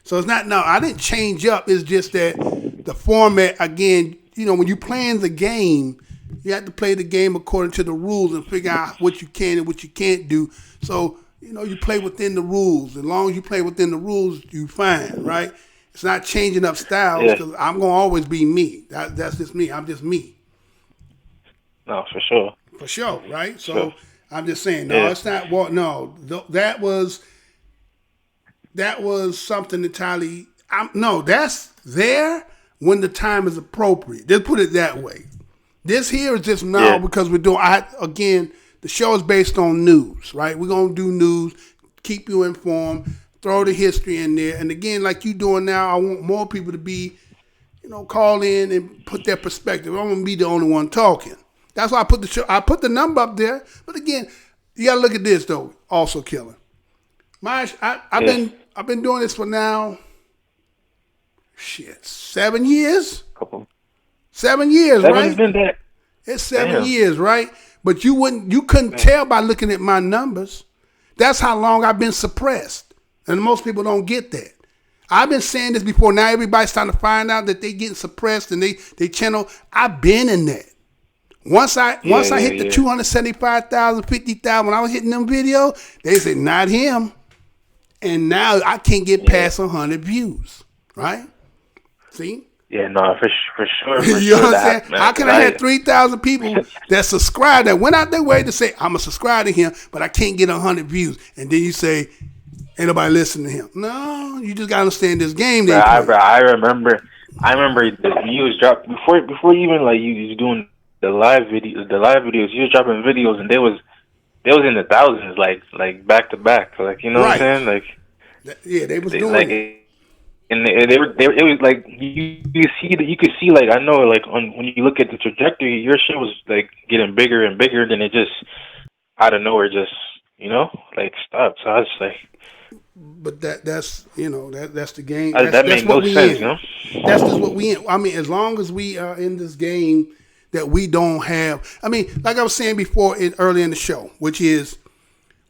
So it's not, no, I didn't change up. It's just that the format, again, when you're playing the game, you have to play the game according to the rules and figure out what you can and what you can't do. So, you play within the rules. As long as you play within the rules, you fine, right? It's not changing up styles because I'm going to always be me. That's just me. I'm just me. No, for sure. For sure, right? So sure. I'm just saying, no, it's not what, no, that was something entirely, that's there when the time is appropriate. Just put it that way. This here is just now because we're doing, again, the show is based on news, right? We're going to do news, keep you informed, throw the history in there. And again, like you doing now, I want more people to be, call in and put their perspective. I'm going to be the only one talking. That's why I put the number up there. But again, you got to look at this, though, also killing. I've been doing this for now, 7 years? 7 years, right? It's 7 years, right? But you couldn't tell by looking at my numbers. That's how long I've been suppressed. And most people don't get that. I've been saying this before. Now everybody's starting to find out that they getting suppressed and they channel. I've been in that. Once I hit the 275,000, 50,000, when I was hitting them videos, they said, not him. And now I can't get past 100 views, right? See? Yeah, no, for sure. You know what I'm saying? How can I have 3,000 people that subscribe that went out their way to say, I'm going to subscribe to him, but I can't get 100 views. And then you say, ain't nobody listening to him. No, you just got to understand this game. I remember the views dropped before even like you was doing the live videos. You was dropping videos and they was in the thousands, like back to back. Like, you know what I'm saying? Like, they was doing it. And it was like you could see like, I know, like when you look at the trajectory, your shit was like getting bigger and bigger. Then it just out of nowhere just like stopped. So I was like, but that's that's the game. That made no sense, That's just what we in. I mean, as long as we are in this game that we don't have. I mean, like I was saying before early in the show, which is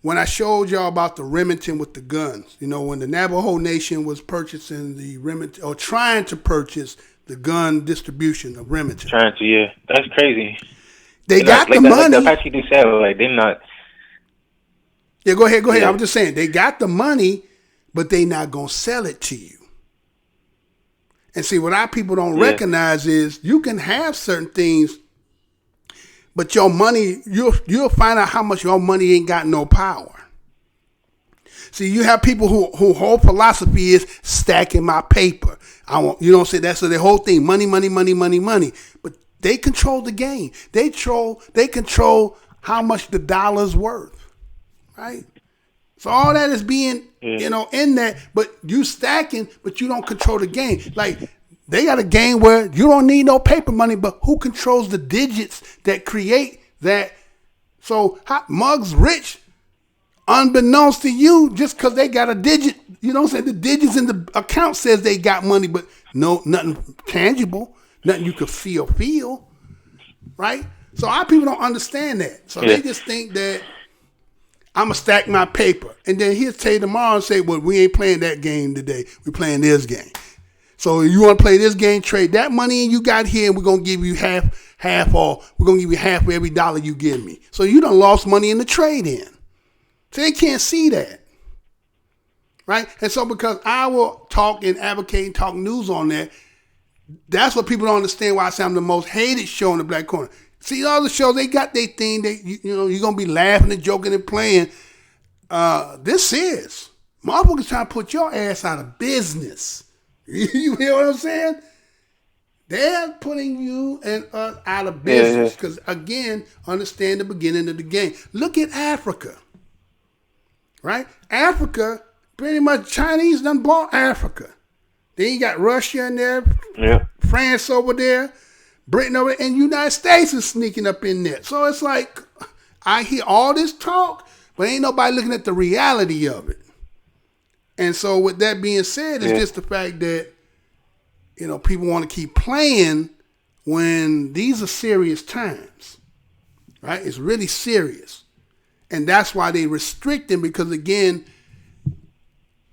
when I showed y'all about the Remington with the guns, when the Navajo Nation was purchasing the Remington or trying to purchase the gun distribution of Remington. Trying to, yeah, that's crazy. They got the money. Like the Apache do say, like they're not. Yeah, go ahead. Yeah. I'm just saying they got the money, but they not gonna sell it to you. And see, what our people don't recognize is you can have certain things, but your money, you'll find out how much your money ain't got no power. See, you have people who whole philosophy is stacking my paper. That's their whole thing. Money. But they control the game. They control how much the dollar's worth. Right? So all that is being, in that, but you stacking, but you don't control the game. Like, they got a game where you don't need no paper money, but who controls the digits that create that? So Muggs rich unbeknownst to you, just because they got a digit, you know what I'm saying? The digits in the account says they got money, but nothing tangible, nothing you could feel, right? So our people don't understand that. So they just think that I'm going to stack my paper. And then he'll tell you tomorrow and say, well, we ain't playing that game today. We're playing this game. So you want to play this game, trade that money you got here, and we're going to give you half, or we're going to give you half for every dollar you give me. So you done lost money in the trade-in. So they can't see that. Right? And so because I will talk and advocate and talk news on that, that's what people don't understand why I say I'm the most hated show in the Black Corner. See, all the shows, they got their thing. You're going to be laughing and joking and playing. This is. Motherfuckers trying to put your ass out of business. You hear what I'm saying? They're putting you and us out of business. Because, again, understand the beginning of the game. Look at Africa. Right? Africa, pretty much Chinese done bought Africa. Then you got Russia in there, France over there, Britain over there, and United States is sneaking up in there. So it's like, I hear all this talk, but ain't nobody looking at the reality of it. And so with that being said, it's just the fact that, you know, people want to keep playing when these are serious times, right? It's really serious. And that's why they restrict them, because, again,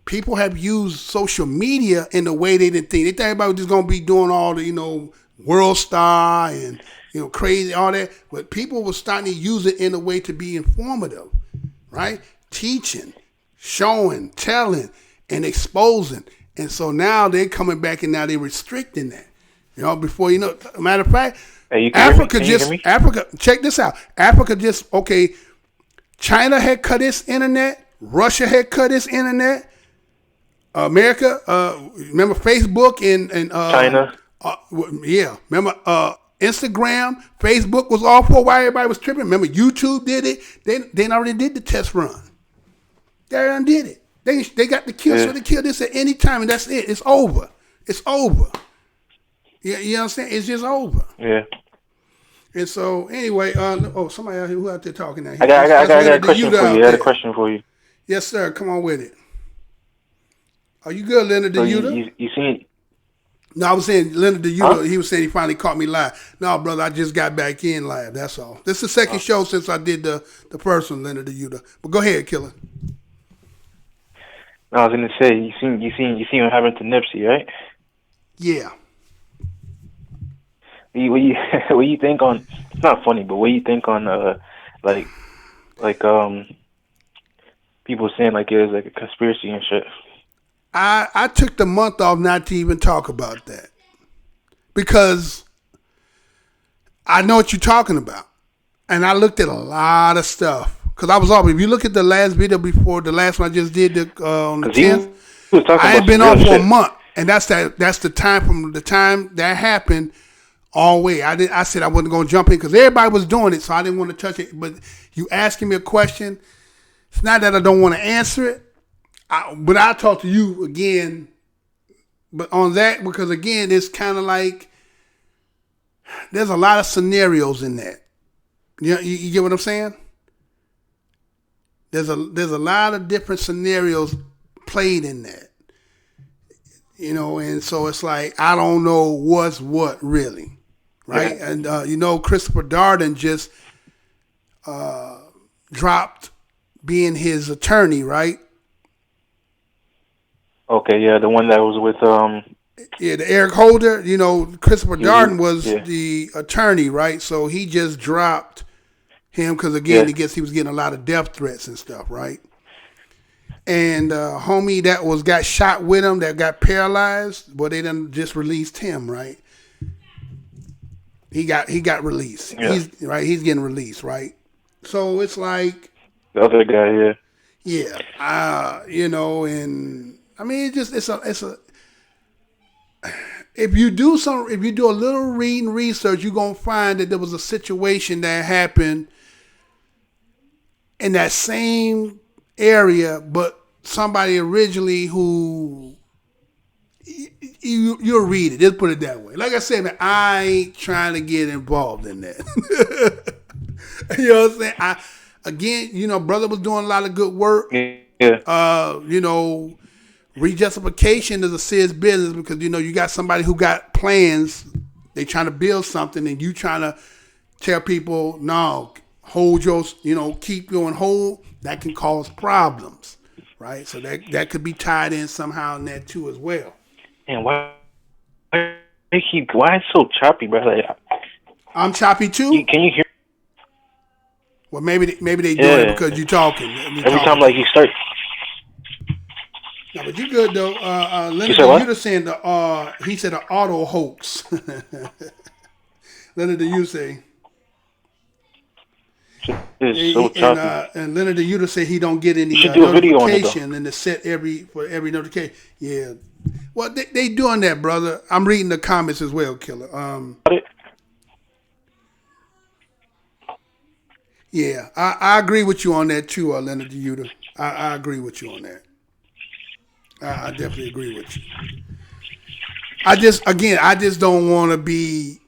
people have used social media in a way they didn't think. They thought everybody was just going to be doing all the, you know, World Star and, you know, crazy, all that. But people were starting to use it in a way to be informative, right? Teaching, showing, telling, and exposing. And so now they're coming back and now they're restricting that. You know, before you know, matter of fact, Africa, check this out. Africa just, okay, China had cut its internet. Russia had cut its internet. America, remember Facebook and China? Remember Instagram, Facebook was all for why everybody was tripping. Remember YouTube did it. They already did the test run. They already did it. They got the kill, so they kill this at any time, and that's it. It's over. It's over. You know what I'm saying? It's just over. Yeah. And so anyway, somebody out here who out there talking now. I got a question for you. I had a question for you. Yes, sir. Come on with it. Are you good, Leonard DeYuta? You seen? No, I was saying Leonard DeYuta. He was saying he finally caught me live. No, brother, I just got back in live. That's all. This is the second show since I did the first one, Leonard DeYuta. But go ahead, Killer. No, I was gonna say you seen what happened to Nipsey, right? Yeah. What you think on? It's not funny, but what do you think on like people saying like it was like a conspiracy and shit? I took the month off not to even talk about that because I know what you're talking about, and I looked at a lot of stuff because I was off. If you look at the last video before the last one I just did on the 10th, I had been off for a month, and that's the time from the time that happened all the way. I said I wasn't going to jump in because everybody was doing it, so I didn't want to touch it. But you asking me a question, it's not that I don't want to answer it. But I'll talk to you again, but on that, because again, it's kind of like, there's a lot of scenarios in that. You get what I'm saying? There's a lot of different scenarios played in that. You know, and so it's like, I don't know what's what really, right? Yeah. And Christopher Darden just dropped being his attorney, right? Okay, yeah, the one that was with the Eric Holder, Christopher Darden was the attorney, right? So he just dropped him because again, he was getting a lot of death threats and stuff, right? And homie that got shot with him, that got paralyzed, but they done just released him, right? He got released. Yeah. He's getting released, right? So it's like the other guy, and I mean, it's a. If you do a little reading research, you're gonna find that there was a situation that happened in that same area, but somebody originally who you'll read it. Let's put it that way. Like I said, man, I ain't trying to get involved in that. You know what I'm saying? again, brother was doing a lot of good work. Yeah. Rejustification is a serious business because you got somebody who got plans. They trying to build something, and you trying to tell people, no, hold your, keep going whole. That can cause problems, right? So that could be tied in somehow in that too as well. And why it's so choppy, bro? Like, I'm choppy too. Can you hear? Well, maybe they doing it because you talking. Every time like you start. No, but you good though. Leonard Yuta saying he said an auto hoax. Leonard Yuta. And Leonard Yuta said he don't get any notification and to set for every notification. Yeah. Well, they doing that, brother. I'm reading the comments as well, Killer. Yeah, I agree with you on that too, Leonard Yuta. I agree with you on that. I definitely agree with you. I just don't want to be,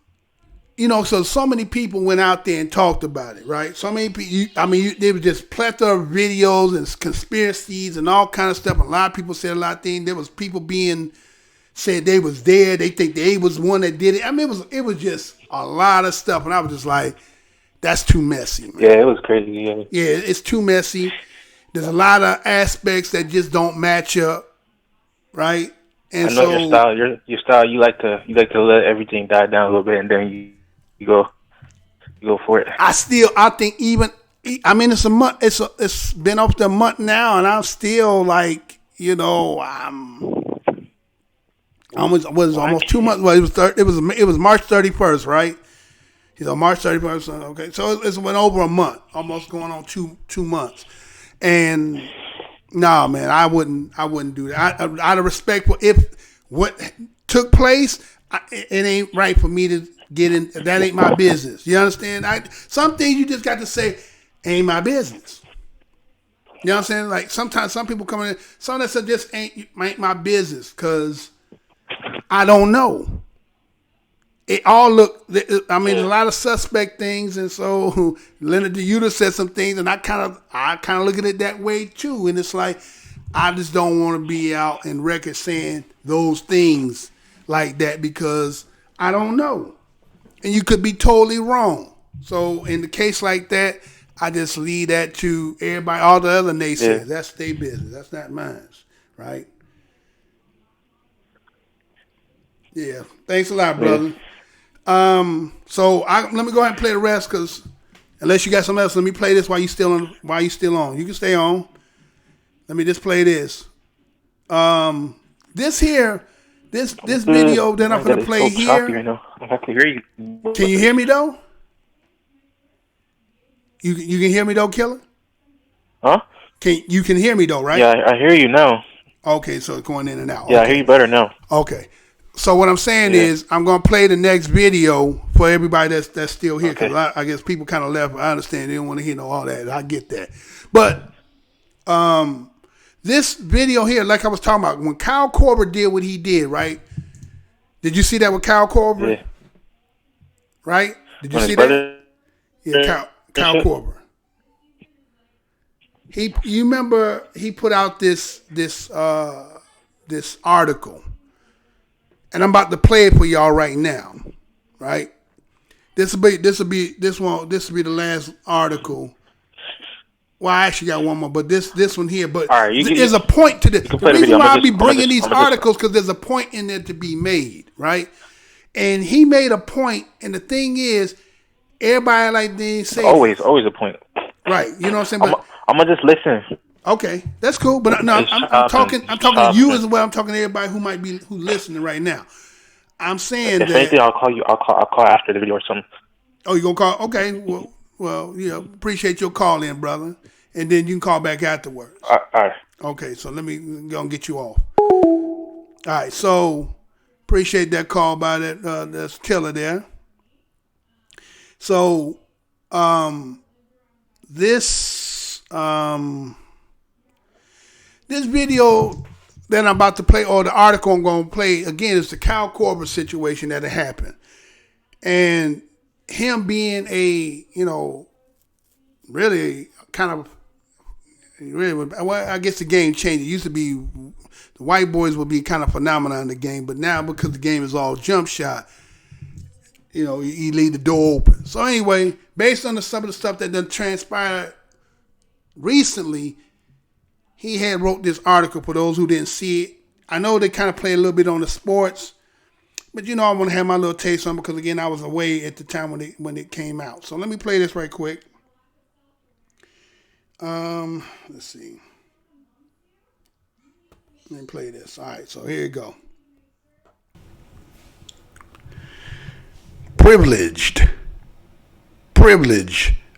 so many people went out there and talked about it, right? So many people, there was just plethora of videos and conspiracies and all kind of stuff. A lot of people said a lot of things. There was people said they was there. They think they was the one that did it. It was just a lot of stuff. And I was just like, that's too messy, man. Yeah, it was crazy. Yeah, it's too messy. There's a lot of aspects that just don't match up. Right, and I know your style. Your style. You like to let everything die down a little bit, and then you go for it. I think it's a month. It's been up to a month now, and I'm still like, almost 2 months. Well, it was March 31st, right? March 31st. Okay, so it's went over a month, almost going on two months, and. No, man, I wouldn't do that. Out of respect for what took place, it ain't right for me to get in. That ain't my business. You understand? Some things you just got to say ain't my business. You know what I'm saying? Like sometimes some people come in, some that say just ain't my business because I don't know. It all there's a lot of suspect things, and so Leonard Yuta said some things, and I kind of look at it that way too. And it's like I just don't want to be out in record saying those things like that because I don't know, and you could be totally wrong. So in the case like that, I just leave that to everybody, all the other naysayers. Yeah. That's their business. That's not mine, right? Yeah. Thanks a lot, brother. Yeah. So let me go ahead and play the rest because unless you got something else, let me play this while you still on. You can stay on. Let me just play this. This video that I'm gonna play here. Right now. I can hear you. Can you hear me though? You can hear me though, Killer? Huh? You can hear me though, right? Yeah, I hear you now. Okay, so it's going in and out. Yeah, okay. I hear you better now. Okay. So what I'm saying is I'm going to play the next video for everybody that's still here because I guess people kind of left. I understand they don't want to hear all that. I get that. But this video here, like I was talking about, when Kyle Korver did what he did, right? Did you see that with Kyle Korver? Yeah. Right? Did you see that? Yeah, Kyle Korver. You remember he put out this article. And I'm about to play it for y'all right now, right? This will be the last article. Well, I actually got one more, but this one here. But there's a point to this. The reason why I'll be bringing these articles because there's a point in there to be made, right? And he made a point, and the thing is, everybody like they say always a point, right? You know what I'm saying? But I'm gonna just listen. Okay, that's cool. But no, I'm talking to you as well. I'm talking to everybody who's listening right now. I'm saying that. Anything, I'll call you. I'll call after the video or something. Oh, you gonna call? Okay. Well, yeah. Appreciate your call in, brother. And then you can call back afterwards. All right. Okay. So let me go and get you off. All right. So appreciate that call by that's Killer there. So this video that I'm about to play, or the article I'm going to play, again, is the Kyle Korver situation that had happened. And him being really kind of, well, I guess the game changed. It used to be the white boys would be kind of phenomenon in the game, but now because the game is all jump shot, you know, you leave the door open. So anyway, based on some of the stuff that done transpired recently, he had wrote this article for those who didn't see it. I know they kind of play a little bit on the sports, but you know I want to have my little taste on it because again I was away at the time when it came out. So let me play this right quick. Let's see. Let me play this. All right, so here you go. Privilege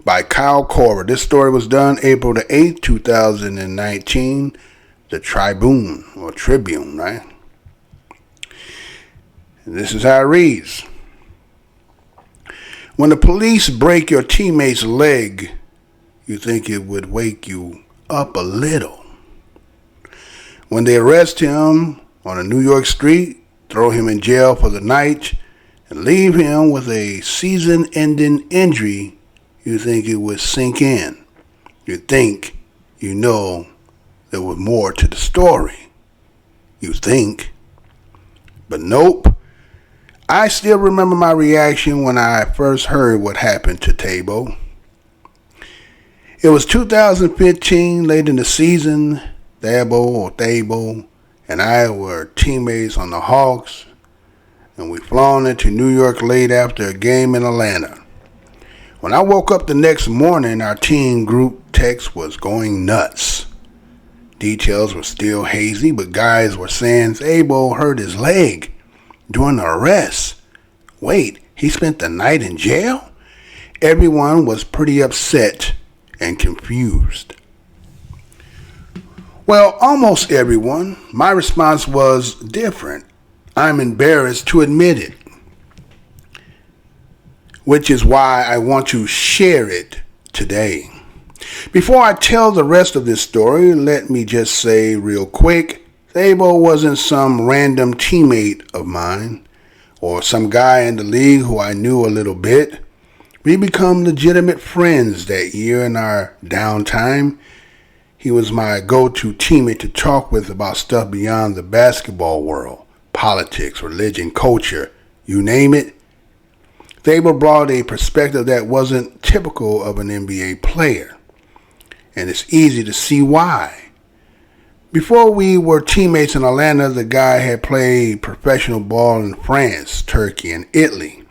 by Kyle Korver. This story was done April the 8th, 2019. The Tribune, or Tribune, right? And this is how it reads. When the police break your teammate's leg, you think it would wake you up a little. When they arrest him on a New York street, throw him in jail for the night, and leave him with a season-ending injury, you think it would sink in. You think you know there was more to the story. You think. But nope. I still remember my reaction when I first heard what happened to Tabo. It was 2015, late in the season. Thabo and I were teammates on the Hawks, and we flown into New York late after a game in Atlanta. When I woke up the next morning, our team group text was going nuts. Details were still hazy, but guys were saying Thabo hurt his leg during the arrest. Wait, he spent the night in jail? Everyone was pretty upset and confused. Well, almost everyone. My response was different. I'm embarrassed to admit it, which is why I want to share it today. Before I tell the rest of this story, let me just say real quick, Thabo wasn't some random teammate of mine or some guy in the league who I knew a little bit. We become legitimate friends that year in our downtime. He was my go-to teammate to talk with about stuff beyond the basketball world, politics, religion, culture, you name it. Thabo brought a perspective that wasn't typical of an NBA player, and it's easy to see why. Before we were teammates in Atlanta, the guy had played professional ball in France, Turkey, and Italy.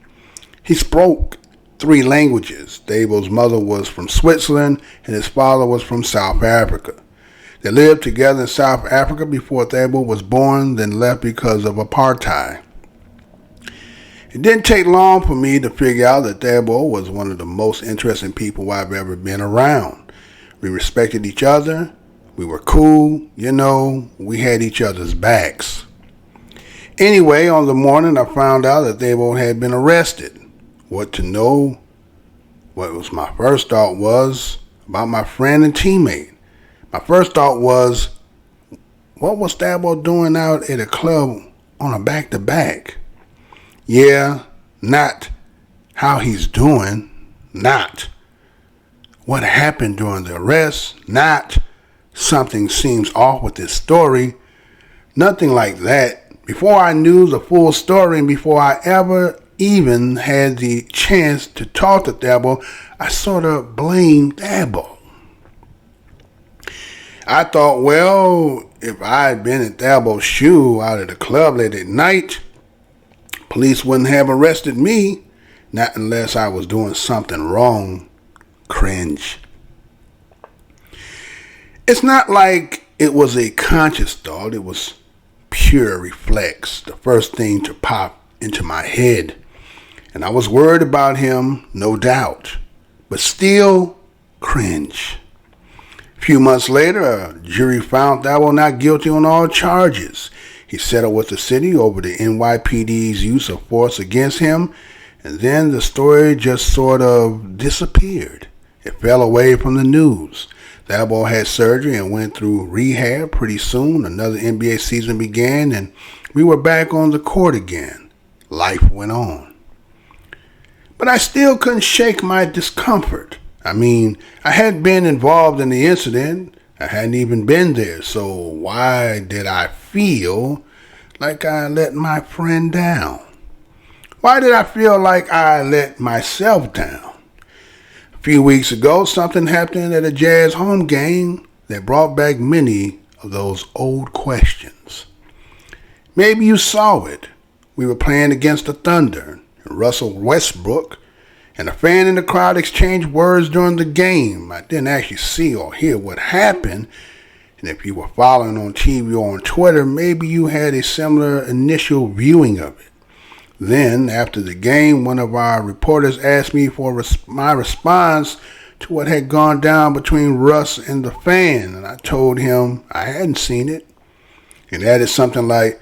He spoke 3 languages. Thabo's mother was from Switzerland and his father was from South Africa. They lived together in South Africa before Thabo was born, then left because of apartheid. It didn't take long for me to figure out that Thabo was one of the most interesting people I've ever been around. We respected each other. We were cool. You know, we had each other's backs. Anyway, on the morning I found out that Thabo had been arrested. What to know? What was my first thought was about my friend and teammate. My first thought was, what was Thabo doing out at a club on a back-to-back? Yeah, not how he's doing, not what happened during the arrest, not something seems off with this story, nothing like that. Before I knew the full story and before I ever even had the chance to talk to Thabo, I sort of blamed Thabo. I thought, well, if I had been in Thabo's shoe out at the club late at night, police wouldn't have arrested me, not unless I was doing something wrong. Cringe. It's not like it was a conscious thought. It was pure reflex, the first thing to pop into my head. And I was worried about him, no doubt, but still cringe. A few months later, a jury found Thabo not guilty on all charges. He settled with the city over the NYPD's use of force against him, and then the story just sort of disappeared. It fell away from the news. Thabo had surgery and went through rehab. Pretty soon, another NBA season began, and we were back on the court again. Life went on. But I still couldn't shake my discomfort. I mean, I hadn't been involved in the incident. I hadn't even been there. So why did I feel like I let my friend down? Why did I feel like I let myself down? A few weeks ago, something happened at a Jazz home game that brought back many of those old questions. Maybe you saw it. We were playing against the Thunder, and Russell Westbrook and a fan in the crowd exchanged words during the game. I didn't actually see or hear what happened, and if you were following on TV or on Twitter, maybe you had a similar initial viewing of it. Then, after the game, one of our reporters asked me for my response to what had gone down between Russ and the fan, and I told him I hadn't seen it, and added something like,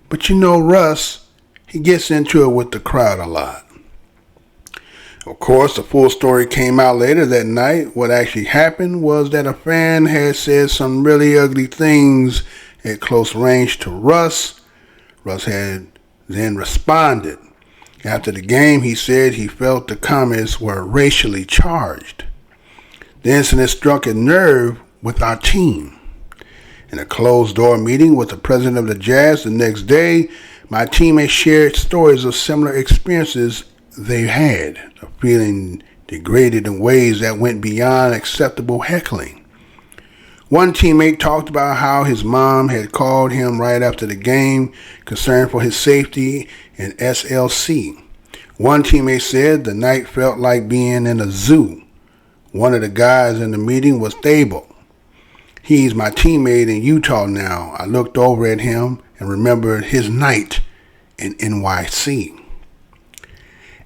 "But you know Russ, he gets into it with the crowd a lot." Of course, the full story came out later that night. What actually happened was that a fan had said some really ugly things at close range to Russ. Russ had then responded. After the game, he said he felt the comments were racially charged. The incident struck a nerve with our team. In a closed-door meeting with the president of the Jazz the next day, my teammates shared stories of similar experiences they had, of feeling degraded in ways that went beyond acceptable heckling. One teammate talked about how his mom had called him right after the game, concerned for his safety and SLC. One teammate said the night felt like being in a zoo. One of the guys in the meeting was Thabo. He's my teammate in Utah now. I looked over at him and remembered his night in NYC.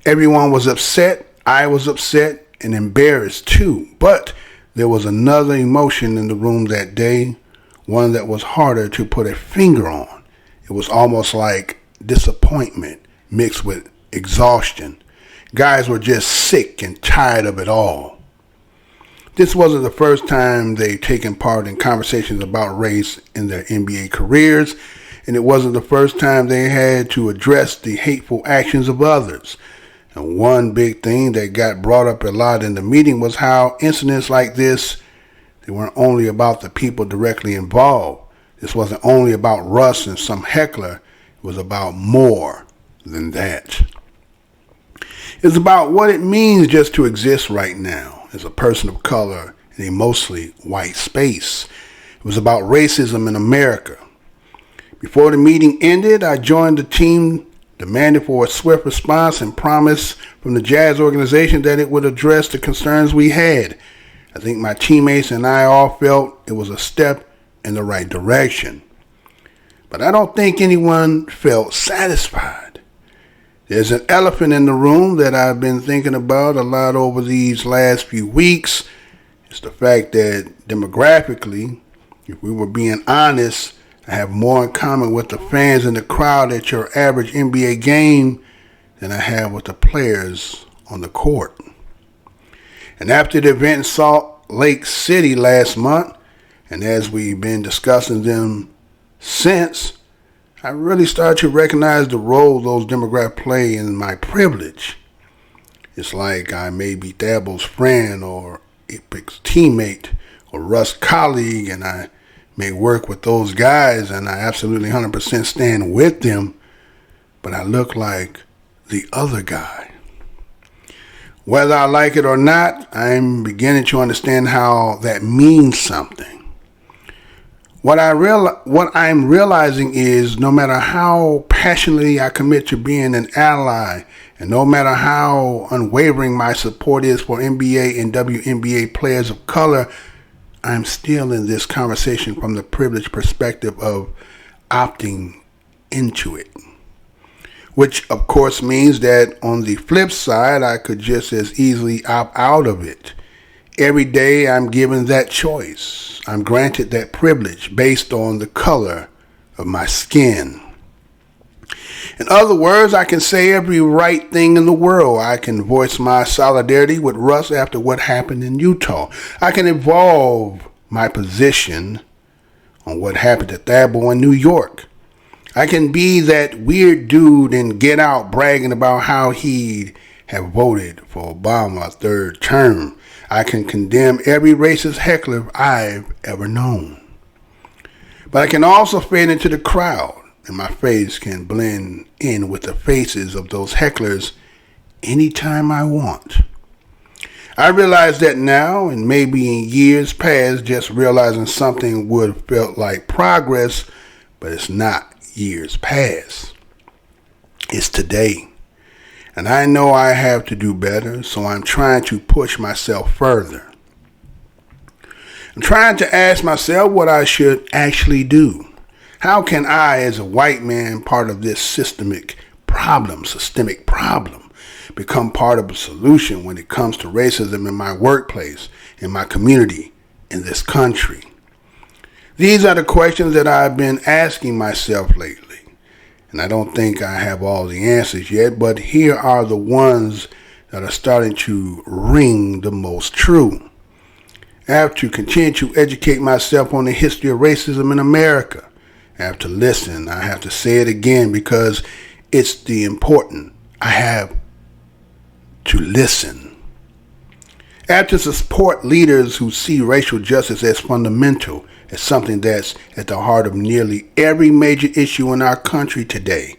Everyone was upset. I was upset and embarrassed too. But there was another emotion in the room that day, one that was harder to put a finger on. It was almost like disappointment mixed with exhaustion. Guys were just sick and tired of it all. This wasn't the first time they'd taken part in conversations about race in their NBA careers, and it wasn't the first time they had to address the hateful actions of others. And one big thing that got brought up a lot in the meeting was how incidents like this, they weren't only about the people directly involved. This wasn't only about Russ and some heckler. It was about more than that. It's about what it means just to exist right now as a person of color in a mostly white space. It was about racism in America. Before the meeting ended, I joined the team, demanded for a swift response and promised from the Jazz organization that it would address the concerns we had. I think my teammates and I all felt it was a step in the right direction. But I don't think anyone felt satisfied. There's an elephant in the room that I've been thinking about a lot over these last few weeks. It's the fact that demographically, if we were being honest, I have more in common with the fans in the crowd at your average NBA game than I have with the players on the court. And after the event in Salt Lake City last month, and as we've been discussing them since, I really started to recognize the role those demographics play in my privilege. It's like I may be Thabo's friend or Epic's teammate or Russ' colleague, and I may work with those guys, and I absolutely 100% stand with them, but I look like the other guy. Whether I like it or not, I'm beginning to understand how that means something. What I'm realizing is no matter how passionately I commit to being an ally, and no matter how unwavering my support is for NBA and WNBA players of color, I'm still in this conversation from the privileged perspective of opting into it. Which of course means that on the flip side, I could just as easily opt out of it. Every day I'm given that choice. I'm granted that privilege based on the color of my skin. In other words, I can say every right thing in the world. I can voice my solidarity with Russ after what happened in Utah. I can evolve my position on what happened to Thabo in New York. I can be that weird dude in Get Out bragging about how he have voted for Obama a third term. I can condemn every racist heckler I've ever known. But I can also fade into the crowd, and my face can blend in with the faces of those hecklers anytime I want. I realize that now, and maybe in years past, just realizing something would have felt like progress, but it's not years past. It's today. And I know I have to do better, so I'm trying to push myself further. I'm trying to ask myself what I should actually do. How can I, as a white man, part of this systemic problem, become part of a solution when it comes to racism in my workplace, in my community, in this country? These are the questions that I've been asking myself lately. And I don't think I have all the answers yet, but here are the ones that are starting to ring the most true. I have to continue to educate myself on the history of racism in America. I have to listen. I have to say it again because it's the important. I have to listen. I have to support leaders who see racial justice as fundamental, as something that's at the heart of nearly every major issue in our country today.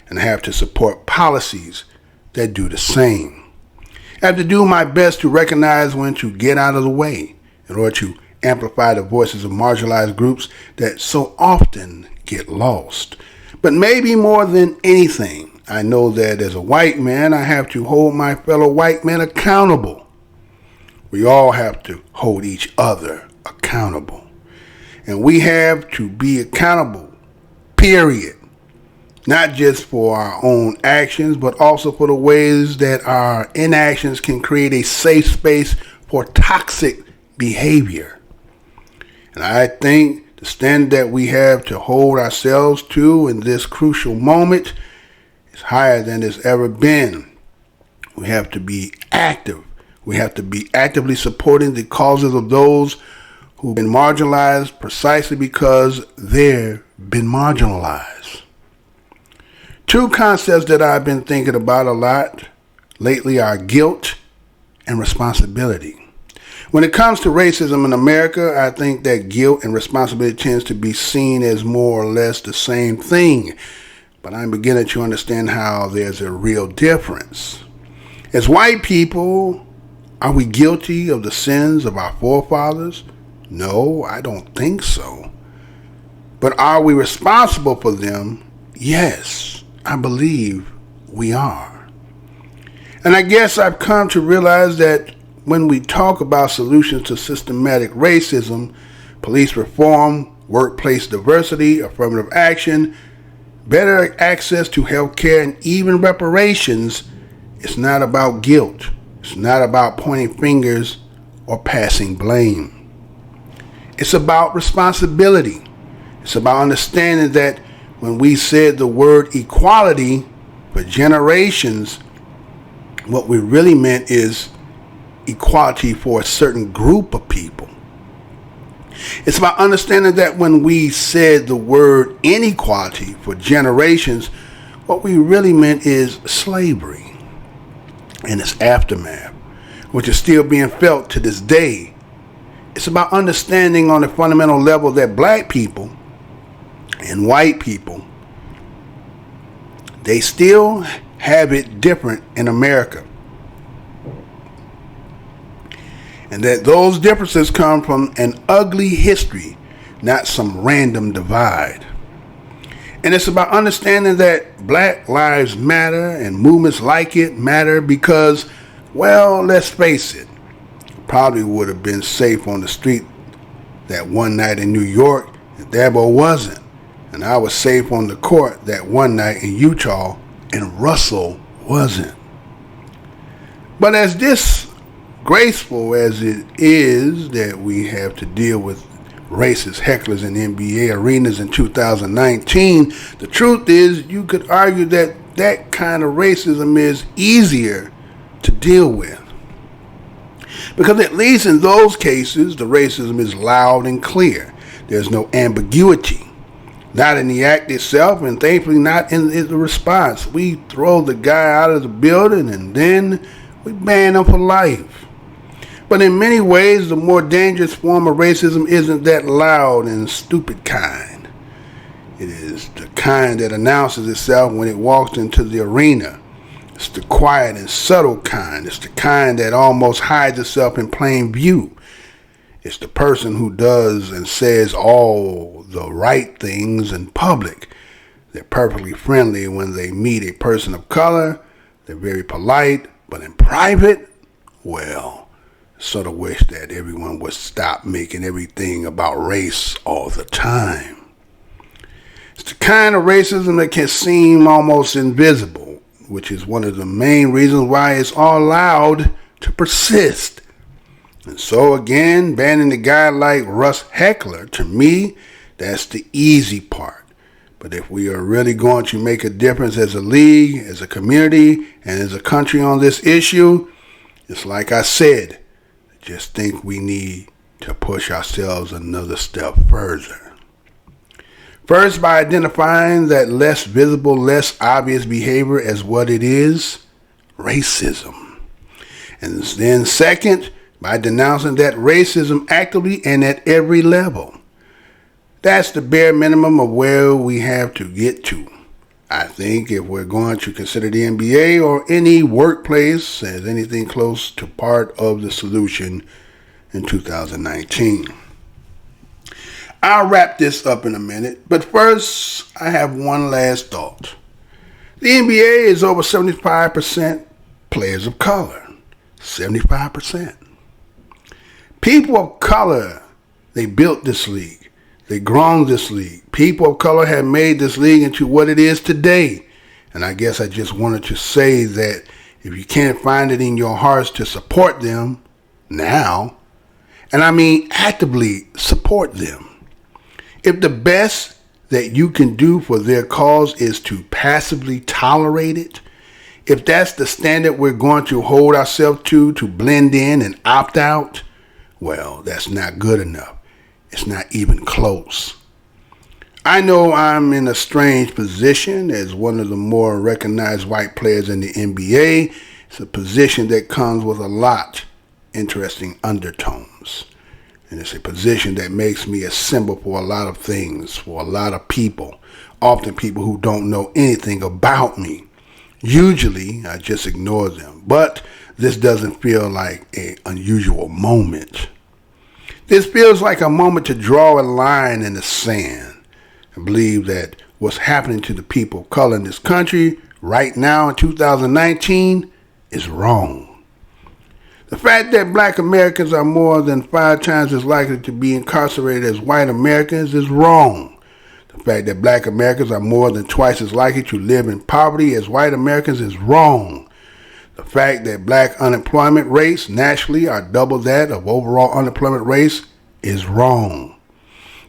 And I have to support policies that do the same. I have to do my best to recognize when to get out of the way in order to amplify the voices of marginalized groups that so often get lost. But maybe more than anything, I know that as a white man, I have to hold my fellow white men accountable. We all have to hold each other accountable. And we have to be accountable, period. Not just for our own actions, but also for the ways that our inactions can create a safe space for toxic behavior. And I think the standard that we have to hold ourselves to in this crucial moment is higher than it's ever been. We have to be active. We have to be actively supporting the causes of those who've been marginalized precisely because they've been marginalized. Two concepts that I've been thinking about a lot lately are guilt and responsibility. When it comes to racism in America, I think that guilt and responsibility tends to be seen as more or less the same thing. But I'm beginning to understand how there's a real difference. As white people, are we guilty of the sins of our forefathers? No, I don't think so. But are we responsible for them? Yes, I believe we are. And I guess I've come to realize that when we talk about solutions to systematic racism, police reform, workplace diversity, affirmative action, better access to health care, and even reparations, it's not about guilt. It's not about pointing fingers or passing blame. It's about responsibility. It's about understanding that when we said the word equality for generations, what we really meant is equality for a certain group of people. It's about understanding that when we said the word inequality for generations, what we really meant is slavery and its aftermath, which is still being felt to this day. It's about understanding on a fundamental level that black people and white people, they still have it different in America. And that those differences come from an ugly history, not some random divide. And it's about understanding that Black Lives Matter and movements like it matter because, well, let's face it, probably would have been safe on the street that one night in New York if Dabo wasn't. And I was safe on the court that one night in Utah and Russell wasn't. But as disgraceful as it is that we have to deal with racist hecklers in NBA arenas in 2019, the truth is you could argue that that kind of racism is easier to deal with. Because at least in those cases, the racism is loud and clear. There's no ambiguity. Not in the act itself, and thankfully not in the response. We throw the guy out of the building and then we ban him for life. But in many ways, the more dangerous form of racism isn't that loud and stupid kind. It is the kind that announces itself when it walks into the arena. It's the quiet and subtle kind. It's the kind that almost hides itself in plain view. It's the person who does and says all the right things in public. They're perfectly friendly when they meet a person of color. They're very polite, but in private, well, sort of wish that everyone would stop making everything about race all the time. It's the kind of racism that can seem almost invisible, which is one of the main reasons why it's all allowed to persist. And so again, banning a guy like Russ Heckler, to me, that's the easy part. But if we are really going to make a difference as a league, as a community, and as a country on this issue, it's like I said, I just think we need to push ourselves another step further. First, by identifying that less visible, less obvious behavior as what it is, racism. And then second, by denouncing that racism actively and at every level. That's the bare minimum of where we have to get to. I think if we're going to consider the NBA or any workplace as anything close to part of the solution in 2019. I'll wrap this up in a minute, but first I have one last thought. The NBA is over 75% players of color. 75%. People of color, they built this league. They grown this league. People of color have made this league into what it is today. And I guess I just wanted to say that if you can't find it in your hearts to support them now, and I mean actively support them. If the best that you can do for their cause is to passively tolerate it, if that's the standard we're going to hold ourselves to blend in and opt out, well, that's not good enough. It's not even close. I know I'm in a strange position as one of the more recognized white players in the NBA. It's a position that comes with a lot interesting undertones. And it's a position that makes me a symbol for a lot of things, for a lot of people, often people who don't know anything about me. Usually, I just ignore them, but this doesn't feel like an unusual moment. This feels like a moment to draw a line in the sand and believe that what's happening to the people of color in this country right now in 2019 is wrong. The fact that black Americans are more than 5 times as likely to be incarcerated as white Americans is wrong. The fact that black Americans are more than twice as likely to live in poverty as white Americans is wrong. The fact that black unemployment rates nationally are double that of overall unemployment rates is wrong.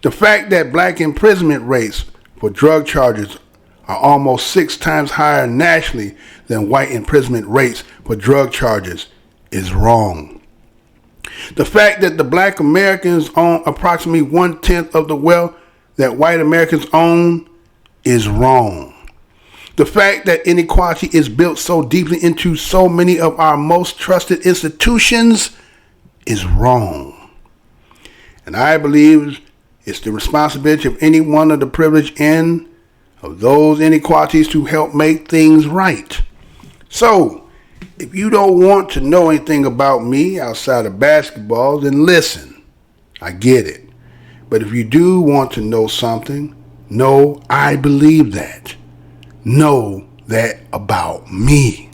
The fact that black imprisonment rates for drug charges are almost 6 times higher nationally than white imprisonment rates for drug charges is wrong. The fact that the black Americans own approximately 1/10 of the wealth that white Americans own is wrong. The fact that inequality is built so deeply into so many of our most trusted institutions is wrong. And I believe it's the responsibility of any one of the privileged end of those inequalities to help make things right. So, if you don't want to know anything about me outside of basketball, then listen. I get it. But if you do want to know something, know I believe that. Know that about me.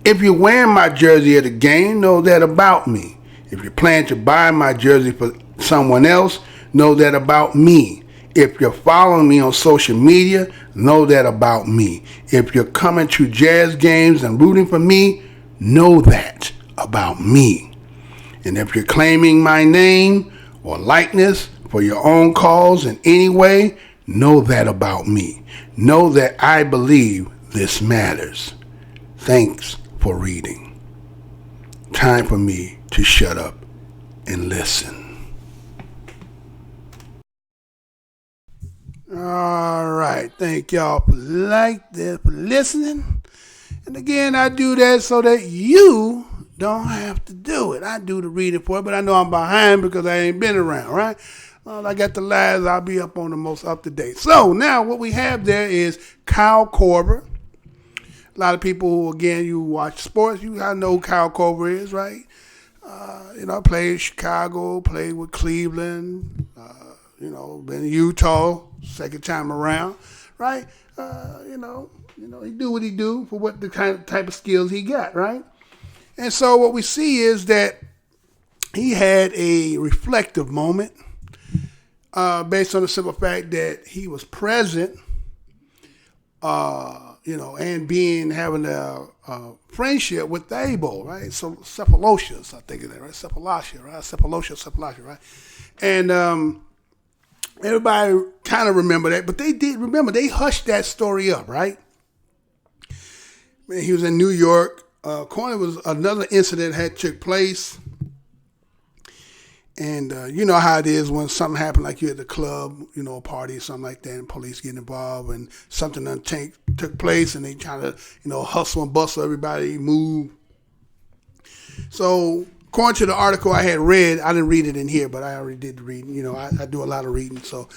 If you're wearing my jersey at a game, know that about me. If you plan to buy my jersey for someone else, know that about me. If you're following me on social media, know that about me. If you're coming to Jazz games and rooting for me, know that about me. And if you're claiming my name or likeness for your own cause in any way, know that about me. Know that I believe this matters. Thanks for reading. Time for me to shut up and listen. All right. Thank y'all for for listening. And again, I do that so that you don't have to do it. I do the reading for it, but I know I'm behind because I ain't been around, right? Well, I got the last. I'll be up on the most up-to-date. So now what we have there is Kyle Korver. A lot of people who, again, you watch sports, you gotta know who Kyle Korver is, right? Played in Chicago, played with Cleveland, been in Utah, second time around, right? He do what he do for what the type of skills he got, right? And so what we see is that he had a reflective moment based on the simple fact that he was present, and having a friendship with Abel, right? So Cephalosius, I think of that, right? Cephalosius, right? And everybody kind of remember that, but they did remember, they hushed that story up, right? Man, he was in New York. Corner was another incident had took place. And you know how it is when something happened, like you're at the club, a party or something like that, and police get involved, and something took place, and they try to, hustle and bustle everybody, move. So, according to the article I had read, I didn't read it in here, but I already did the reading. I do a lot of reading. So,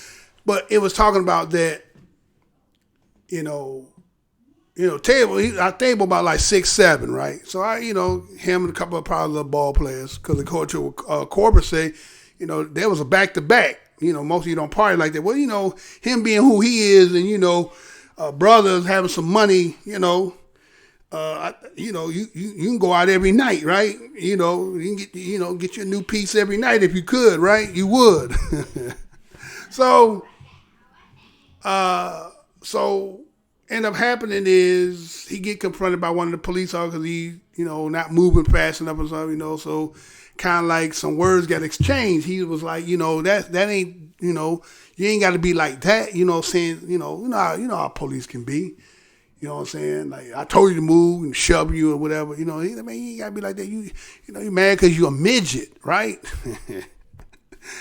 but it was talking about that, our table about like 6'7", right? So him and a couple of probably little ball players, because according to what Korver say, there was a back-to-back. Most of you don't party like that. Well, him being who he is, and brothers having some money, you can go out every night, right? You can get you a new piece every night if you could, right? You would. So end up happening is he get confronted by one of the police officers. He, not moving fast enough or something, so kind of like some words got exchanged. He was like, that ain't, you ain't got to be like that, saying, how police can be. You know what I'm saying? Like, I told you to move and shove you or whatever. You ain't got to be like that. You mad because you a midget, right?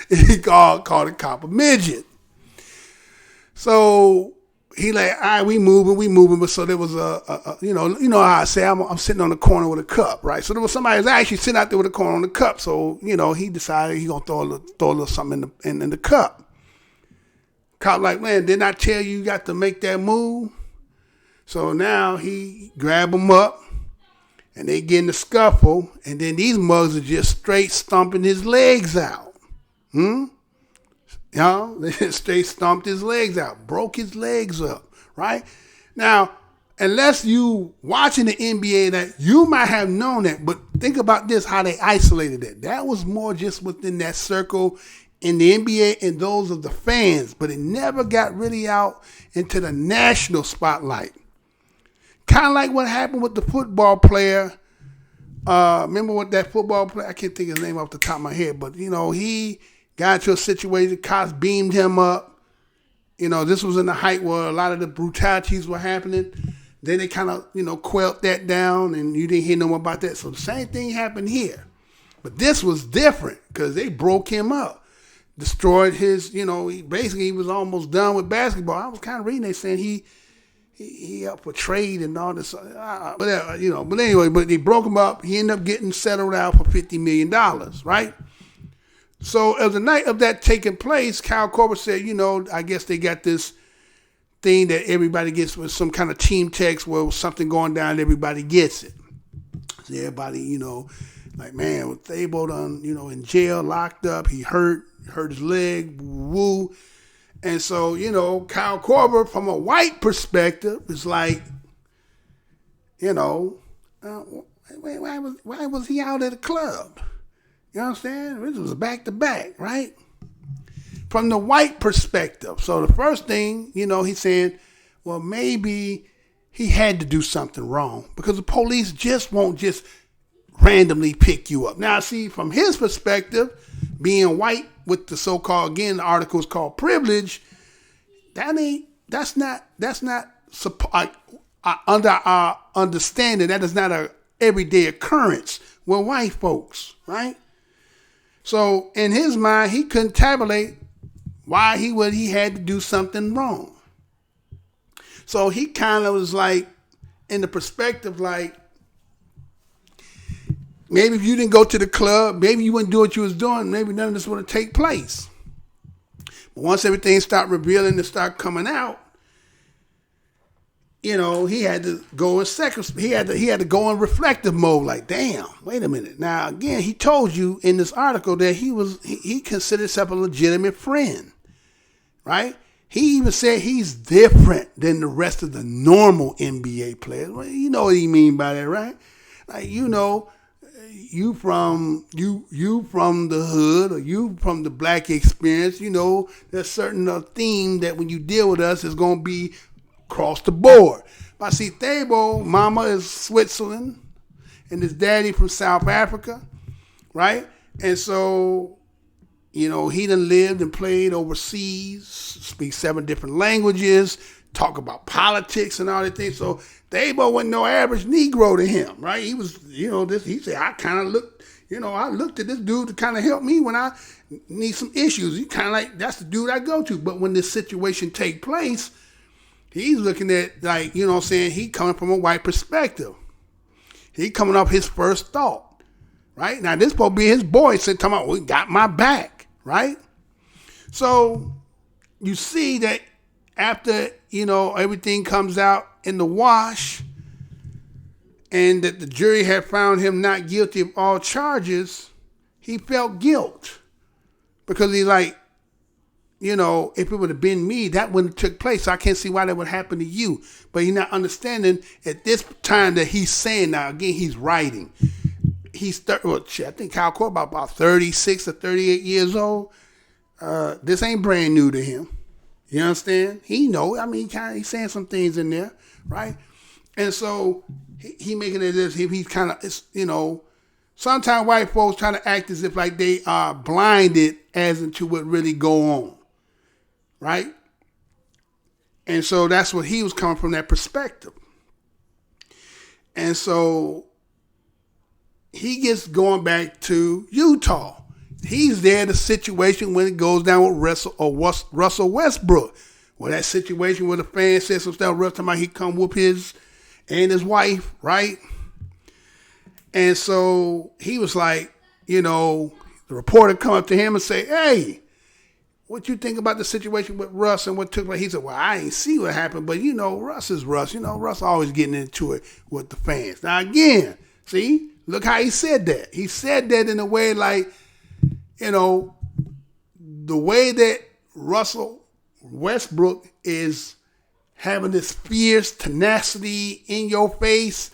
He called the cop a midget. So he like, all right, we moving. But so there was how I say, I'm sitting on the corner with a cup, right? So there was somebody who's actually sitting out there with a corner on the cup. So, he decided he going to throw a little something in the cup. Cop like, man, didn't I tell you got to make that move? So now he grab him up, and they get in the scuffle, and then these mugs are just straight stomping his legs out. They straight stomped his legs out, broke his legs up, right? Now, unless you watching the NBA, that you might have known that, but think about this, how they isolated it. That was more just within that circle in the NBA and those of the fans, but it never got really out into the national spotlight. Kind of like what happened with the football player. Remember what that football player, I can't think of his name off the top of my head, but, he got into a situation, cops beamed him up. This was in the height where a lot of the brutalities were happening. Then they kind of, quelled that down, and you didn't hear no more about that. So the same thing happened here. But this was different because they broke him up, destroyed his, he was almost done with basketball. I was kind of reading, they saying he up for trade and all this, but anyway, but they broke him up. He ended up getting settled out for $50 million, right? So as the night of that taking place, Kyle Korver said, I guess they got this thing that everybody gets with some kind of team text where something going down, everybody gets it. So everybody, like, man, with Thabo done, in jail, locked up, he hurt his leg, woo. And so, Kyle Korver, from a white perspective, is like, why was he out at the club? You understand? This was a back-to-back, right? From the white perspective. So the first thing, he said, well, maybe he had to do something wrong because the police just won't just randomly pick you up. Now, see, from his perspective, being white with the so-called, again, the article is called Privilege, that's not under our understanding, that is not an everyday occurrence with white folks, right? So in his mind, he couldn't tabulate why he had to do something wrong. So he kind of was like, in the perspective, like, maybe if you didn't go to the club, maybe you wouldn't do what you was doing, maybe none of this would have taken place. But once everything started revealing and started coming out, you know, he had to go in he had to go in reflective mode, like, damn, wait a minute. Now, again, he told you in this article that he considered himself a legitimate friend, right? He even said he's different than the rest of the normal NBA players. Well, you know what he mean by that, right? Like, you know, you from the hood, or you from the black experience, you know, there's certain theme that when you deal with us is going to be across the board. But see, Thabo, mama is Switzerland, and his daddy from South Africa, right? And so, you know, he done lived and played overseas, speaks 7 different languages, talk about politics and all that things. So Thabo wasn't no average Negro to him, right? He was, you know, he said, I looked at this dude to kind of help me when I need some issues. He kind of like, that's the dude I go to. But when this situation take place, he's looking at, like, you know what I'm saying, he coming from a white perspective. He coming off his first thought, right? Now, this supposed to be his boy talking about, we got my back, right? So you see that after, you know, everything comes out in the wash and that the jury had found him not guilty of all charges, he felt guilt because he's like, you know, if it would have been me, that wouldn't have took place. So I can't see why that would happen to you. But he's not understanding at this time that he's saying, now again, he's writing. He's, I think Kyle Court about 36 or 38 years old. This ain't brand new to him. You understand? He know. I mean, he's saying some things in there, right? And so he making it as if he's kind of, you know, sometimes white folks try to act as if like they are blinded as into what really go on, right? And so that's what he was coming from, that perspective. And so he gets going back to Utah. He's there, the situation when it goes down with Russell Westbrook. Well, that situation where the fan said some stuff rough, talking about he come whoop his and his wife, right? And so he was like, you know, the reporter come up to him and say, hey, what you think about the situation with Russ and what took place? He said, well, I ain't see what happened, but you know, Russ is Russ. You know, Russ always getting into it with the fans. Now again, see, look how he said that. He said that in a way like, you know, the way that Russell Westbrook is having this fierce tenacity in your face.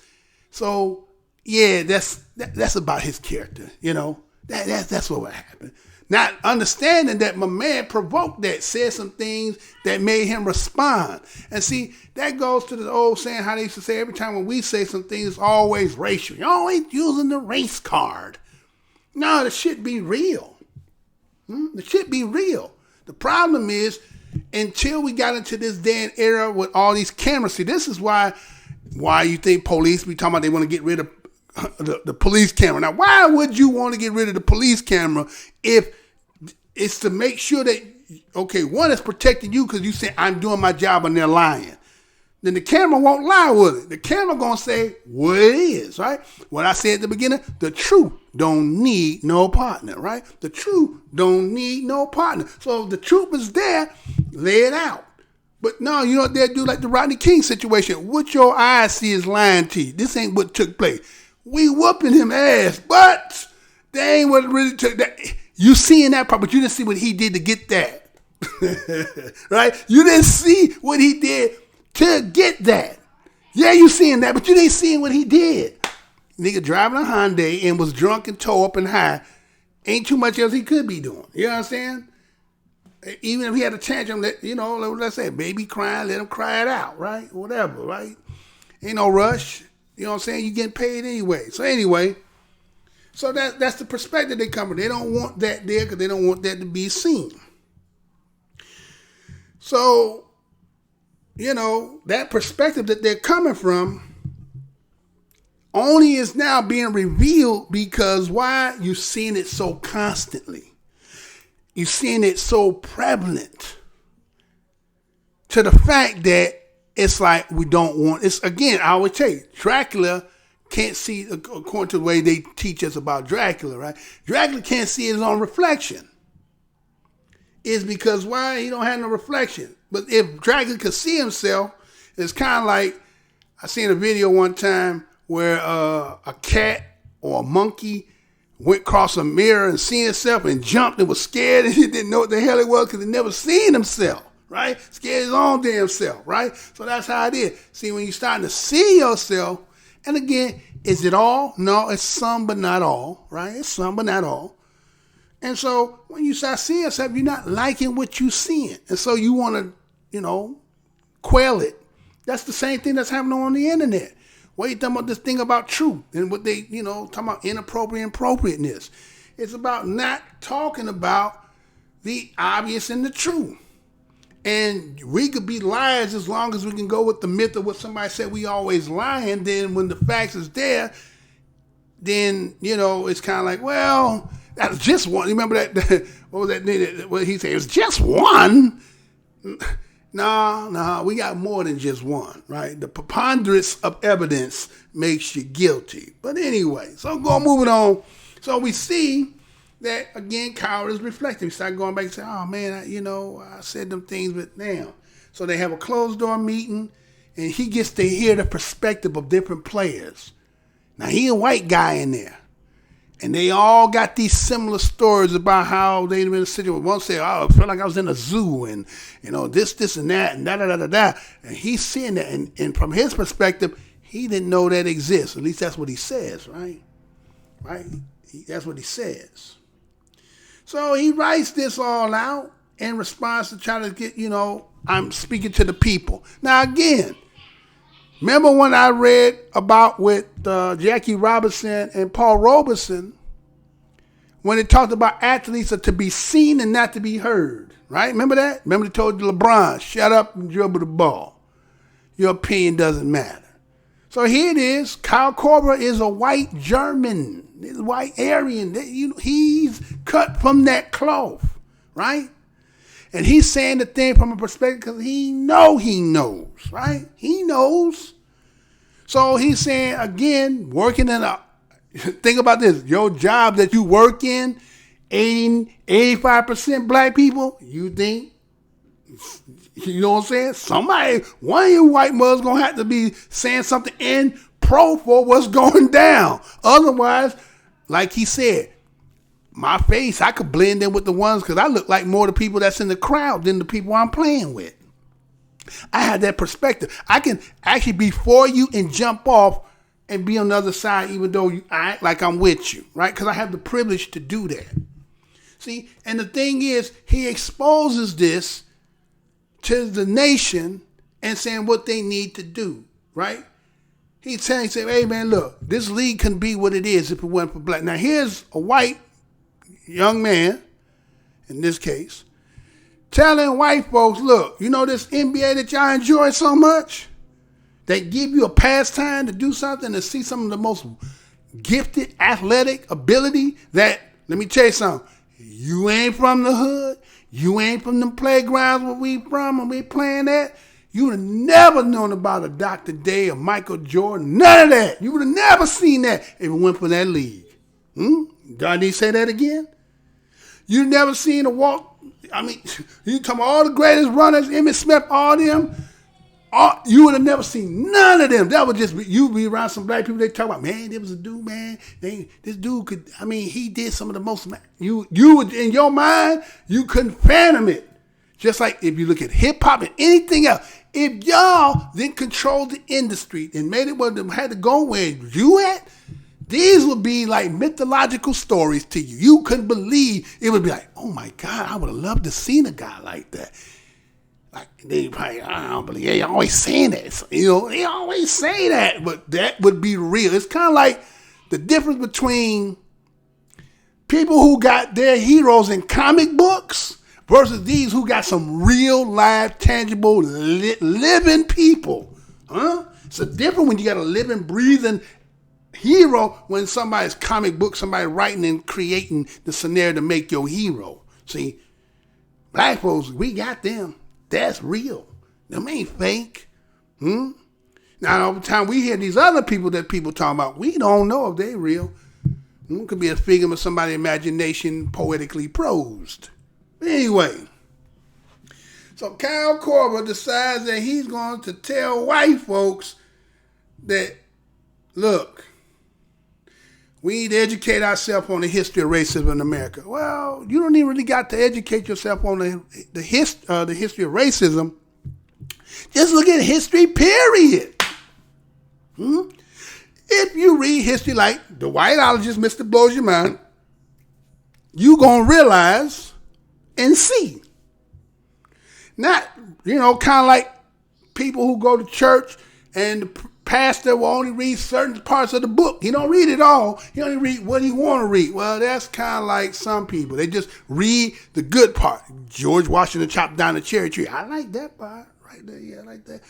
So yeah, that's about his character, you know. That's what happened. Not understanding that my man provoked that, said some things that made him respond. And see, that goes to the old saying how they used to say every time when we say some things, it's always racial. You're always using the race card. No, the shit be real. The shit be real. The problem is, until we got into this day and era with all these cameras, see, this is why you think police be talking about they want to get rid of the police camera. Now, why would you want to get rid of the police camera if it's to make sure that, okay, one is protecting you because you say, I'm doing my job and they're lying. Then the camera won't lie with it. The camera going to say what it is, right? What I said at the beginning, the truth don't need no partner, right? The truth don't need no partner. So if the truth is there, lay it out. But no, you know what they'll do, like the Rodney King situation. What your eyes see is lying to you. This ain't what took place. We whooping him ass, but they ain't what really took that. You seeing that part, but you didn't see what he did to get that. Right? You didn't see what he did to get that. Yeah, you seeing that, but you ain't seeing what he did. Nigga driving a Hyundai and was drunk and tore up and high. Ain't too much else he could be doing. You know what I'm saying? Even if he had a tantrum, let's say, baby crying, let him cry it out, right? Whatever, right? Ain't no rush. You know what I'm saying? You getting paid anyway. So anyway, so that's the perspective they come from. They don't want that there because they don't want that to be seen. So, you know, that perspective that they're coming from only is now being revealed because why? You're seeing it so constantly. you're seeing it so prevalent to the fact that it's like we don't want, it's again, I always tell you, Dracula can't see, according to the way they teach us about Dracula, right? Dracula can't see his own reflection. It's because why? He don't have no reflection. But if Dracula could see himself, it's kind of like, I seen a video one time where a cat or a monkey went across a mirror and seen himself and jumped and was scared and he didn't know what the hell it was because he never seen himself, right? Scared his own damn self, right? So that's how it is. See, when you're starting to see yourself, and again, is it all? No, it's some but not all, right? It's some but not all. And so when you start seeing yourself, you're not liking what you're seeing. And so you want to, quell it. That's the same thing that's happening on the internet. What are you talking about this thing about truth and what they, talking about inappropriateness? It's about not talking about the obvious and the true. And we could be liars as long as we can go with the myth of what somebody said we always lying. Then when the facts is there, then, it's kind of like, well, that's just one. Remember that, what was that? What he said, it was just one. No, we got more than just one, right? The preponderance of evidence makes you guilty. But anyway, so moving on. So we see that, again, Kyle is reflecting. We start going back and say, oh, man, I said them things, but now. So they have a closed-door meeting, and he gets to hear the perspective of different players. Now, he a white guy in there. And they all got these similar stories about how they've been in a situation. One said, oh, I felt like I was in a zoo and, this and that and da-da-da-da-da. And he's seeing that. And from his perspective, he didn't know that exists. At least that's what he says, right? Right? That's what he says. So he writes this all out in response to try to get, I'm speaking to the people. Now, again, remember when I read about with Jackie Robinson and Paul Robeson, when it talked about athletes are to be seen and not to be heard, right? Remember that? Remember they told LeBron, shut up and dribble the ball. Your opinion doesn't matter. So here it is. Kyle Korver is a white German, he's a white Aryan. He's cut from that cloth, right? And he's saying the thing from a perspective because he knows, right? He knows. So he's saying, again, working in think about this, your job that you work in, 85% black people, you think, you know what I'm saying? One of you white mothers going to have to be saying something in pro for what's going down. Otherwise, like he said, my face, I could blend in with the ones because I look like more the people that's in the crowd than the people I'm playing with. I have that perspective. I can actually be for you and jump off and be on the other side even though I act like I'm with you, right? Because I have the privilege to do that. See, and the thing is, he exposes this to the nation and saying what they need to do, right? He's saying, hey man, look, this league couldn't be what it is if it wasn't for black. Now here's a white young man, in this case, telling white folks, look, this NBA that y'all enjoy so much, they give you a pastime to do something, to see some of the most gifted athletic ability that, let me tell you something, you ain't from the hood, you ain't from them playgrounds where we from and we playing at, you would have never known about a Dr. Day or Michael Jordan, none of that. You would have never seen that if it went for that league. Did he say that again? You never seen a walk. I mean, you talking about all the greatest runners, Emmitt Smith, all them. You would have never seen none of them. That would just be, you be around some black people. They talk about, man, there was a dude, man. This dude could. I mean, he did some of the most. You would, in your mind, you couldn't fathom it. Just like if you look at hip hop and anything else, if y'all didn't control the industry and made it where they had to go where you at. These would be like mythological stories to you. You couldn't believe it would be like, oh my God, I would have loved to seen a guy like that. Like they probably, I don't believe they always saying that. They always say that, but that would be real. It's kind of like the difference between people who got their heroes in comic books versus these who got some real, live, tangible, living people. It's a difference when you got a living, breathing hero when somebody's comic book, somebody writing and creating the scenario to make your hero. See, Black folks, we got them. That's real. Them ain't fake. Now, over time, we hear these other people that people talking about. We don't know if they real. It could be a figment of somebody's imagination, poetically prosed. Anyway, so Kyle Korver decides that he's going to tell white folks that, look, we need to educate ourselves on the history of racism in America. Well, you don't even really got to educate yourself on the history of racism. Just look at history, period. If you read history like the whiteologist, Mr. Blows Your Mind, you going to realize and see. Not, kind of like people who go to church and the pastor will only read certain parts of the book. He don't read it all. He only read what he want to read. Well, that's kind of like some people. They just read the good part. George Washington chopped down the cherry tree. I like that part. Right there, yeah, I like that.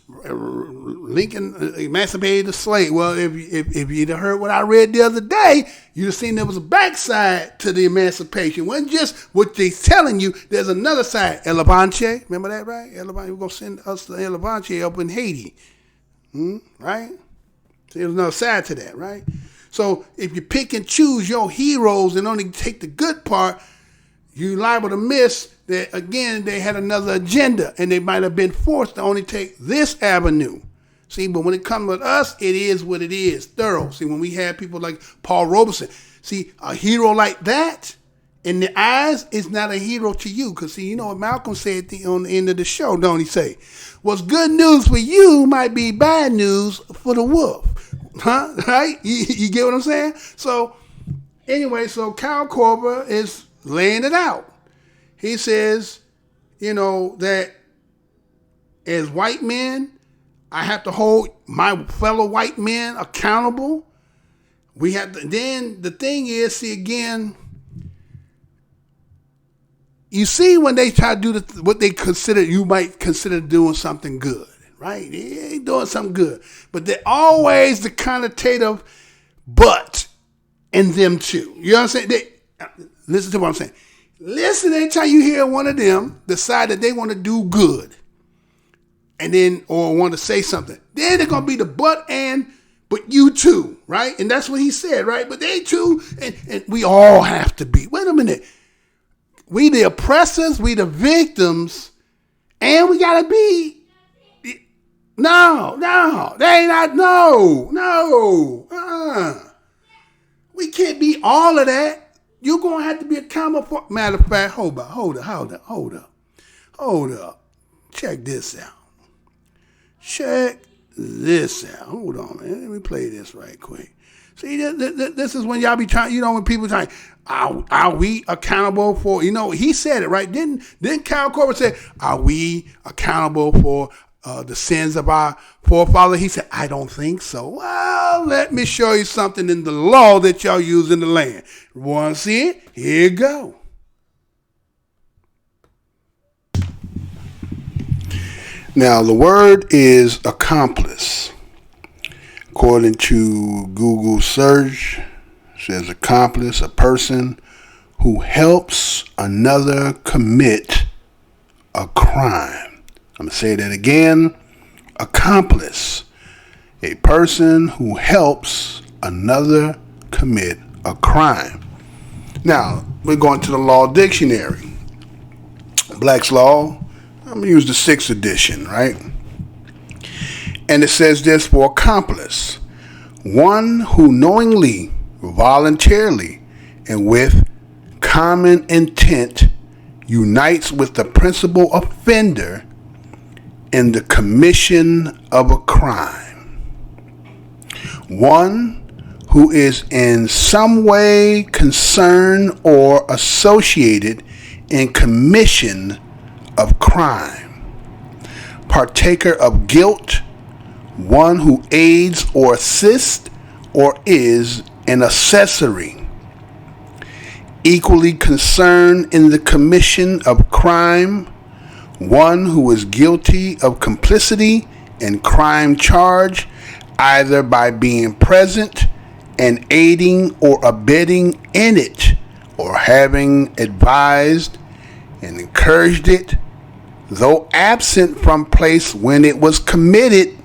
Lincoln emancipated the slave. Well, if you'd have heard what I read the other day, you'd have seen there was a backside to the emancipation. It wasn't just what they're telling you. There's another side. El Levante, remember that, right? El Levante, we're going to send us to El Levante up in Haiti. Right? So there's another side to that, right? So if you pick and choose your heroes and only take the good part, you're liable to miss that, again, they had another agenda and they might have been forced to only take this avenue. See, but when it comes with us, it is what it is, thorough. See, when we have people like Paul Robeson, see, a hero like that, in the eyes, is not a hero to you. Because, see, you know what Malcolm said on the end of the show, don't he say? What's good news for you might be bad news for the wolf. Huh? Right? You get what I'm saying? So, anyway, so Kyle Korver is laying it out. He says, that as white men, I have to hold my fellow white men accountable. We have to, then the thing is, see, again, you see when they try to do what they consider, you might consider doing something good, right? They ain't doing something good. But they're always the connotative but in them too. You know what I'm saying? Listen to what I'm saying. Listen anytime you hear one of them decide that they want to do good and then, or want to say something. Then they're going to be the but you too, right? And that's what he said, right? But they too, and we all have to be. Wait a minute. We the oppressors, we the victims, and we got to be. No, they ain't no. We can't be all of that. You're going to have to be accountable for. Matter of fact, hold up. Check this out. Hold on, man. Let me play this right quick. See, this is when y'all be trying, when people trying, are we accountable for, he said it, right? Didn't Kyle Korver say, are we accountable for the sins of our forefathers? He said, I don't think so. Well, let me show you something in the law that y'all use in the land. Want to see it? Here you go. Now, the word is accomplice. According to Google search, it says accomplice, a person who helps another commit a crime. I'm going to say that again. Accomplice, a person who helps another commit a crime. Now, we're going to the Law Dictionary. Black's Law. I'm going to use the 6th edition, right? And it says this for accomplice. One who knowingly, voluntarily, and with common intent unites with the principal offender in the commission of a crime. One who is in some way concerned or associated in commission of crime. Partaker of guilt, one who aids or assists or is an accessory. Equally concerned in the commission of crime, one who is guilty of complicity in crime charge, either by being present and aiding or abetting in it, or having advised, and encouraged it, though absent from place when it was committed,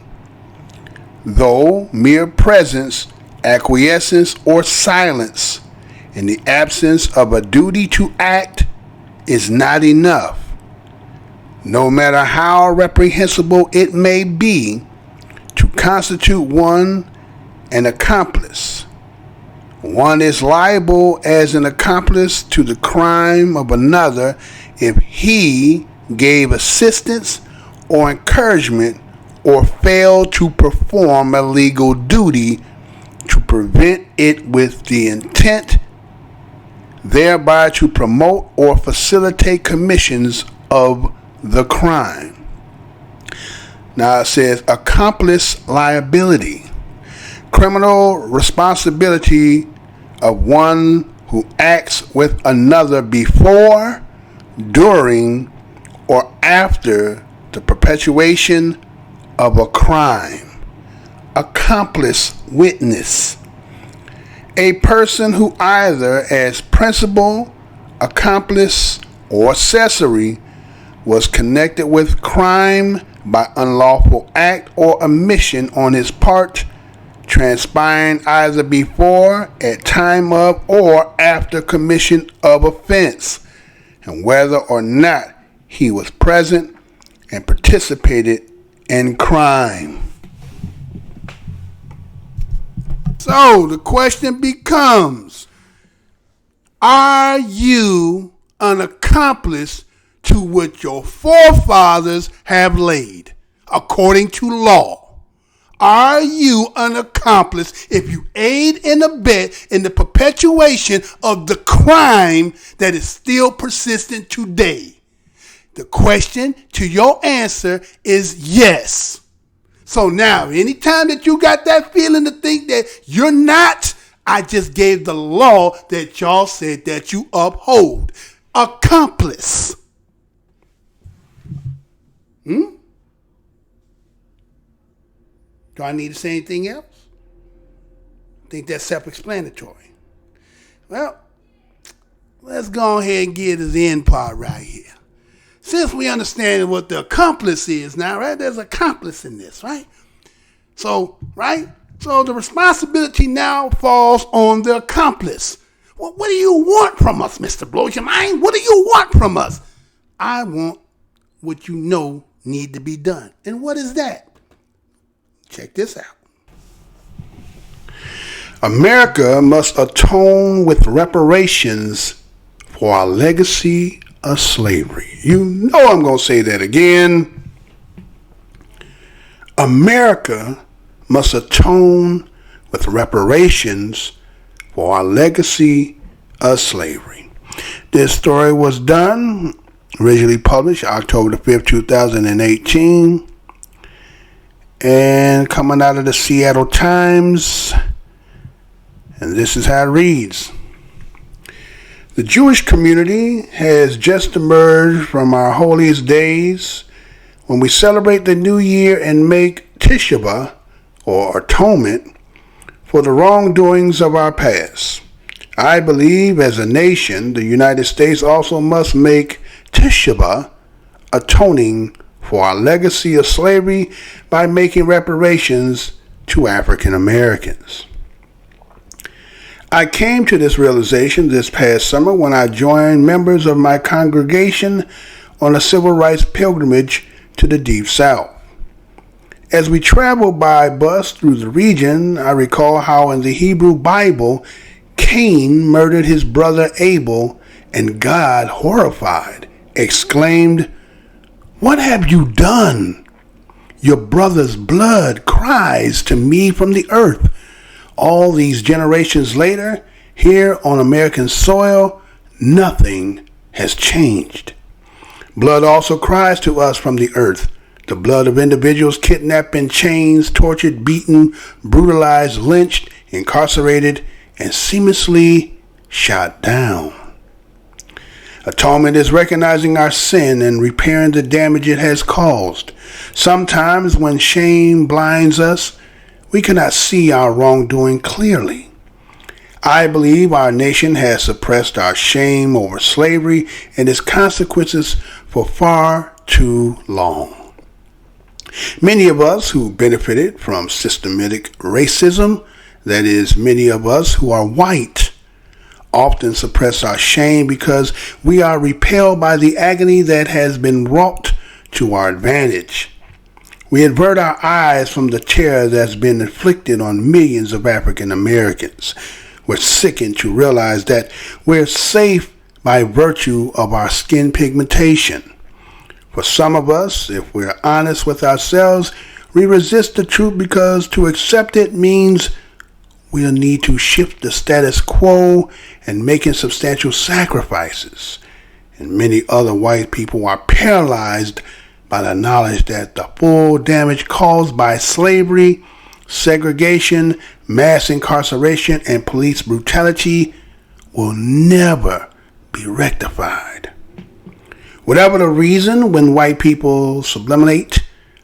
though mere presence, acquiescence, or silence in the absence of a duty to act is not enough. No matter how reprehensible it may be, to constitute one an accomplice. One is liable as an accomplice to the crime of another if he gave assistance or encouragement or failed to perform a legal duty to prevent it with the intent thereby to promote or facilitate commissions of the crime. Now it says accomplice liability. Criminal responsibility of one who acts with another before, during, or after the perpetration of a crime. Accomplice witness. A person who either as principal, accomplice, or accessory was connected with crime by unlawful act or omission on his part, transpiring either before, at time of, or after commission of offense, and whether or not he was present and participated in crime. So the question becomes, are you an accomplice to what your forefathers have laid according to law? Are you an accomplice if you aid and abet in the perpetuation of the crime that is still persistent today? The question to your answer is yes. So now, anytime that you got that feeling to think that you're not, I just gave the law that y'all said that you uphold. Accomplice. Do I need to say anything else? I think that's self-explanatory. Well, let's go ahead and get to the end part right here. Since we understand what the accomplice is now, right? There's accomplice in this, right? So, right? So the responsibility now falls on the accomplice. Well, what do you want from us, Mr. Blows Your Mind? What do you want from us? I want what you know need to be done. And what is that? Check this out. America must atone with reparations for our legacy of slavery. You know I'm going to say that again. America must atone with reparations for our legacy of slavery. This story was done, originally published October the 5th, 2018, and coming out of the Seattle Times, and this is how it reads. The Jewish community has just emerged from our holiest days when we celebrate the new year and make Tisha B'Av, or atonement, for the wrongdoings of our past. I believe as a nation, the United States also must make Tisha B'Av, atoning for our legacy of slavery by making reparations to African Americans. I came to this realization this past summer when I joined members of my congregation on a civil rights pilgrimage to the Deep South. As we traveled by bus through the region, I recall how in the Hebrew Bible, Cain murdered his brother Abel, and God, horrified, exclaimed, "What have you done? Your brother's blood cries to me from the earth." All these generations later, here on American soil, nothing has changed. Blood also cries to us from the earth. The blood of individuals kidnapped in chains, tortured, beaten, brutalized, lynched, incarcerated, and seamlessly shot down. Atonement is recognizing our sin and repairing the damage it has caused. Sometimes when shame blinds us, we cannot see our wrongdoing clearly. I believe our nation has suppressed our shame over slavery and its consequences for far too long. Many of us who benefited from systematic racism, that is, many of us who are white, often suppress our shame because we are repelled by the agony that has been wrought to our advantage. We avert our eyes from the terror that's been inflicted on millions of African Americans. We're sickened to realize that we're safe by virtue of our skin pigmentation. For some of us, if we're honest with ourselves, we resist the truth because to accept it means we'll need to shift the status quo and making substantial sacrifices. And many other white people are paralyzed by the knowledge that the full damage caused by slavery, segregation, mass incarceration, and police brutality will never be rectified. Whatever the reason, when white people sublimate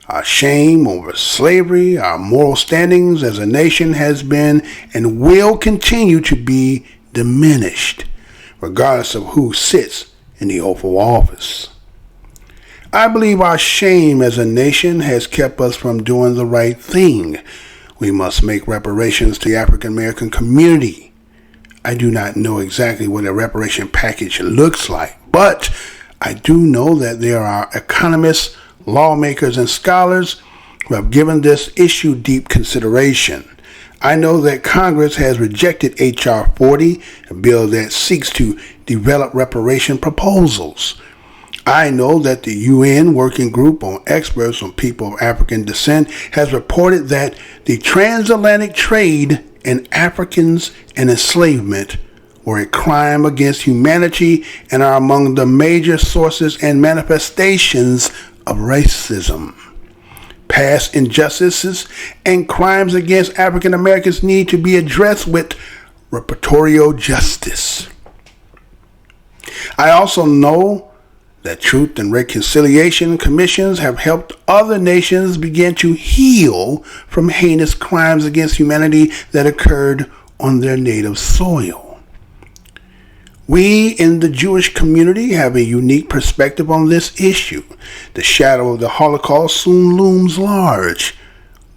our shame over slavery, our moral standings as a nation has been and will continue to be diminished, regardless of who sits in the Oval Office. I believe our shame as a nation has kept us from doing the right thing. We must make reparations to the African American community. I do not know exactly what a reparation package looks like, but I do know that there are economists, lawmakers, and scholars who have given this issue deep consideration. I know that Congress has rejected H.R. 40, a bill that seeks to develop reparation proposals. I know that the UN Working Group on Experts on People of African Descent has reported that the transatlantic trade in Africans and enslavement were a crime against humanity and are among the major sources and manifestations of racism. Past injustices and crimes against African Americans need to be addressed with reparatorial justice. I also know that Truth and Reconciliation Commissions have helped other nations begin to heal from heinous crimes against humanity that occurred on their native soil. We in the Jewish community have a unique perspective on this issue. The shadow of the Holocaust soon looms large.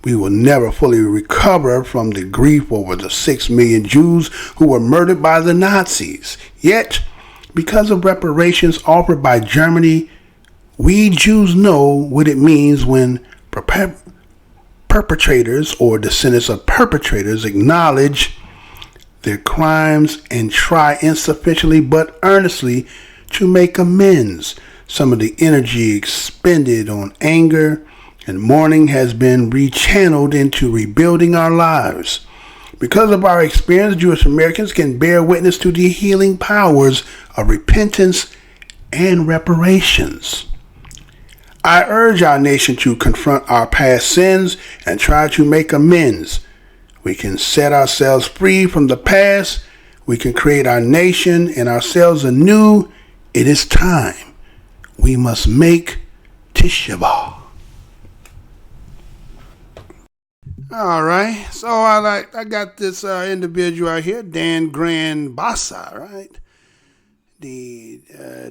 We will never fully recover from the grief over the 6 million Jews who were murdered by the Nazis. Yet, because of reparations offered by Germany, we Jews know what it means when perpetrators or descendants of perpetrators acknowledge their crimes and try insufficiently but earnestly to make amends. Some of the energy expended on anger and mourning has been rechanneled into rebuilding our lives. Because of our experience, Jewish Americans can bear witness to the healing powers of repentance and reparations. I urge our nation to confront our past sins and try to make amends. We can set ourselves free from the past. We can create our nation and ourselves anew. It is time. We must make Tisha B'Av. All right, so I got this individual right here, Dan Grand Bassa, right? The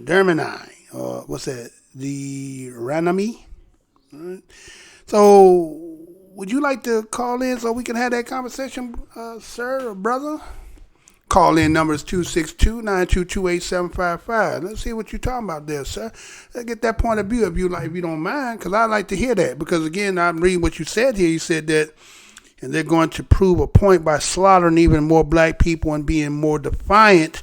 Dermani, or what's that? The Ranami. All right. So, would you like to call in so we can have that conversation, sir or brother? Call in number is 262-922-8755. Let's see what you're talking about there, sir. Let's get that point of view if you don't mind, because I like to hear that. Because again, I'm reading what you said here. You said that, and they're going to prove a point by slaughtering even more black people and being more defiant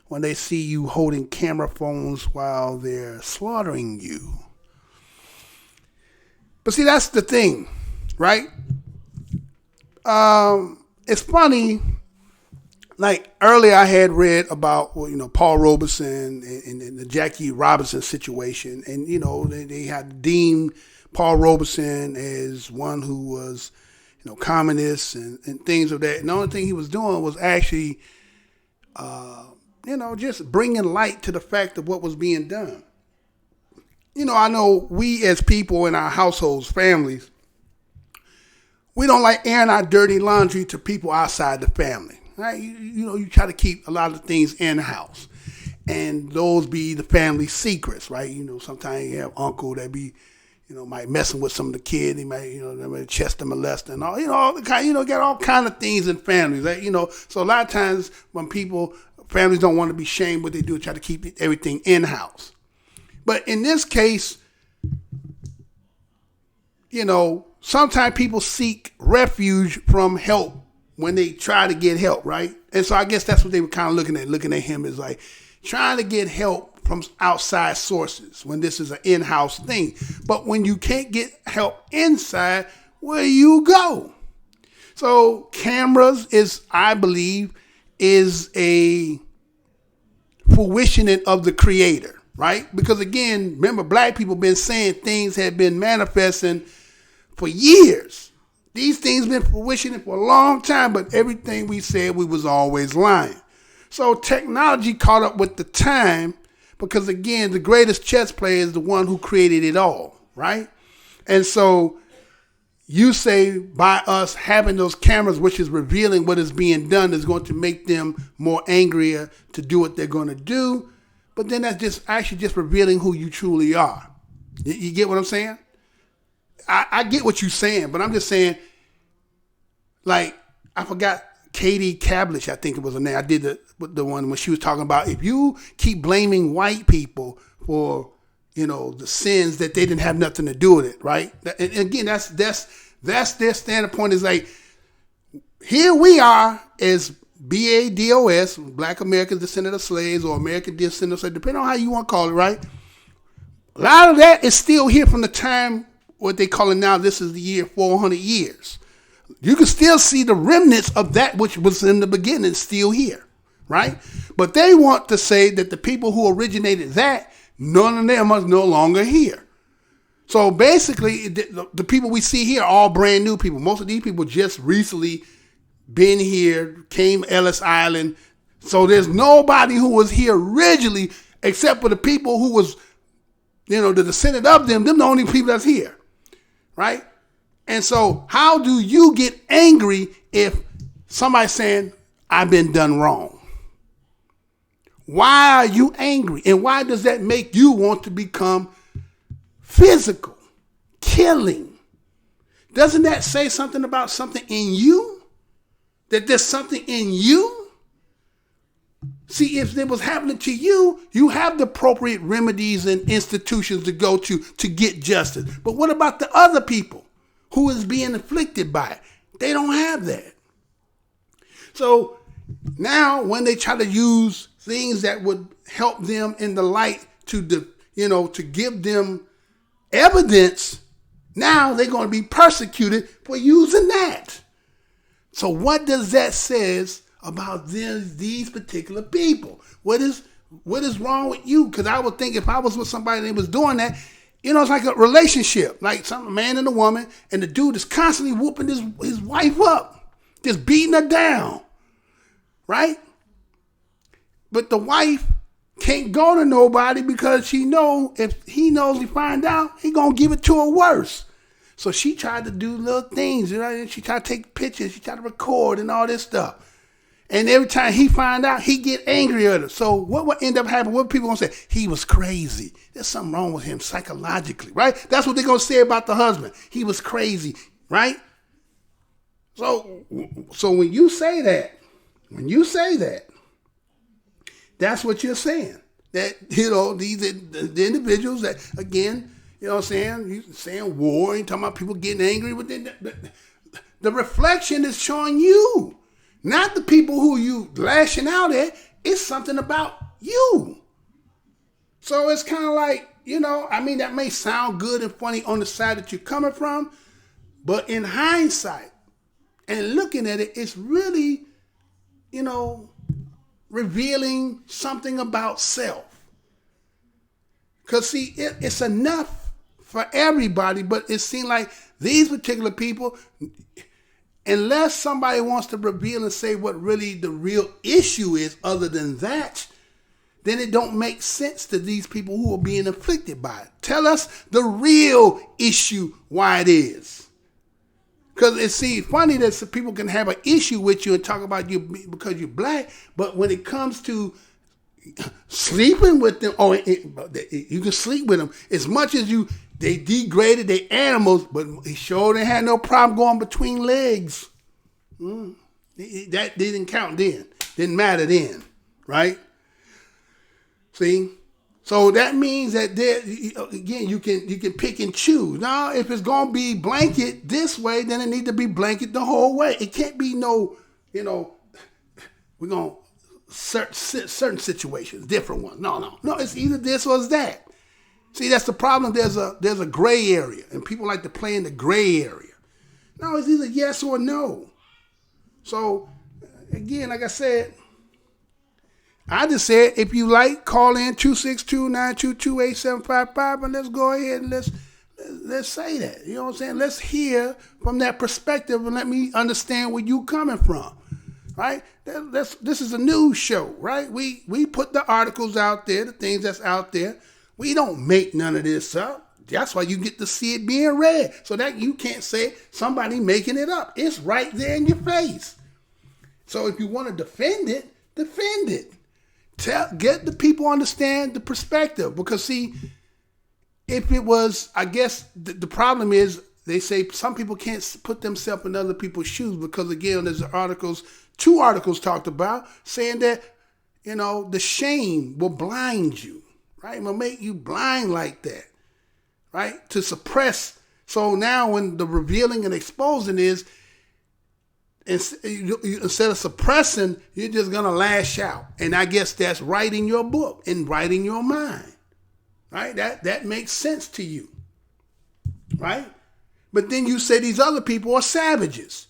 when they see you holding camera phones while they're slaughtering you. But see, that's the thing, right? It's funny. Like earlier, I had read about Paul Robeson and the Jackie Robinson situation, and they had deemed Paul Robeson as one who was communist and things of that. And the only thing he was doing was actually just bringing light to the fact of what was being done. I know we as people in our households, families, we don't like airing our dirty laundry to people outside the family. right? You try to keep a lot of things in house, and those be the family secrets, right? Sometimes you have uncle that be, might messing with some of the kids. He might, they might chest them molest and all, all the kind, got all kind of things in families, right? So a lot of times when families don't want to be shamed, what they do is try to keep everything in house. But in this case, sometimes people seek refuge from help when they try to get help, right? And so I guess that's what they were kind of looking at him as like trying to get help from outside sources when this is an in-house thing. But when you can't get help inside, where do you go? So cameras I believe, is a fruition of the creator, right? Because again, remember, black people been saying things have been manifesting for years. These things been fruition for a long time, but everything we said, we was always lying. So technology caught up with the time, because again, the greatest chess player is the one who created it all, right? And so you say by us having those cameras, which is revealing what is being done, is going to make them more angrier to do what they're going to do. But then that's just actually just revealing who you truly are. You get what I'm saying? I get what you're saying, but I'm just saying, like, I forgot Katie Kablish, I think it was her name. I did the one when she was talking about if you keep blaming white people for, the sins that they didn't have nothing to do with it, right? And again, that's their standpoint, is like, here we are as BADOS, Black Americans Descendants of Slaves, or American Descendants of Slaves, depending on how you want to call it, right? A lot of that is still here from the time, what they call it now, this is the year 400 years. You can still see the remnants of that which was in the beginning still here, right? But they want to say that the people who originated that, none of them are no longer here. So basically, the people we see here are all brand new people. Most of these people just recently been here, came Ellis Island. So there's nobody who was here originally except for the people who was, the descendant of them the only people that's here, right? And so how do you get angry if somebody's saying, I've been done wrong? Why are you angry? And why does that make you want to become physical, killing? Doesn't that say something about something in you? That there's something in you? See, if it was happening to you, you have the appropriate remedies and institutions to go to get justice. But what about the other people who is being afflicted by it? They don't have that. So now when they try to use things that would help them in the light to give them evidence, now they're going to be persecuted for using that. So what does that says about these particular people? What is wrong with you? Because I would think if I was with somebody that was doing that, it's like a relationship, like a man and a woman, and the dude is constantly whooping his wife up, just beating her down, right? But the wife can't go to nobody because she if he find out, he gonna give it to her worse. So she tried to do little things, and she tried to take pictures, she tried to record and all this stuff. And every time he find out, he get angry at her. So what would end up happening? What people gonna say? He was crazy. There's something wrong with him psychologically, right? That's what they're gonna say about the husband. He was crazy, right? So when you say that, that's what you're saying. That these the individuals that, again, what I'm saying? You saying war, you talking about people getting angry with the reflection is showing you. Not the people who you lashing out at. It's something about you. So it's kind of like, that may sound good and funny on the side that you're coming from, but in hindsight and looking at it, it's really, revealing something about self. Because see, it's enough for everybody, but it seems like these particular people, unless somebody wants to reveal and say what really the real issue is other than that, then it don't make sense to these people who are being afflicted by it. Tell us the real issue, why it is. Because it's funny that some people can have an issue with you and talk about you because you're black, but when it comes to sleeping with them, you can sleep with them as much as they degraded, they animals, but he sure didn't have no problem going between legs. That didn't count then. Didn't matter then, right? See? So that means that again, you can pick and choose. Now, if it's gonna be blanket this way, then it need to be blanket the whole way. It can't be no, we're gonna certain situations, different ones. No. It's either this or it's that. See, that's the problem. There's a gray area, and people like to play in the gray area. No, it's either yes or no. So again, like I said. I just said, if you like, call in 262-922-8755, and let's go ahead and let's say that. You know what I'm saying? Let's hear from that perspective and let me understand where you coming from, right? This is a news show, right? We put the articles out there, the things that's out there. We don't make none of this up. That's why you get to see it being read, so that you can't say somebody making it up. It's right there in your face. So if you want to defend it, defend it. Get the people understand the perspective, because see, if it was, I guess the problem is they say some people can't put themselves in other people's shoes, because again, there's two articles talked about saying that, the shame will blind you, right? It will make you blind like that, right? To suppress. So now when the revealing and exposing is, instead of suppressing, you're just going to lash out. And I guess that's right in your book and right in your mind, right? That makes sense to you, right? But then you say these other people are savages.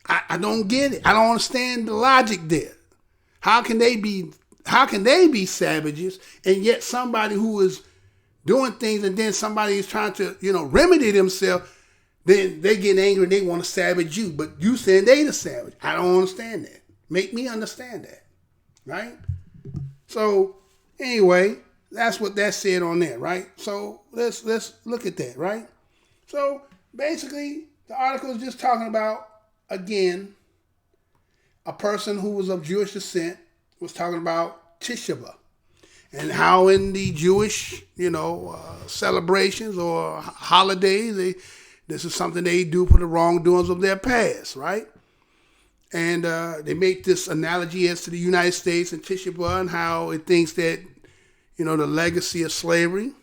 I don't get it. I don't understand the logic there. How can they be savages, and yet somebody who is doing things and then somebody is trying to, remedy themselves, then they get angry and they want to savage you. But you saying they the savage. I don't understand that. Make me understand that. Right? So anyway, that's what that said on there, right? So let's look at that, right? So basically the article is just talking about, again, a person who was of Jewish descent was talking about Tisha B'Av, and how in the Jewish, celebrations or holidays, this is something they do for the wrongdoings of their past, right? And they make this analogy as to the United States and Tisha B'Av, and how it thinks that, the legacy of slavery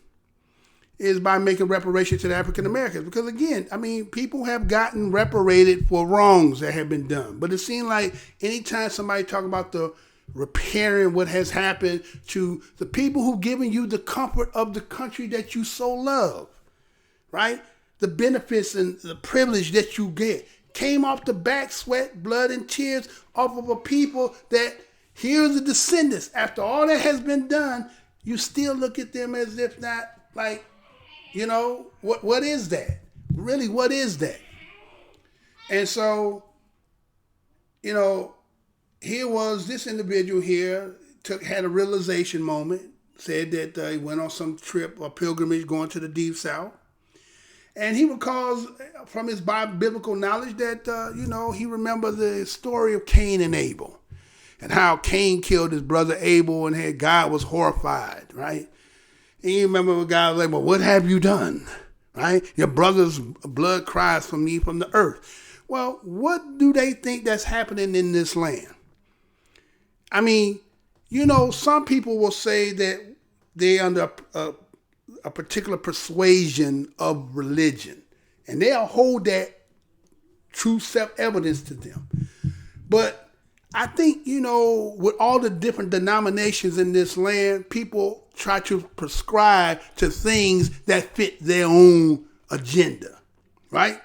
is by making reparation to the African Americans. Because again, people have gotten reparated for wrongs that have been done. But it seems like anytime somebody talk about the repairing what has happened to the people who've given you the comfort of the country that you so love, right? The benefits and the privilege that you get came off the back, sweat, blood, and tears off of a people that, here's the descendants. After all that has been done, you still look at them as if not, like, what is that? Really, what is that? And so, here was this individual here, had a realization moment, said that he went on some trip or pilgrimage going to the Deep South. And he recalls from his biblical knowledge that, he remembered the story of Cain and Abel, and how Cain killed his brother Abel, and God was horrified, right? And you remember when God was like, well, what have you done, right? Your brother's blood cries from me from the earth. Well, what do they think that's happening in this land? Some people will say that they're under a particular persuasion of religion, and they'll hold that true self-evidence to them. But I think, with all the different denominations in this land, people try to prescribe to things that fit their own agenda, right?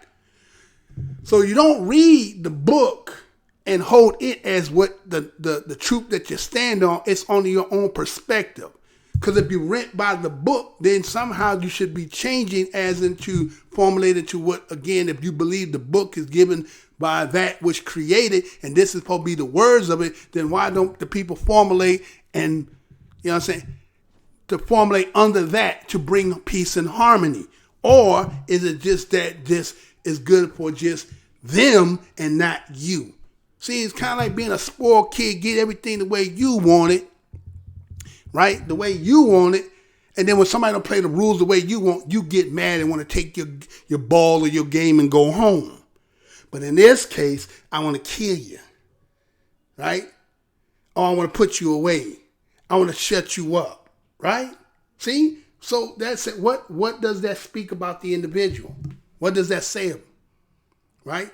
So you don't read the book and hold it as what the truth that you stand on. It's only your own perspective. Because if you rent by the book, then somehow you should be changing as into formulated to what, again, if you believe the book is given by that which created, and this is supposed to be the words of it, then why don't the people formulate and, to formulate under that to bring peace and harmony? Or is it just that this is good for just them and not you. See, it's kind of like being a spoiled kid, get everything the way you want it, right? The way you want it. And then when somebody don't play the rules the way you want, you get mad and want to take your ball or your game and go home. But in this case, I want to kill you, right? Or I want to put you away. I want to shut you up, right? See? So that's it. What does that speak about the individual? What does that say of him, right?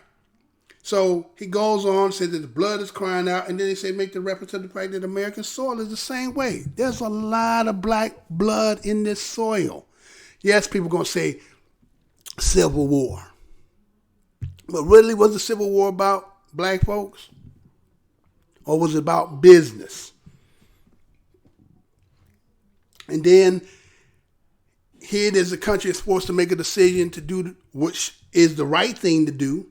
So he goes on, says that the blood is crying out, and then he said, make the reference to the fact that American soil is the same way. There's a lot of black blood in this soil. Yes, people are going to say Civil War. But really, was the Civil War about black folks? Or was it about business? And then here it is, the country is forced to make a decision to do which is the right thing to do.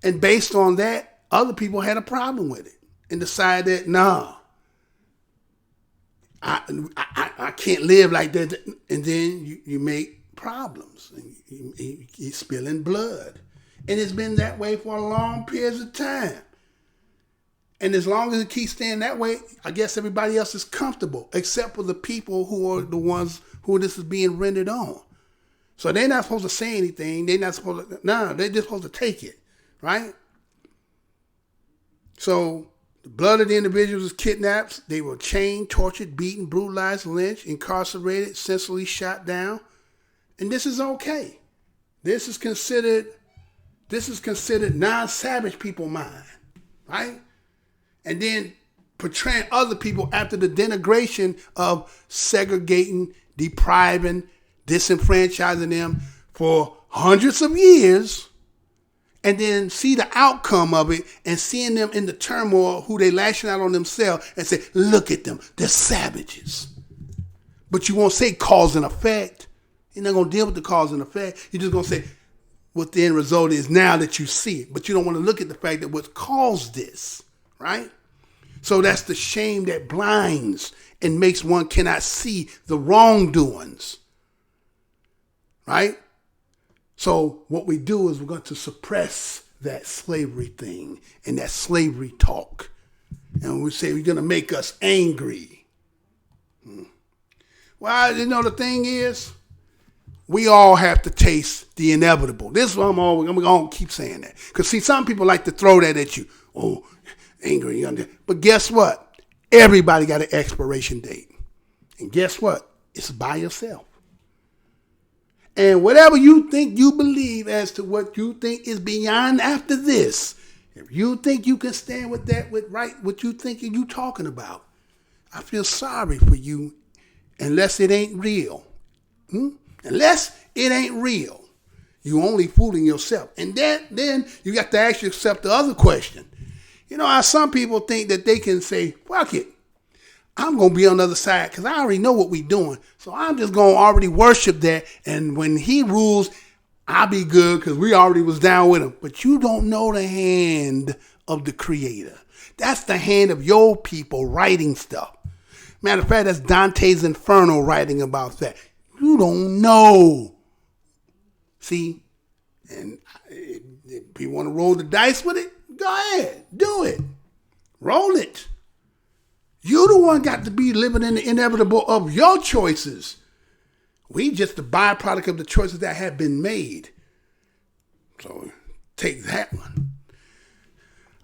And based on that, other people had a problem with it and decided that, nah, I can't live like that. And then you make problems. And you're spilling blood. And it's been that way for a long period of time. And as long as it keeps staying that way, I guess everybody else is comfortable, except for the people who are the ones who this is being rendered on. So they're not supposed to say anything. They're not supposed to, no, they're just supposed to take it. Right? So the blood of the individuals is kidnapped. They were chained, tortured, beaten, brutalized, lynched, incarcerated, senselessly shot down. And this is okay. This is considered non-savage people mind. Right? And then portraying other people after the denigration of segregating, depriving, disenfranchising them for hundreds of years. And then see the outcome of it and seeing them in the turmoil, who they lashing out on themselves and say, look at them, they're savages. But you won't say cause and effect. You're not going to deal with the cause and effect. You're just going to say what the end result is now that you see it. But you don't want to look at the fact that what caused this, right? So that's the shame that blinds and makes one cannot see the wrongdoings, right? So what we do is we're going to suppress that slavery thing and that slavery talk. And we say we're going to make us angry. Well, the thing is, we all have to taste the inevitable. This is what I'm going to keep saying that. Because see, some people like to throw that at you. Oh, angry. But guess what? Everybody got an expiration date. And guess what? It's by yourself. And whatever you think you believe as to what you think is beyond after this, if you think you can stand with that, with right, what you think you talking about, I feel sorry for you, unless it ain't real. Unless it ain't real, you only fooling yourself. And then you got to ask yourself the other question. You know how some people think that they can say, fuck it, I'm going to be on the other side because I already know what we're doing. So I'm just going to already worship that. And when he rules, I'll be good because we already was down with him. But you don't know the hand of the Creator. That's the hand of your people writing stuff. Matter of fact, that's Dante's Inferno writing about that. You don't know. See? And if you want to roll the dice with it, go ahead. Do it. Roll it. You the one got to be living in the inevitable of your choices. We just the byproduct of the choices that have been made. So take that one.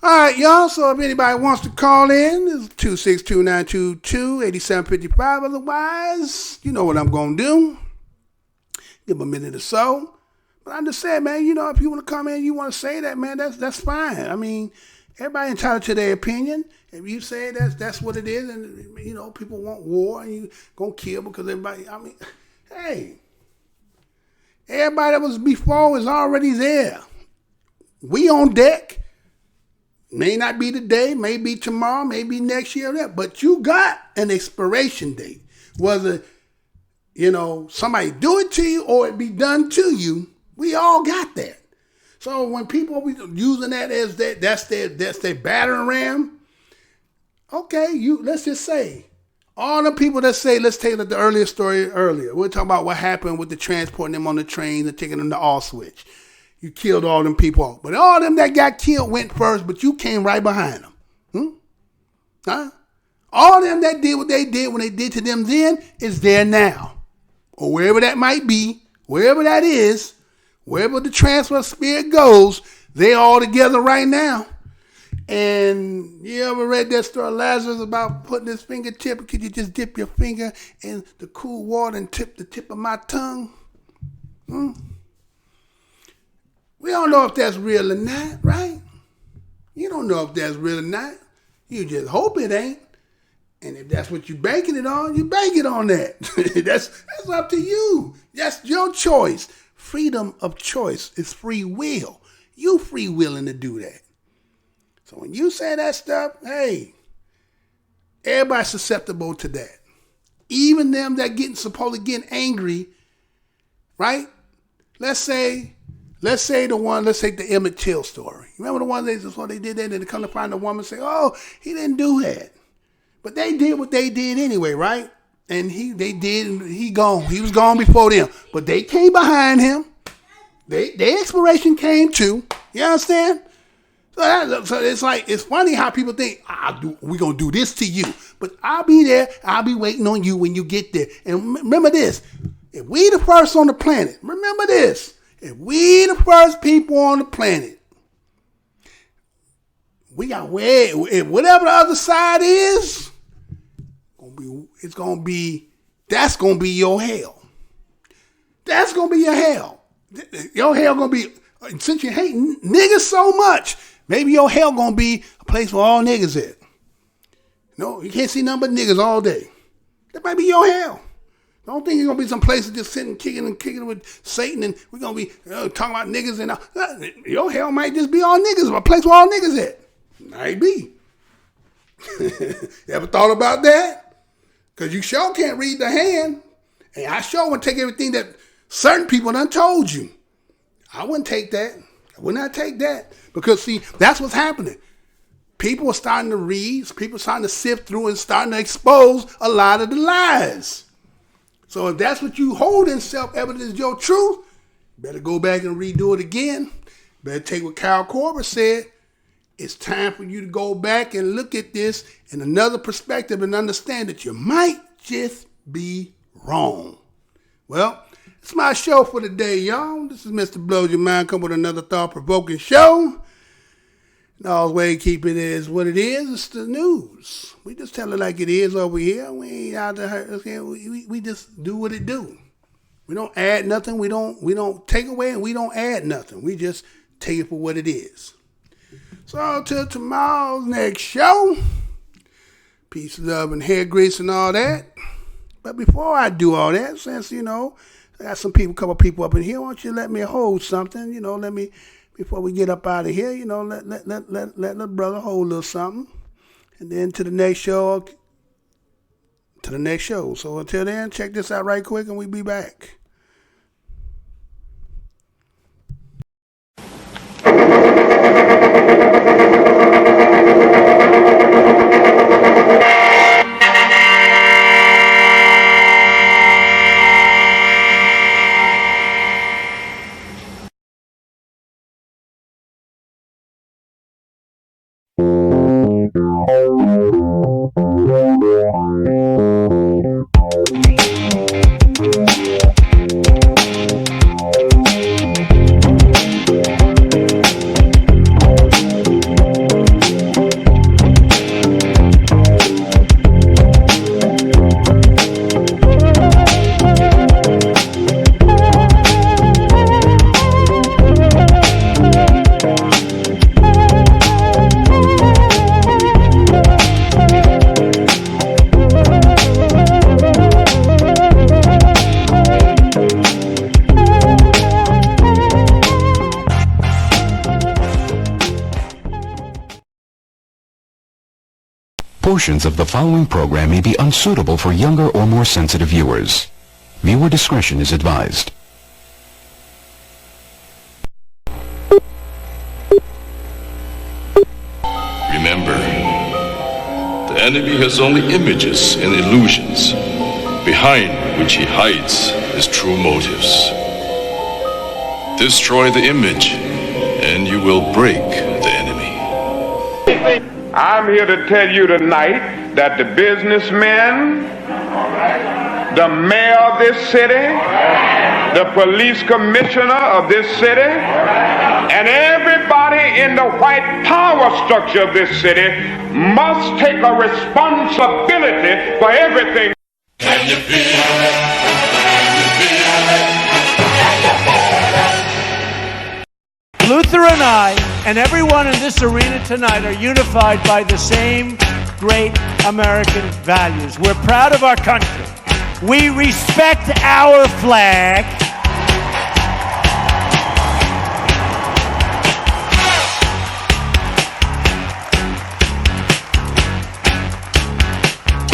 All right, y'all. So if anybody wants to call in, it's 262-922-8755. Otherwise, you know what I'm going to do. Give them a minute or so. But I'm just saying, man, if you want to come in, you want to say that, man, that's fine. I mean, everybody entitled to their opinion. If you say that's what it is, and people want war and you gonna kill because everybody, hey, everybody that was before is already there. We on deck. May not be today, may be tomorrow, maybe next year, but you got an expiration date. Whether, somebody do it to you or it be done to you, we all got that. So when people be using that as that's their battering ram, okay, let's just say, all the people that say, let's take the earlier story earlier. We're talking about what happened with the transporting them on the train and taking them to Auschwitz. You killed all them people. But all them that got killed went first, but you came right behind them. Huh? All them that did what they did when they did to them then is there now. Or wherever that might be, wherever that is, wherever the transfer spirit goes, they all together right now. And you ever read that story of Lazarus about putting his fingertip? Could you just dip your finger in the cool water and tip the tip of my tongue? We don't know if that's real or not, right? You don't know if that's real or not. You just hope it ain't. And if that's what you're banking it on, you bank it on that. That's up to you. That's your choice. Freedom of choice is free will. You free willing to do that. So when you say that stuff, hey, everybody's susceptible to that. Even them that supposed to get angry, right? Let's take the Emmett Till story. Remember the one they did that and they come to find the woman and say, oh, he didn't do that. But they did what they did anyway, right? And he was gone before them. But they came behind him. Their expiration came too. You understand? So it's funny how people think, we're going to do this to you. But I'll be there. I'll be waiting on you when you get there. And remember this. If we the first on the planet, remember this. If we the first people on the planet, we got whatever the other side is, that's gonna be your hell. That's gonna be your hell. Your hell gonna be, since you hate niggas so much, maybe your hell gonna be a place where all niggas at. No, you can't see nothing but niggas all day. That might be your hell. Don't think you're going to be some place just sitting kicking with Satan and we're going to be talking about niggas and all. Your hell might just be all niggas, a place where all niggas at. Might be. You ever thought about that? Because you sure can't read the hand. And I sure would take everything that certain people done told you. I wouldn't take that. I would not take that. Because, see, that's what's happening. People are starting to read. People are starting to sift through and starting to expose a lot of the lies. So if that's what you hold in self-evidence as your truth, better go back and redo it again. Better take what Kyle Korver said. It's time for you to go back and look at this in another perspective and understand that you might just be wrong. Well, it's my show for today, y'all. This is Mr. Blows Your Mind, come with another thought-provoking show. And always keep it as what it is. It's the news. We just tell it like it is over here. We ain't out to hurt. Okay? We just do what it do. We don't add nothing. We don't take away and we don't add nothing. We just take it for what it is. So till tomorrow's next show. Peace, love, and hair grease and all that. But before I do all that, since, I got couple people up in here, why don't you let me hold something? Let me, before we get up out of here, let the brother hold a little something. And then to the next show. So until then, check this out right quick and we'll be back. Portions of the following program may be unsuitable for younger or more sensitive viewers. Viewer discretion is advised. Remember, the enemy has only images and illusions, behind which he hides his true motives. Destroy the image, and you will break the enemy. I'm here to tell you tonight that the businessmen, the mayor of this city, the police commissioner of this city, and everybody in the white power structure of this city must take a responsibility for everything. Can you feel it? Luther and I, and everyone in this arena tonight, are unified by the same great American values. We're proud of our country. We respect our flag.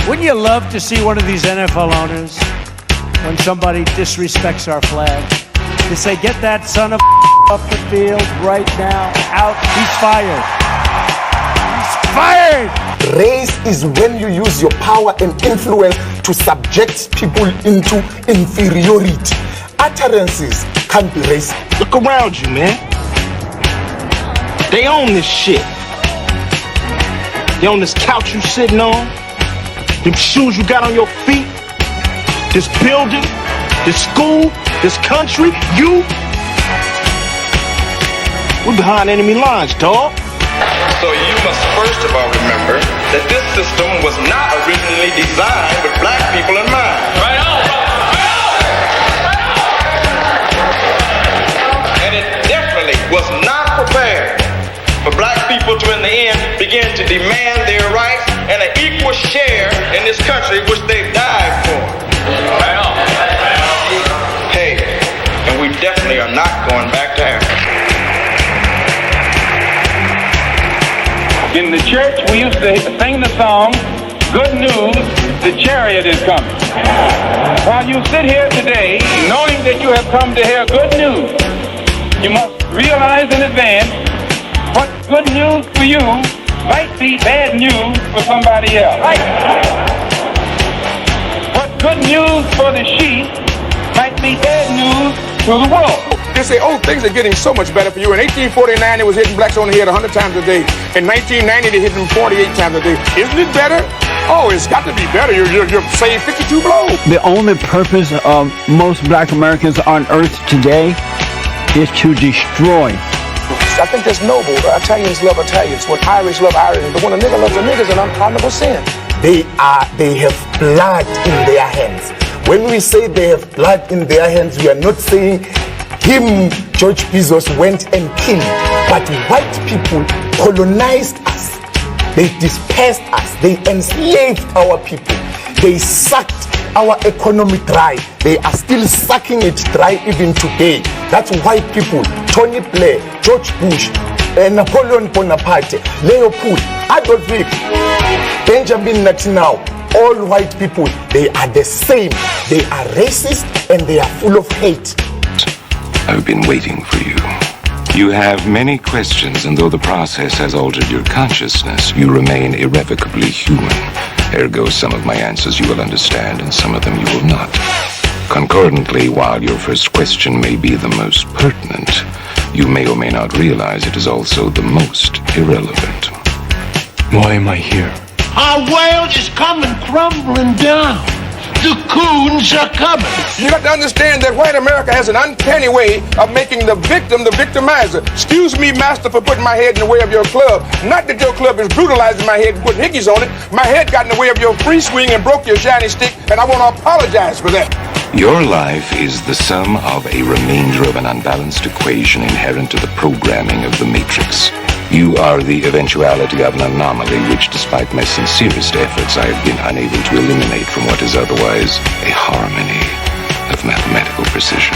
Wouldn't you love to see one of these NFL owners, when somebody disrespects our flag, to say, get that son of off the field right now, out, he's fired. He's fired! Race is when you use your power and influence to subject people into inferiority. Utterances can't be racist. Look around you, man. They own this shit. They own this couch you sitting on, them shoes you got on your feet, this building, this school, this country, you. We're behind enemy lines, dog. So you must first of all remember that this system was not originally designed with black people in mind. Right on, And it definitely was not prepared for black people to, in the end, begin to demand their rights and an equal share in this country which they died for. Right on. Hey, and we definitely are not going back to Africa. In the church, we used to sing the song, "Good News, the chariot is coming." While you sit here today, knowing that you have come to hear good news, you must realize in advance what good news for you might be bad news for somebody else. What good news for the sheep might be bad news to the wolf. They say, oh, things are getting so much better for you. In 1849, it was hitting blacks on the head 100 times a day. In 1990, they hit them 48 times a day. Isn't it better? Oh, it's got to be better. You're saved 52 blows. The only purpose of most black Americans on earth today is to destroy. I think that's noble. Italians love Italians, when Irish love Irish, but when a nigga loves a nigga, it's an unpardonable sin. They have blood in their hands. When we say they have blood in their hands, we are not saying him, George Bezos, went and killed. But white people colonized us. They dispersed us. They enslaved our people. They sucked our economy dry. They are still sucking it dry even today. That's white people. Tony Blair, George Bush, Napoleon Bonaparte, Leopold, Adolf Hitler, Benjamin Netanyahu. All white people, they are the same. They are racist and they are full of hate. I've been waiting for you. You have many questions, and though the process has altered your consciousness, you remain irrevocably human. Ergo, some of my answers you will understand, and some of them you will not. Concordantly, while your first question may be the most pertinent, you may or may not realize it is also the most irrelevant. Why am I here? Our world is coming crumbling down. The coons are coming. You got to understand that white America has an uncanny way of making the victim the victimizer. Excuse me, master, for putting my head in the way of your club. Not that your club is brutalizing my head and putting hickeys on it. My head got in the way of your free swing and broke your shiny stick, and I want to apologize for that. Your life is the sum of a remainder of an unbalanced equation inherent to the programming of the Matrix. You are the eventuality of an anomaly which, despite my sincerest efforts, I have been unable to eliminate from what is otherwise a harmony of mathematical precision.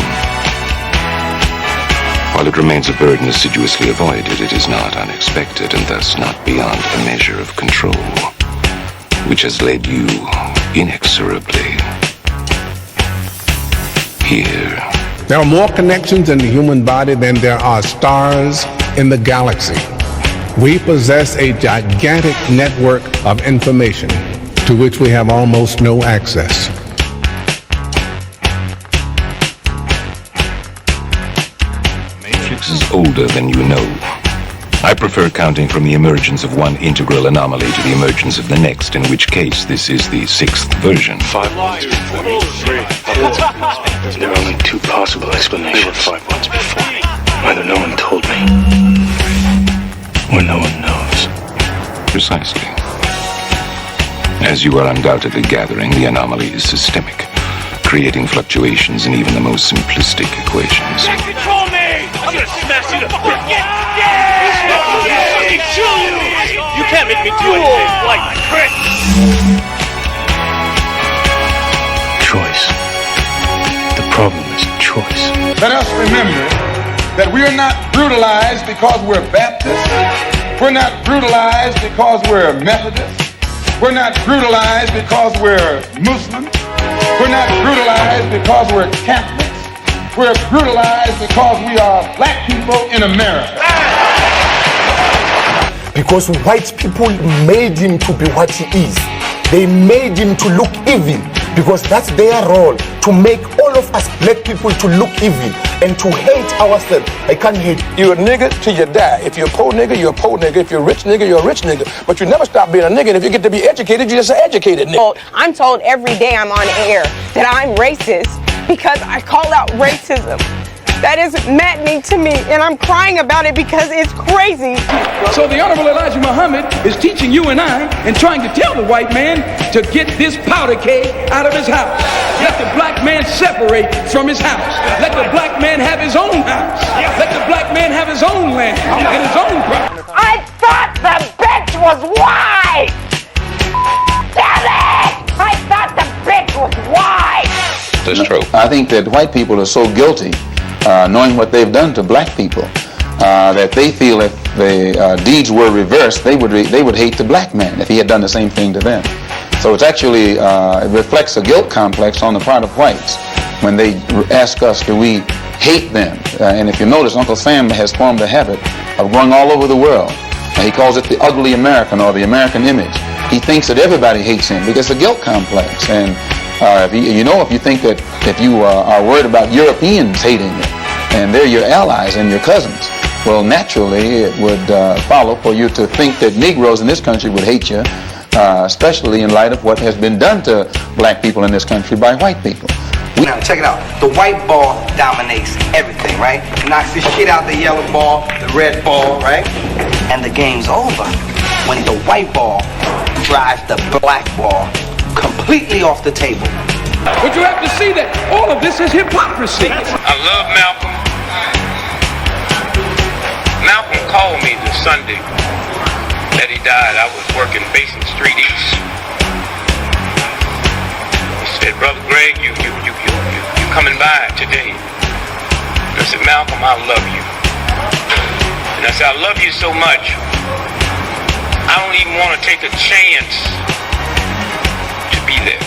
While it remains a burden assiduously avoided, it is not unexpected and thus not beyond a measure of control, which has led you inexorably here. There are more connections in the human body than there are stars in the galaxy. We possess a gigantic network of information to which we have almost no access. mathematics is older than you know. I prefer counting from the emergence of one integral anomaly to the emergence of the next, in which case this is the sixth version. 5 ones before me. 3. There are only 2 possible explanations. 5 ones before me. Either no one told me, or no one knows. Precisely. As you are undoubtedly gathering, the anomaly is systemic, creating fluctuations in even the most simplistic equations. Control me! I'm gonna smash you to kill you! You can't make me do anything like Chris! Choice. The problem is choice. Let us remember that we are not brutalized because we're Baptists. We're not brutalized because we're Methodists. We're not brutalized because we're Muslims. We're not brutalized because we're Catholics. We're brutalized because we are black people in America. Because white people made him to be what he is. They made him to look evil, because that's their role, to make all of us black people to look evil and to hate ourselves. I can't hate. You're a nigga till you die. If you're a poor nigga, you're a poor nigga. If you're a rich nigga, you're a rich nigga. But you never stop being a nigga, and if you get to be educated, you're just an educated nigga. Well, I'm told every day I'm on air that I'm racist because I call out racism. That is maddening to me, and I'm crying about it because it's crazy. So the Honorable Elijah Muhammad is teaching you and I and trying to tell the white man to get this powder keg out of his house. Let the black man separate from his house. Let the black man have his own house. Let the black man have his own land and his own property. I thought the bitch was white! Damn it! I thought the bitch was white! That's true. I think that white people are so guilty, knowing what they've done to black people, that they feel if the deeds were reversed, they would hate the black man if he had done the same thing to them. So it's actually, it reflects a guilt complex on the part of whites when they ask us, do we hate them? And if you notice, Uncle Sam has formed a habit of going all over the world. He calls it the ugly American, or the American image. He thinks that everybody hates him because it's a guilt complex. And if you think that if you are worried about Europeans hating you, and they're your allies and your cousins, well, naturally it would follow for you to think that Negroes in this country would hate you, especially in light of what has been done to black people in this country by white people. Now, check it out. The white ball dominates everything, right? Knocks the shit out the yellow ball, the red ball, right? And the game's over when the white ball drives the black ball completely off the table. But you have to see that all of this is hypocrisy. I love Malcolm. Malcolm called me the Sunday that he died. I was working Basin Street East. He said, "Brother Greg, you coming by today?" I said, "Malcolm, I love you." And I said, "I love you so much, I don't even want to take a chance to be there."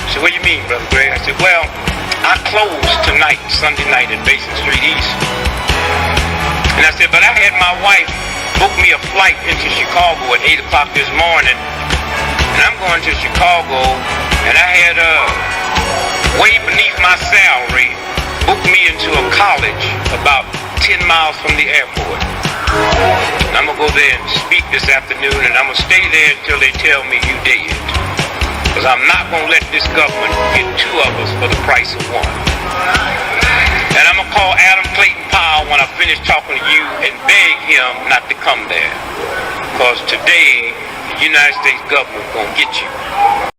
He said, "What do you mean, Brother Greg?" I said, "Well, I close tonight, Sunday night at Basin Street East." And I said, "But I had my wife book me a flight into Chicago at 8 o'clock this morning. And I'm going to Chicago, and I had way beneath my salary booked me into a college about 10 miles from the airport. And I'm going to go there and speak this afternoon, and I'm going to stay there until they tell me you dead. Because I'm not going to let this government get 2 of us for the price of 1. And I'm going to call Adam Clayton Powell when I finish talking to you and beg him not to come there. Because today, the United States government is going to get you."